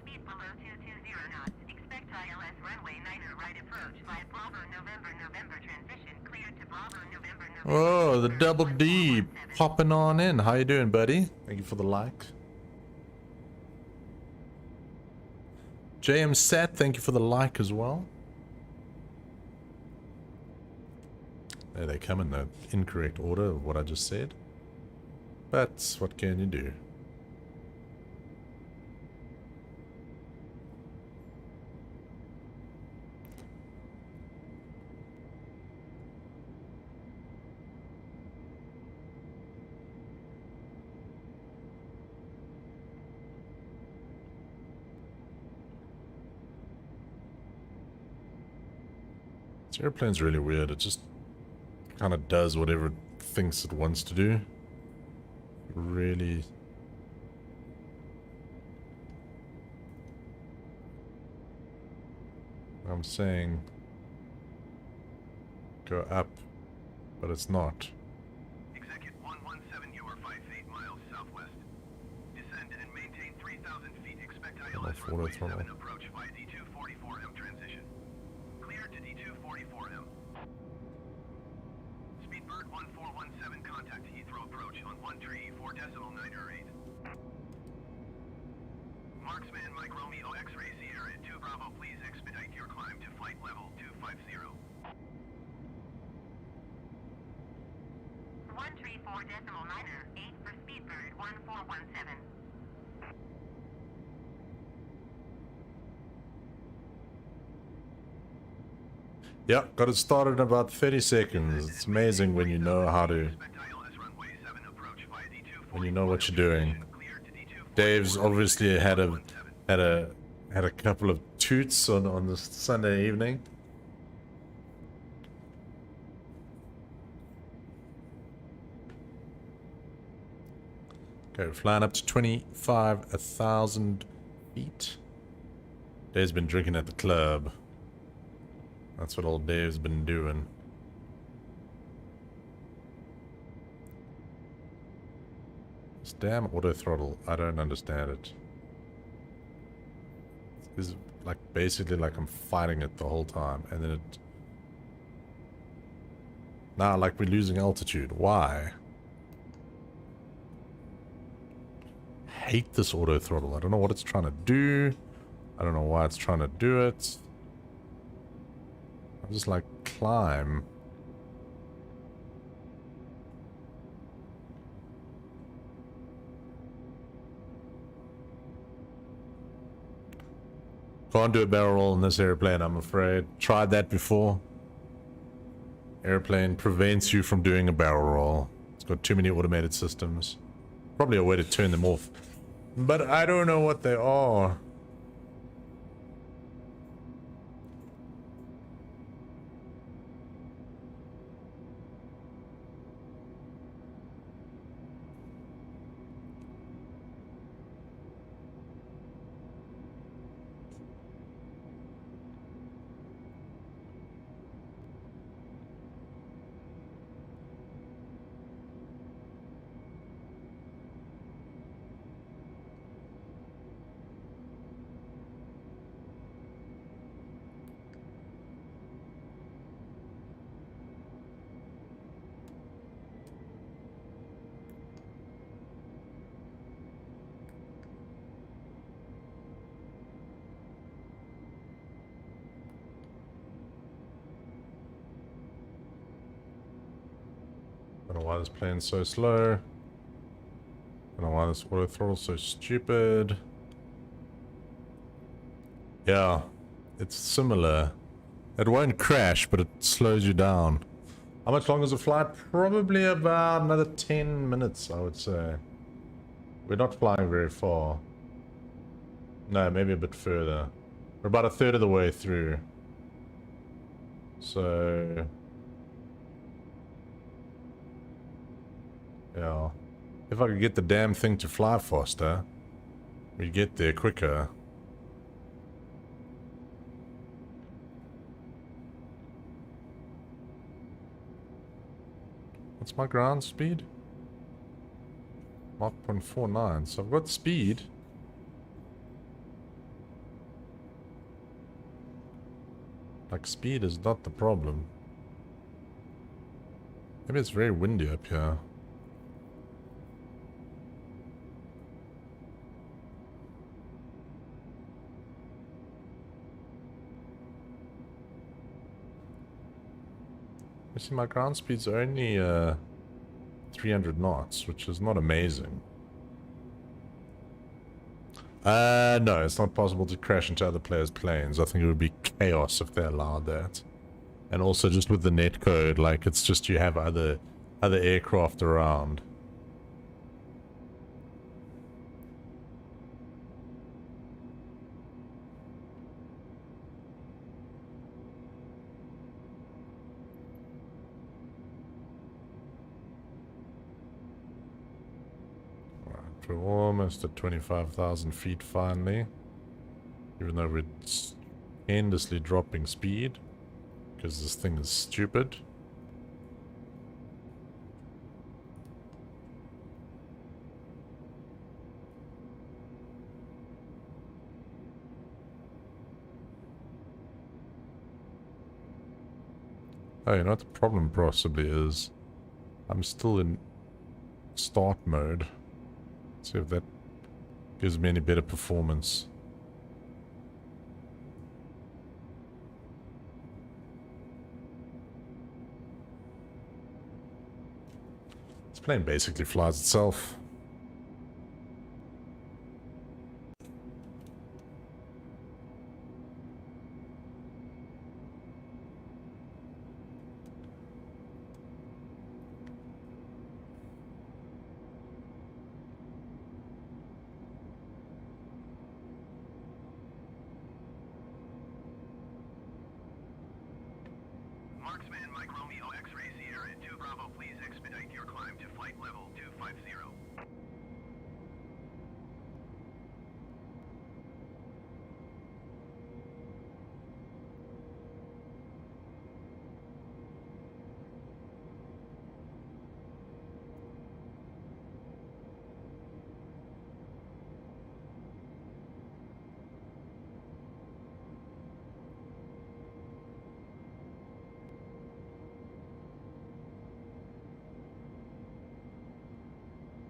speed below 220 knots. Expect ILS runway 9er right approach via Bravo November November transition. Cleared to Bravo November November. Oh, the double D popping on in. How you doing, buddy? Thank you for the like. JM Sat, thank you for the like as well. There they come in the incorrect order of what I just said. But what can you do? This airplane's really weird. It just kind of does whatever it thinks it wants to do. Really. I'm saying go up, but it's not. Execute 117, you are 58 miles southwest. Descend and maintain 3,000 feet. Expect ILS runway 7 approach via D244M transition. Cleared to D244M. Speedbird 1417, contact Heathrow approach on 134.908. Marksman Mike Romeo X-Ray Sierra 2 Bravo, please expedite your climb to flight level 250. 134.9er, 8 for Speedbird 1417. Yep, got it started in about 30 seconds. It's amazing when you know how to, when you know what you're doing. Dave's obviously had a couple of toots on this Sunday evening. Okay, we're flying up to 25,000 feet. Dave's been drinking at the club. That's what old Dave's been doing. This damn auto throttle, I don't understand it. It's like basically like I'm fighting it the whole time, and then it... Now like we're losing altitude. Why? hate this auto throttle. I don't know what it's trying to do. I don't know why it's trying to do it. I'm just like, climb. Can't do a barrel roll in this airplane, I'm afraid. Tried that before. Airplane prevents you from doing a barrel roll. It's got too many automated systems. Probably a way to turn them off. But I don't know what they are. I don't know why this plane's so slow. I don't know why this auto throttle's so stupid. Yeah, it's similar. It won't crash, but it slows you down. How much longer is the flight? Probably about another 10 minutes, I would say. We're not flying very far. No, maybe a bit further. We're about a third of the way through. So... yeah. If I could get the damn thing to fly faster, we'd get there quicker. What's my ground speed? Mach 0.49. So I've got speed. Like, speed is not the problem. Maybe it's very windy up here. You see, my ground speed's only 300 knots, which is not amazing. No, it's not possible to crash into other players' planes. I think it would be chaos if they allowed that. And also just with the netcode, like, it's just you have other aircraft around. We're almost at 25,000 feet finally. Even though we're endlessly dropping speed. Because this thing is stupid. Oh, you know what the problem possibly is? I'm still in start mode. See if that gives me any better performance. This plane basically flies itself. Marksman Mike Romeo X-Ray Sierra 2 Bravo, please expedite your climb to flight level 250.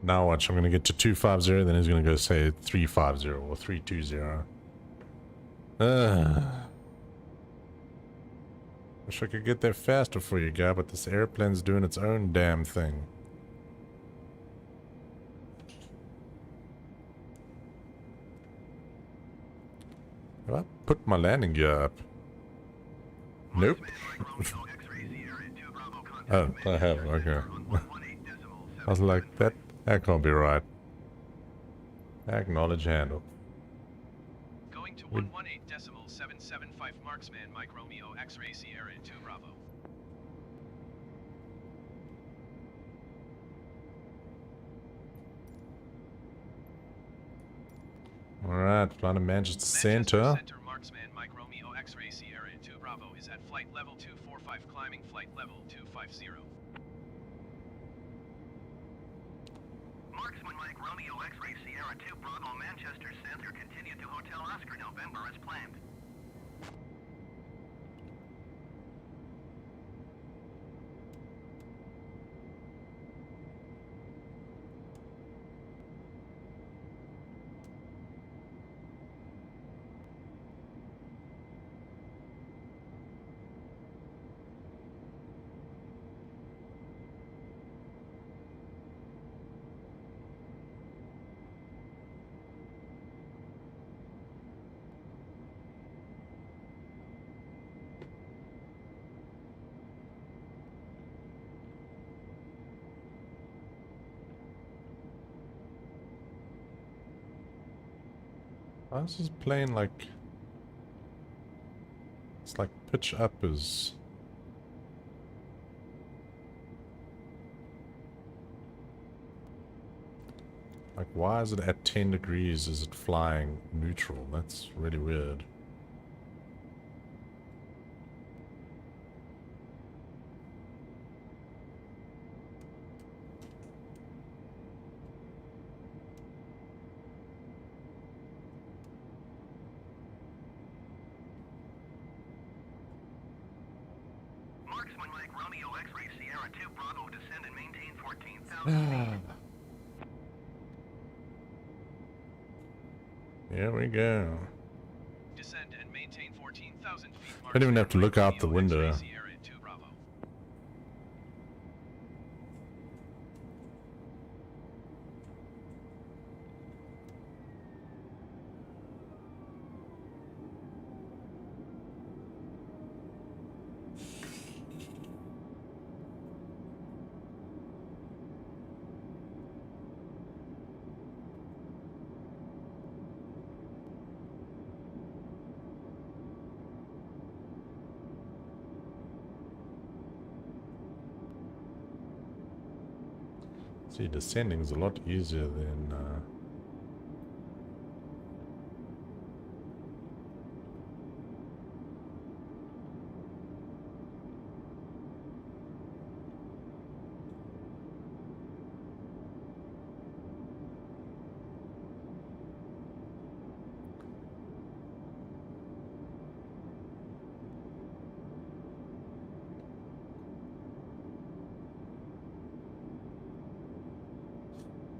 Now watch, I'm gonna get to 250, then he's gonna go say 350 or 320. Wish I could get there faster for you, guy, but this airplane's doing its own damn thing. Have I put my landing gear up? Nope. Oh, I have, okay. I was like, that can't be right. Acknowledge handle. Going to 118.775 Marksman, Mike Romeo, X-Ray Sierra 2 Bravo. Alright, flying to Manchester Center. Center Marksman, Mike Romeo, X-Ray Sierra 2 Bravo is at flight level 245, climbing flight level 250. Marksman Mike Romeo X-Ray Sierra 2 Bravo Manchester Center continue to Hotel Oscar November as planned. Why is this plane like... It's like pitch up is... Like, why is it at 10 degrees? Is it flying neutral? That's really weird. Marksman Mike Romeo X-Ray Sierra 2 Bravo descend and maintain 14,000 feet. Here we go. Descend and maintain 14,000 feet. I don't even have to look out the window. X-Ray Sierra 2 Bravo. See, descending is a lot easier than...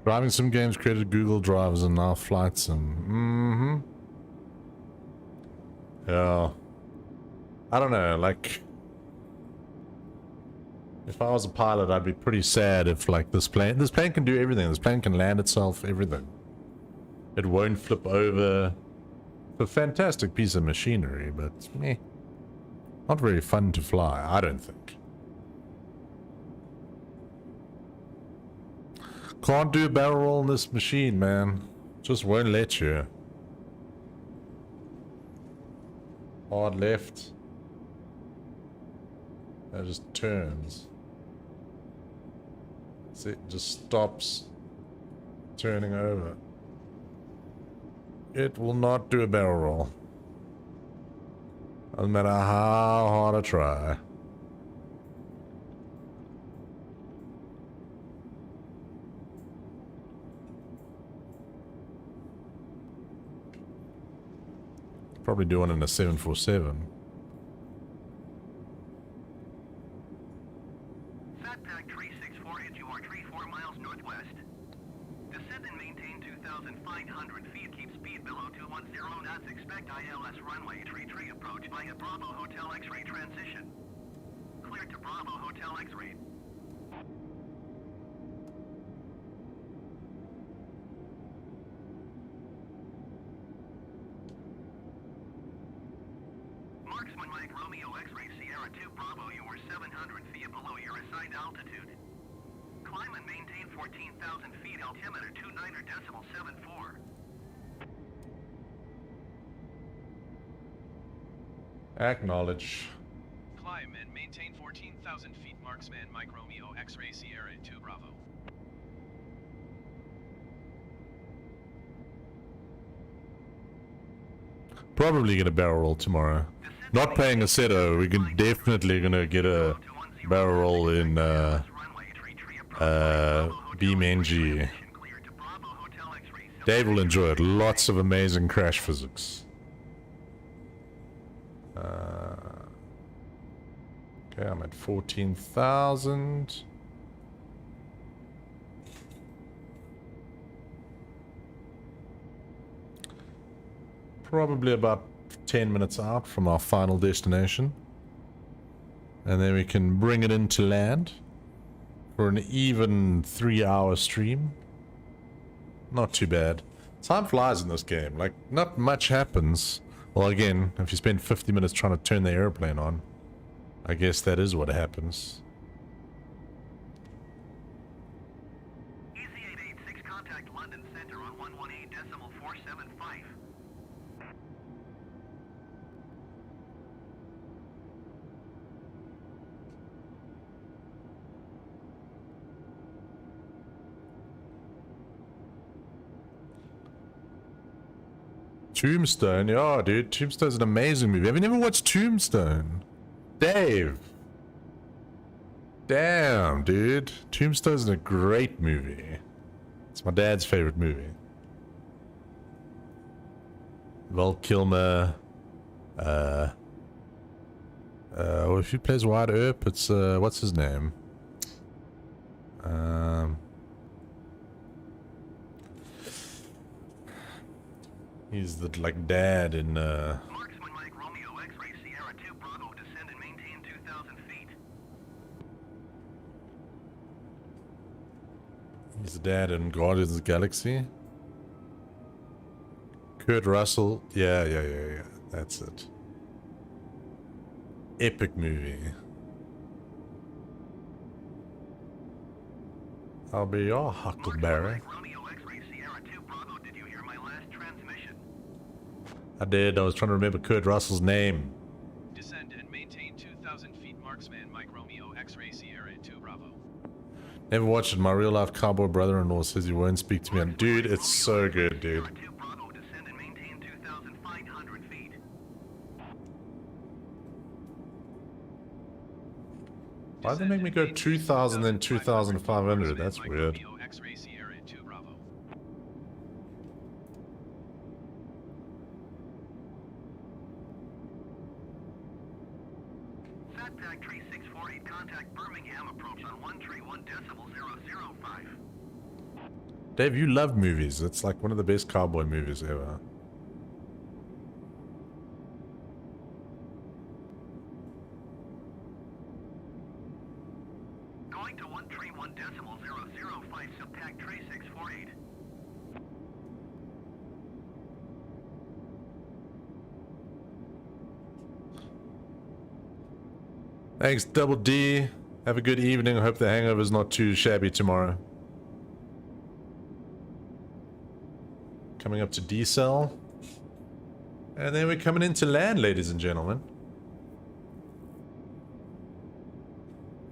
Driving sim games created Google Drives and now Flight Sim. Yeah. I don't know, like... If I was a pilot, I'd be pretty sad if, like, this plane can do everything. This plane can land itself, everything. It won't flip over. It's a fantastic piece of machinery, but, meh. Not very fun to fly, I don't think. Can't do a barrel roll in this machine, man. Just won't let you. Hard left. That just turns. See, it just stops turning over. It will not do a barrel roll. Doesn't matter how hard I try. Probably doing in a 747. Fatpack 364 into our tree 4 miles northwest. Descend and maintain 2,500 feet. Keep speed below 210 knots. Expect ILS runway tree approach via Bravo Hotel X-ray transition. Cleared to Bravo Hotel X-ray. Marksman Mike Romeo X-ray Sierra 2 Bravo, you are 700 feet below your assigned altitude. Climb and maintain 14,000 feet, altimeter 29.74. Acknowledge. Climb and maintain 14,000 feet. Marksman Mike Romeo X-ray Sierra 2 Bravo. Probably get a barrel roll tomorrow. Not paying a seto, we can definitely gonna get a barrel roll in Beam NG. Dave will enjoy it. Lots of amazing crash physics. Okay, I'm at 14,000. Probably about 10 minutes out from our final destination. And then we can bring it into land for an even 3-hour stream. Not too bad. Time flies in this game. Like, not much happens. Well, again, if you spend 50 minutes trying to turn the airplane on, I guess that is what happens. Easy 886, contact London Center on 118.475. Tombstone, yeah, dude. Tombstone's an amazing movie. Have you never watched Tombstone? Dave. Damn, dude. Tombstone's a great movie. It's my dad's favorite movie. Val Kilmer. Well, if he plays Wyatt Earp, it's, what's his name? He's the, like, dad in, Marksman Mike Romeo X-ray Sierra 2 Bravo, descend and maintain 2,000 feet. He's the dad in Guardians of the Galaxy. Kurt Russell. Yeah. That's it. Epic movie. I'll be your Huckleberry. Romeo X-ray Sierra 2 Bravo, did you hear my last transmission? I did. I was trying to remember Kurt Russell's name. Descend and maintain 2,000 feet. Marksman Mike Romeo X-ray Sierra 2 Bravo. Never watched it. My real life cowboy brother-in-law says he won't speak to me. Dude, it's so good, dude. Sierra 2 Bravo, descend and maintain 2,500 feet. Why'd they make me go 2,000 then 2,500? That's Mike weird. Romeo X-ray Sierra 2 Bravo. SATPAC 3648, contact Birmingham, approach on 131.005. Dave, you love movies. It's like one of the best cowboy movies ever. Going to 131.005, SATPAC 3648. Thanks, Double D. Have a good evening. I hope the hangover's not too shabby tomorrow. Coming up to D-Cell. And then we're coming into land, ladies and gentlemen.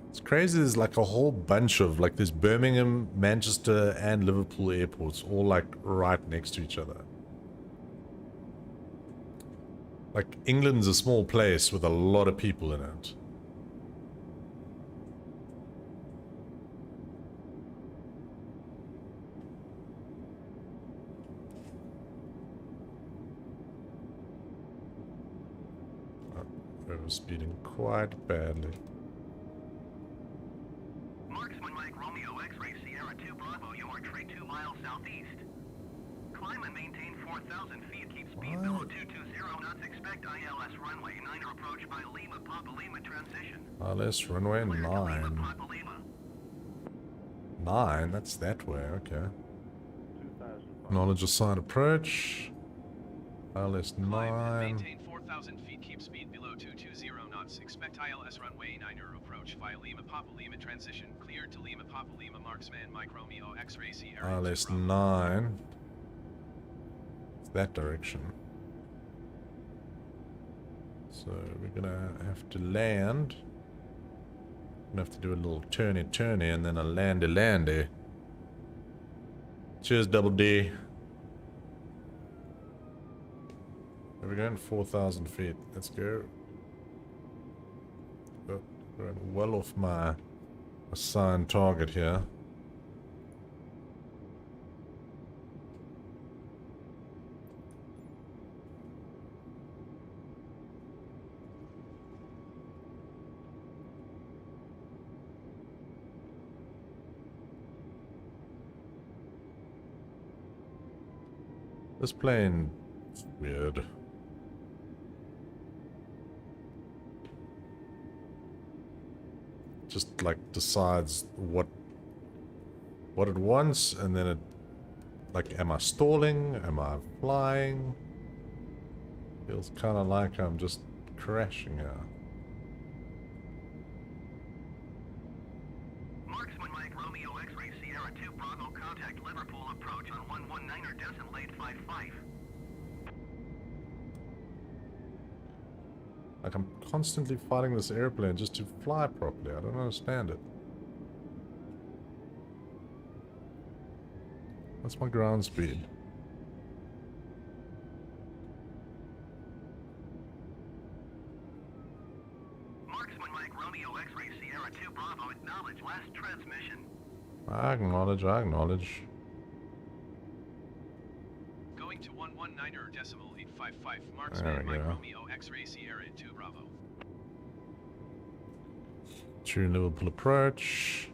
It's crazy, there's like a whole bunch of, like, there's Birmingham, Manchester, and Liverpool airports, all like right next to each other. Like, England's a small place with a lot of people in it. Speeding quite badly. Marksman Mike Romeo X-ray Sierra 2 Bravo, you are tree 2 miles southeast. Climb and maintain 4,000 feet, keep speed below 220 knots, expect ILS runway 9 approach by Lima Papa Lima transition. ILS runway Clear to Lima 9. Papa Lima. 9? That's that way, okay. 2,000. Knowledge assigned approach. ILS Climb and 9. maintain 4,000 feet, keep speed below 220 knots, expect ILS runway 9er approach via Lima Papa Lima transition, cleared to Lima Papa Lima Marksman Mike Romeo X-ray Sierra ILS 2 Bravo. 9. It's that direction. So we're gonna have to land. Gonna have to do a little turny and then a landy. Cheers, Double D. There we go, 4,000 feet. Let's go. Oh, we're well off my assigned target here. This plane is weird. Just like decides what it wants, and then it like, am I stalling? Am I flying? Feels kind of like I'm just crashing here. Marksman Mike Romeo X-ray Sierra 2 Bravo, contact Liverpool approach on 119er decimal 855. Like, I'm constantly fighting this airplane just to fly properly. I don't understand it. What's my ground speed? Marksman Mike Romeo X-ray Sierra 2 Bravo, acknowledge last transmission. I acknowledge. Going to 119er decimal 855, There Marksman we Mike go. Romeo X-ray Sierra 2 Bravo. True Liverpool approach.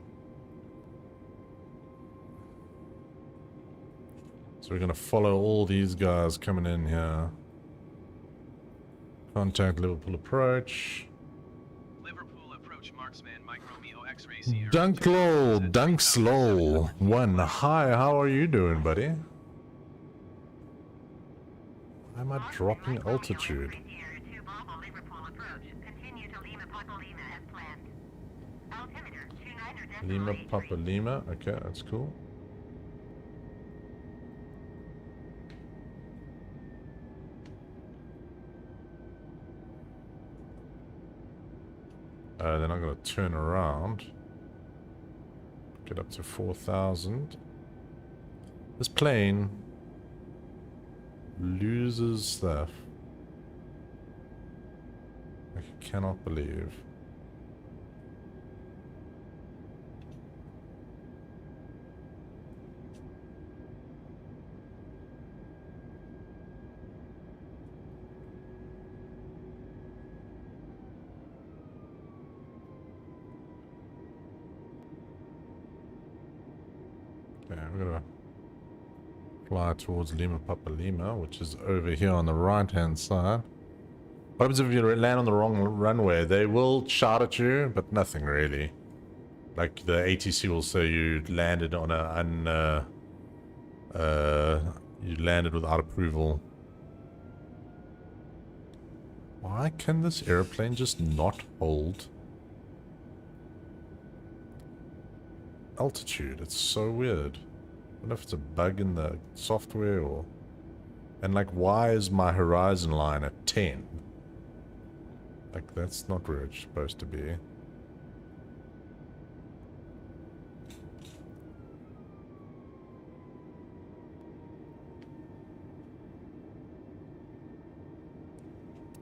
So we're gonna follow all these guys coming in here. Contact Liverpool approach. Liverpool approach, Marksman Mike Romeo X-ray Sierra 2 Dunklow, Bravo. Dunkslow. One. Hi, how are you doing, buddy? Why am I dropping altitude? Sierra 2 Bravo, Liverpool approach. Continue to Lima Papa Lima as planned. Altimeter 29er decimal Lima 83. Papa Lima. Okay, that's cool. Then I'm going to turn around. Get up to 4,000. This plane loses stuff. I cannot believe. Okay, we're gonna fly towards Lima Papa Lima, which is over here on the right hand side. What happens if you land on the wrong runway? They will shout at you, but nothing really. Like the ATC will say you landed on a you landed without approval. Why can this airplane just not hold altitude? It's so weird. I don't know if it's a bug in the software or... And like, why is my horizon line at 10? Like, that's not where it's supposed to be.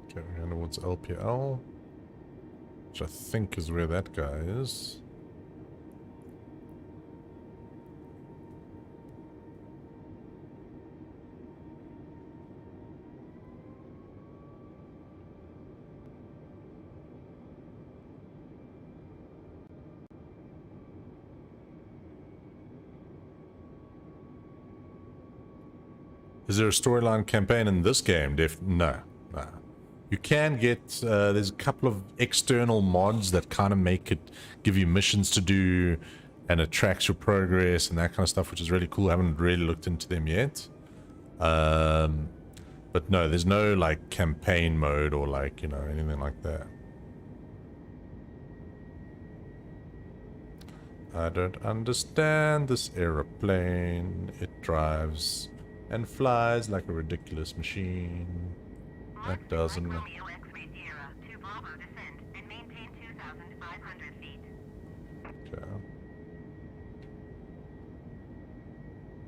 Okay, we're going towards LPL, which I think is where that guy is. Is there a storyline campaign in this game? No. No. You can get, there's a couple of external mods that kind of make it, give you missions to do, and it tracks your progress and that kind of stuff, which is really cool. I haven't really looked into them yet. But no, there's no like campaign mode or like, you know, anything like that. I don't understand this aeroplane. It drives and flies like a ridiculous machine. That doesn't. Romeo X-ray Sierra, 2 Bravo descend and maintain 2,500 feet. Okay.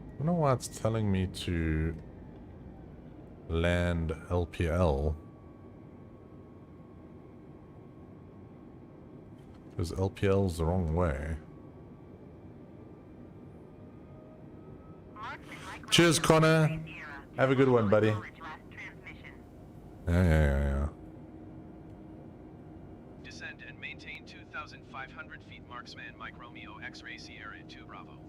I don't know why it's telling me to land LPL. Because LPL's the wrong way. Cheers, Connor. Have a good one, buddy. Yeah. Descend and maintain 2,500 feet. Marksman Mike Romeo X-ray Sierra 2 Bravo.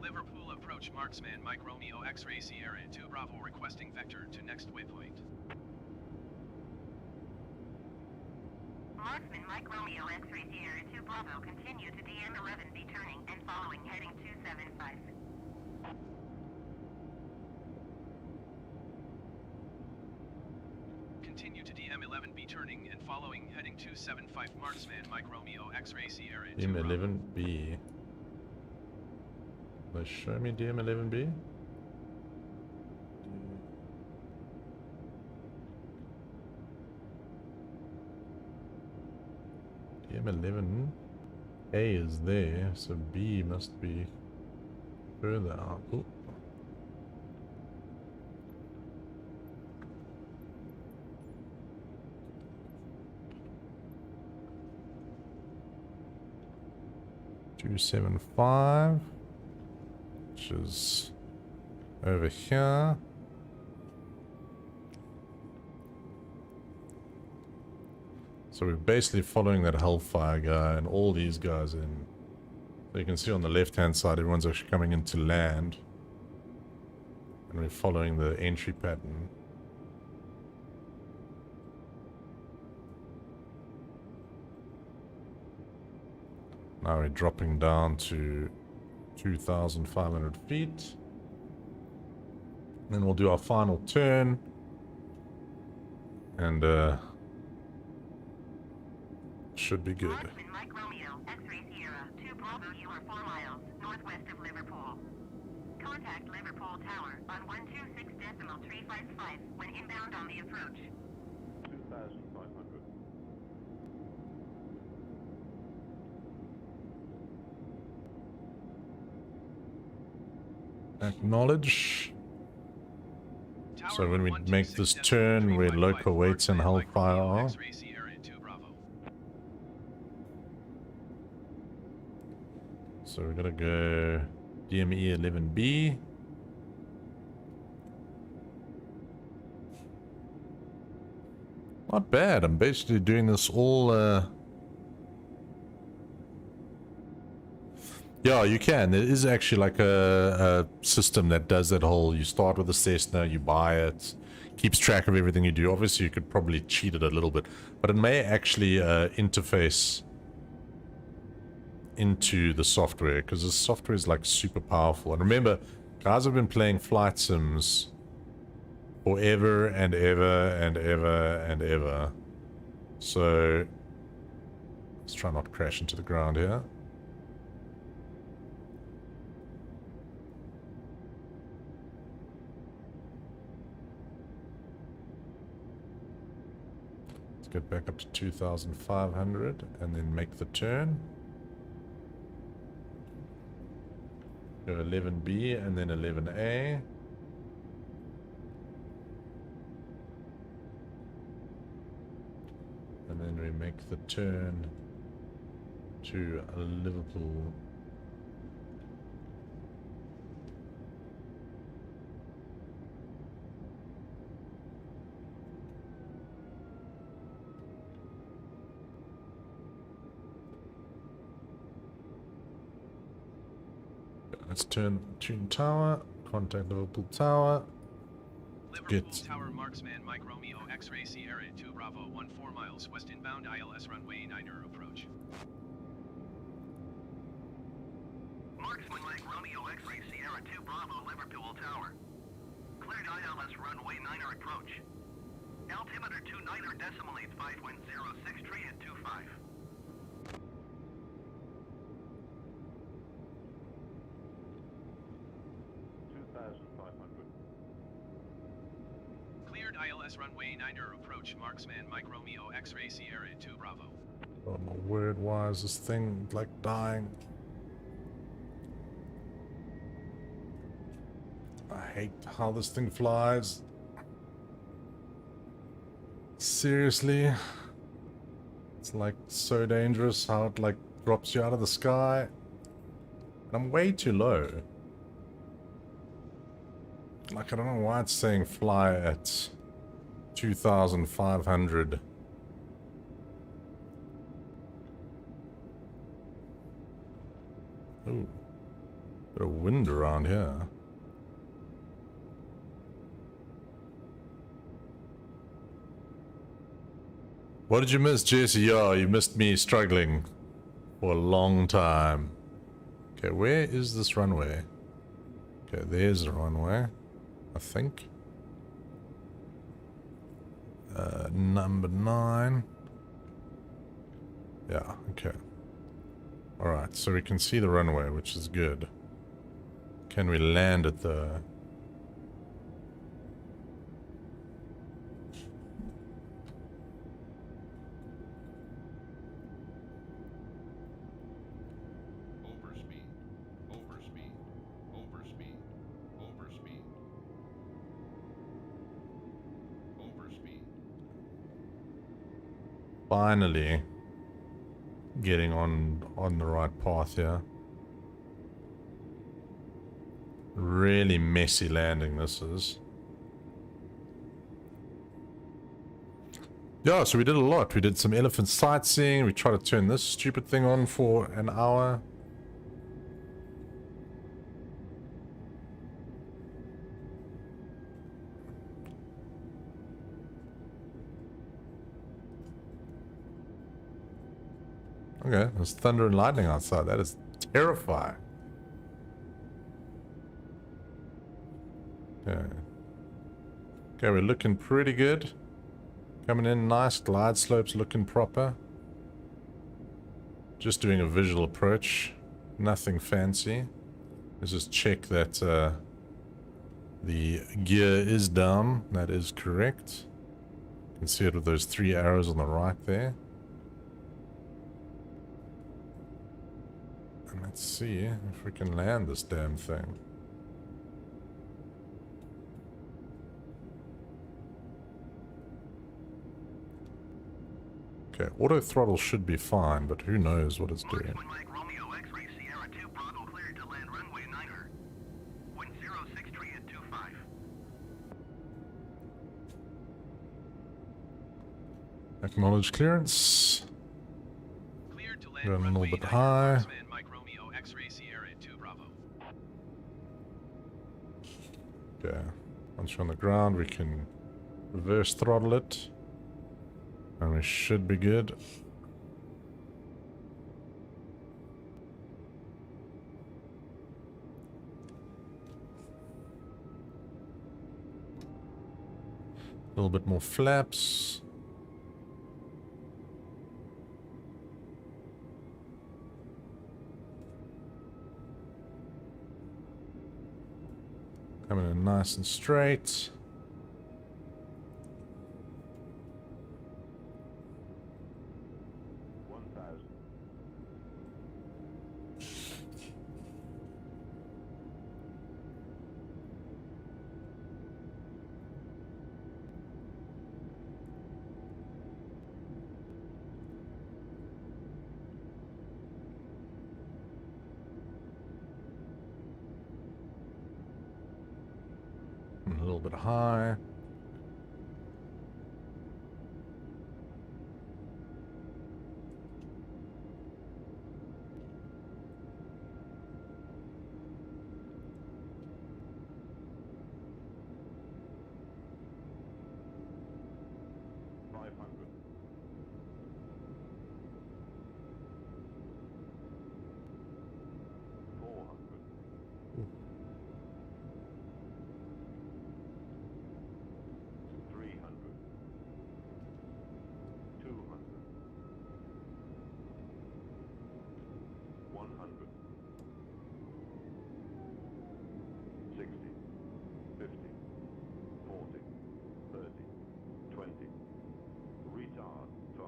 Liverpool approach Marksman Mike Romeo X-ray Sierra 2 Bravo requesting vector to next waypoint. Marksman Mike Romeo X-ray Sierra 2 Bravo, continue to DM11B turning and following heading 275. Continue to DM11B turning and following heading 275. Marksman Mike Romeo X-ray Sierra 2 Bravo. DM11B. Let's show me DM11B. DM11 A is there, so B must be further out. Ooh. $275, which is over here. So we're basically following that Hellfire guy and all these guys in. So you can see on the left-hand side, everyone's actually coming into land. And we're following the entry pattern. Now we're dropping down to 2,500 feet. Then we'll do our final turn. And, should be good. Marksman Mike Romeo X-ray Sierra 2 Bravo, you are 4 miles northwest of Liverpool. Contact Liverpool Tower on 126.355 when inbound on the approach. 2,500. Acknowledge. Tower So when we 126.355 make this turn, where local weights and Marksman Mike Hellfire Romeo are. X-ray Sierra 2 Bravo. So we're gonna go DME 11B. Not bad. I'm basically doing this all. Yeah, you can. There is actually like a system that does that whole. You start with a Cessna, you buy it, keeps track of everything you do. Obviously, you could probably cheat it a little bit, but it may actually interface into the software, because the software is like super powerful. And remember, guys have been playing flight sims forever and ever and ever and ever. So let's try not to crash into the ground here. Let's get back up to 2,500 and then make the turn. Go 11B and then 11A. And then we make the turn to Liverpool. Let's tune tower, contact Liverpool Tower. Liverpool Tower Marksman Mike Romeo X-Ray Sierra 2 Bravo 14 miles west inbound ILS runway 9er approach. Marksman Mike Romeo X-Ray Sierra 2 Bravo Liverpool Tower. Cleared ILS runway 9er approach. Altimeter 29er decimal 85 wind 06 tree at 25. Cleared ILS runway 9er approach Marksman Mike Romeo X-Ray Sierra 2 Bravo. Oh my word, why is this thing like dying? I hate how this thing flies. Seriously? It's like so dangerous how it like drops you out of the sky. And I'm way too low. Like I don't know why it's saying fly at 2,500. Ooh. Bit of wind around here. What did you miss, Jesse? Oh, you missed me struggling for a long time. Okay, where is this runway? Okay, there's the runway, I think. Number 9. Yeah, okay. Alright, so we can see the runway, which is good. Can we land at the... Finally getting on the right path here. Really messy landing this is. Yeah, so we did a lot. We did some elephant sightseeing. We tried to turn this stupid thing on for an hour. Okay, there's thunder and lightning outside. That is terrifying. Okay. Okay, we're looking pretty good. Coming in nice, glide slopes looking proper. Just doing a visual approach. Nothing fancy. Let's just check that the gear is down. That is correct. You can see it with those 3 arrows on the right there. And let's see if we can land this damn thing. Okay, auto throttle should be fine, but who knows what it's doing. Mike Romeo X-Ray Sierra 2 Bravo cleared to land runway 9er. Wind 06 tree at 25. Acknowledge clearance. Cleared to land Going a little runway bit 9er, high. Marksman Mike Romeo X-Ray Sierra 2 Bravo. Okay, once you're on the ground, we can reverse throttle it. And we should be good. A little bit more flaps. Coming in nice and straight. A little bit high. 500. 400. 300. 200. 100. 60. 50. 40. 30. 20. Retard. 5.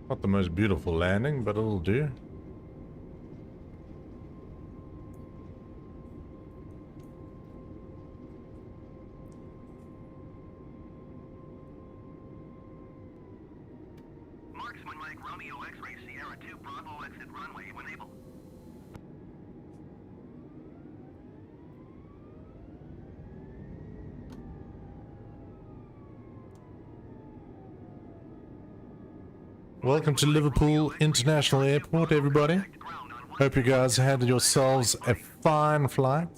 Not the most beautiful landing, but it'll do. Marksman Mike Romeo X-Ray Sierra 2 Bravo exit runway when able. Welcome to Liverpool International Airport, everybody. Hope you guys had yourselves a fine flight.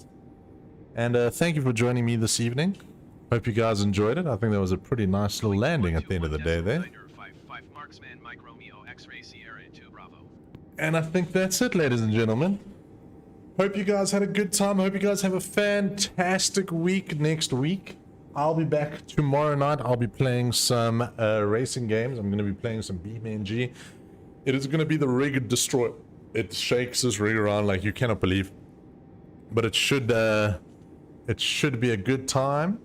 And thank you for joining me this evening. Hope you guys enjoyed it. I think that was a pretty nice little landing at the end of the day there. 55 Marksman Mike Romeo X-Ray Sierra 2 Bravo. And I think that's it, ladies and gentlemen. Hope you guys had a good time. Hope you guys have a fantastic week next week. I'll be back tomorrow night. I'll be playing some racing games. I'm going to be playing some BeamNG. It is going to be the Rig Destroy. It shakes this rig around like you cannot believe. But it should be a good time.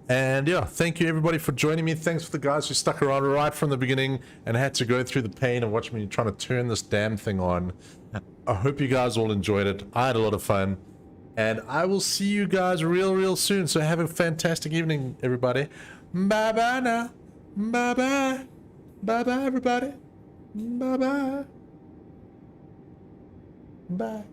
And yeah, thank you everybody for joining me. Thanks for the guys who stuck around right from the beginning and had to go through the pain of watching me trying to turn this damn thing on. I hope you guys all enjoyed it. I had a lot of fun. And I will see you guys real soon. So have a fantastic evening, everybody. Bye-bye now. Bye-bye. Bye-bye, everybody. Bye-bye. Bye.